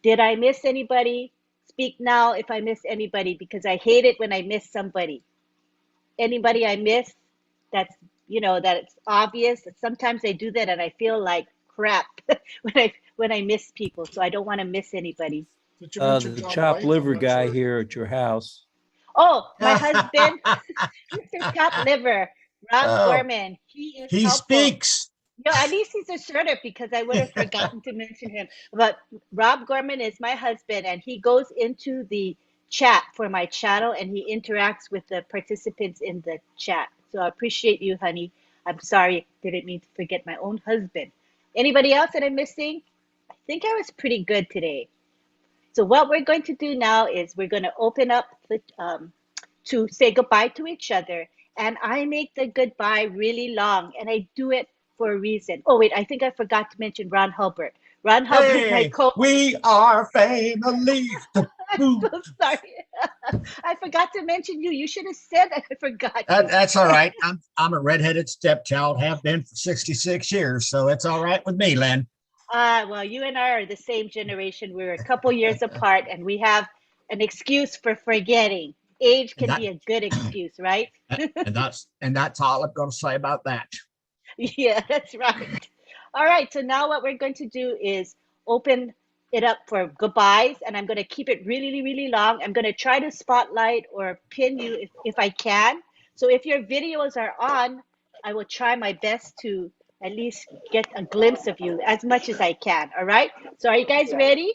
Did I miss anybody? Speak now if I miss anybody, because I hate it when I miss somebody. Anybody I miss, that's, that it's obvious. Sometimes I do that and I feel like crap when I miss people. So I don't want to miss anybody. The chopped liver guy here at your house. Oh, my husband, Mr. Chopped Liver, Rob Gorman. He speaks. At least he's assertive, because I would have forgotten to mention him. But Rob Gorman is my husband, and he goes into the chat for my channel, and he interacts with the participants in the chat. So I appreciate you, honey. I'm sorry, didn't mean to forget my own husband. Anybody else that I'm missing? I think I was pretty good today. So what we're going to do now is we're going to open up to say goodbye to each other. And I make the goodbye really long, and I do it for a reason. Oh, wait, I think I forgot to mention Ron Hulbert. Ron Hulbert, my co- We are family. I'm so sorry. I forgot to mention you. You should have said I forgot. That's all right. I'm a redheaded stepchild, have been for 66 years, so it's all right with me, Len. Well, you and I are the same generation. We're a couple years apart, and we have an excuse for forgetting. Age can be a good excuse, right? and that's all I'm going to say about that. Yeah, that's right. All right, so now what we're going to do is open it up for goodbyes, and I'm going to keep it really, really long. I'm going to try to spotlight or pin you if I can. So if your videos are on, I will try my best to at least get a glimpse of you as much as I can. All right, so are you guys ready?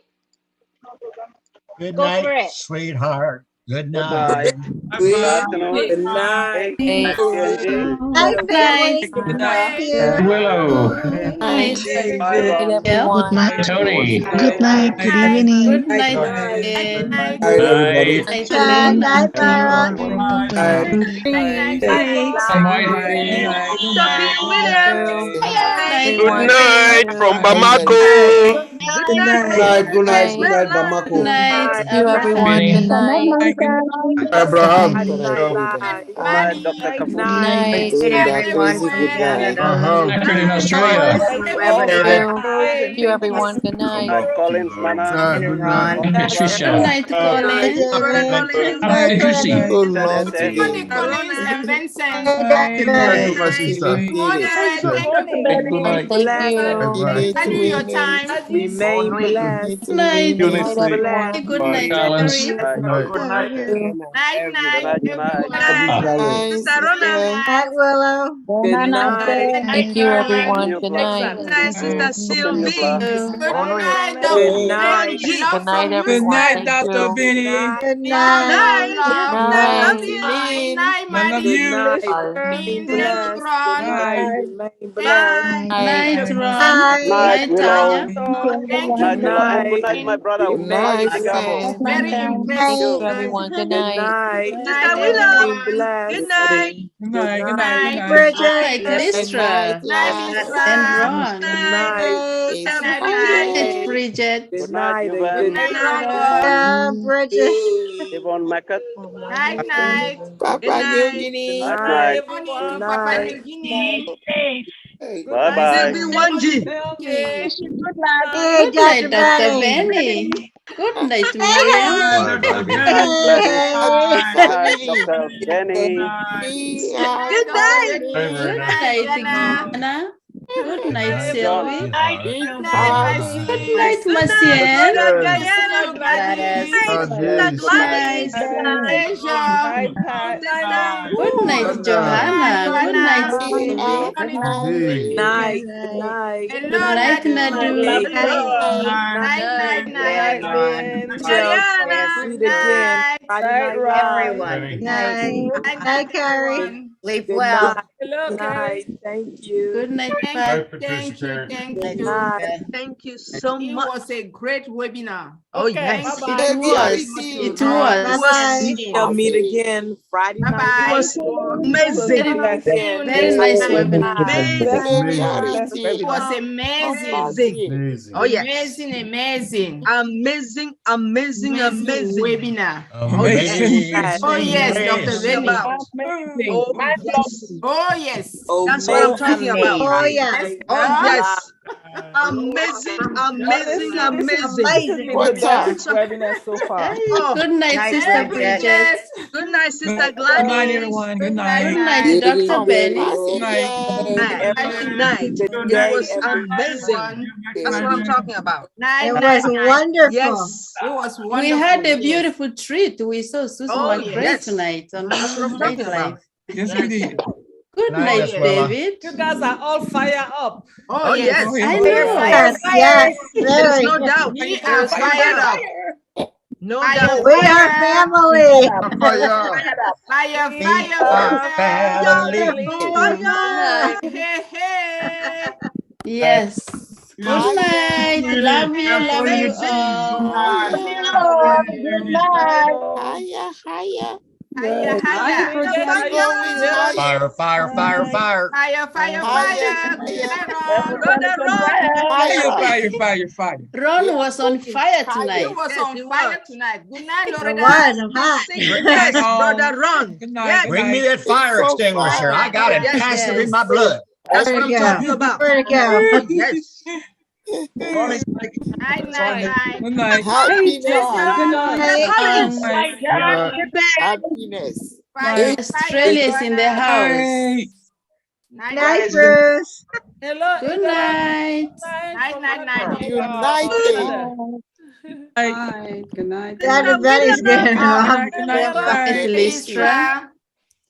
Good Go night, for it. sweetheart. Good night. Good afternoon. Good night. Good night. Good night. Willow. Good night. Good night, Tony. Good night. Good evening. Good night. Good night, everybody. Good night, Byron. Good night from Bamako. Good night, Bamako. Good night, you, everyone. Good night. Abraham. Good night, Dr. Kapoor. Good night, everyone from Canada. Good in Australia. Thank you, everyone. Good night. Good night, Collins, Mana. Good night. Patricia. Good night, Colin. Hi, Chrissy. So long today. Good Thank you, my sister. night. Thank you. Bye-bye. Remain blessed. Good night. Good night, everyone. Good night, Collins. Terry. Good night. Good night. Good night, Sister Rona. Night, Willow. Good night. Thank you, everyone. You Good bless. night. Good night, Sister Sylvie. Good night. Bonji. Good night, Good everyone. night, Thank Dr. you. Benny. Good Good night. night. Good Love night. you. I love Good you. Bye. night. Remain blessed. Good night. Remain blessed. Bye. Night, Ron. Good Bye. night, Night, Willow. Tanya. Night, Good Willow. And good night. night, my brother. Good night, Digamo. Sam. Thank you, Night. everyone. Good Good night. night. Sister Willow. Remain Good blessed. night. Good night. Good night. Good night. Good Bridget. night, Listra. And Ron. Good night. Sister Good Bridget. night, Bridget. Good Good night, night. Juven. Good Night, night. Ronald. Bridget. Yvonne Mackett. Good night. Night, night. Good night. Bye bye. Sylvie Wanji. Hey, Good night, Dr. Dr. Benny. Benny. Good night, Hey, Miriam. Bye, hey. bye, bye. Hey. Good night, Dr. Benny. Good night. Good night, Gina. Good night, Sylvie. John. Good night, Good night, Macien. Brother Guyana. Gladys. Sister Gladys. Good night, Johanna. Good night, Stevie. Good night. Good night. Good night, Nadu. Good night, Lynn. Mariana. See you again. Friday night live. Good night. Night, Carrie. Sleep well. Good night. Thank you. Good night, Bye, Pat. Patricia. Good night. Thank you so It much. was a great webinar. Oh, yes. It was. It was. Bye-bye. We'll meet again Friday It night. was amazing. Very nice webinar. Amazing. It was amazing. Amazing. Oh, yes. Amazing. Amazing, amazing, amazing. Webinar. Oh, yes. Oh, yes, Dr. Benny. Oh, yes. Oh, yes. That's what I'm talking about. Oh, yeah. Oh, yes. Amazing, amazing, amazing. What's up? Webinar so far. Oh, Good night, Sister Bridget. good night, Sister Good night, Gladys. everyone. Good night. Good night, Dr. Benny. Good night. Good night. It was amazing. That's what I'm talking about. It was wonderful. Yes. It was wonderful. We had a beautiful treat. We saw Susan Oh, McGrath yes. tonight on That's what I'm talking about. Yes, we did. Good night, David. You guys are all fired up. Oh, yes. I know. Yes, yes, There's very. no doubt. We are There's no fired doubt. up. No Fire, doubt. We are family. Fire, fire. Hey, hey. Yes. Good night. Love you all. Higher, higher. Fire, fire, fire, fire. Fire, fire, fire. Fire. Ron was on fire He tonight. was on fire tonight. Good night, It Loretta. was. I'm hot. Yes, Brother Ron. Good night. Yes. Bring me that fire extinguisher. I got it. Yes, Pass it yes. in my blood. That's what Where'd I'm it talking go? about. Where'd it go? Yes. Night, night, night. Good night. Hey, John. Happiness. Fire, Australia is in the house. Hey. Night, Bruce. Hello. Good night. night, night, night. United. Good night. Dr. Betty's good. Good night. Night, Listra.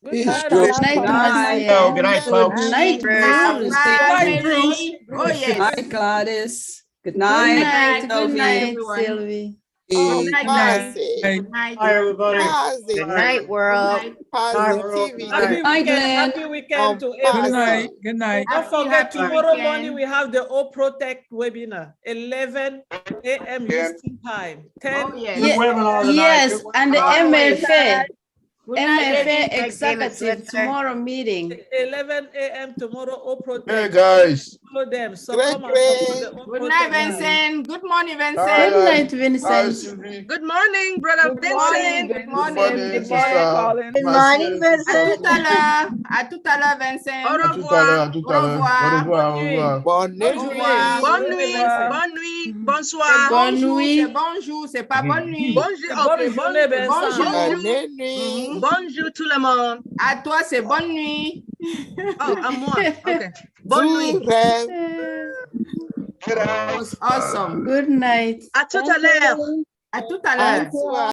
Good night. Good night, Marcia. Oh, good night, folks. Good night, Bruce. Bye, Bruce. Oh, yes. Night, Gladys. Good Good night. night. Good night, everyone. Sylvie. Good night, guys. Hey. Good night. Hi, everybody. Good night, world. Positivity. Happy weekend. Happy weekend to everyone. Good night. Good night. Don't forget, tomorrow morning we have the O Protect webinar, 11 a.m. Eastern time. 10 Yes, and the MFA. Good night, MFA executive tomorrow meeting. 11 a.m. tomorrow. O Protect. Hey, guys. Follow them. So come and support the O Good Protect. night, Vincent. Good morning, Vincent. Good night, Vincent. Good morning, Brother Vincent. Good morning. Good morning, Good morning, Vincent. À tout à l'heure, Vincent. Au revoir. Tout à l'heure. Bonne Bonne nuit. Bonsoir. Bonne nuit. C'est bonjour, c'est pas bonne nuit. Bonjour. Bonne journée, Vincent. Bonjour. Bonjour tout le monde. À toi, c'est bonne nuit. Oh, à moi. OK. Bonne nuit. It was awesome. Good night. À tout à l'heure. À tout à l'heure.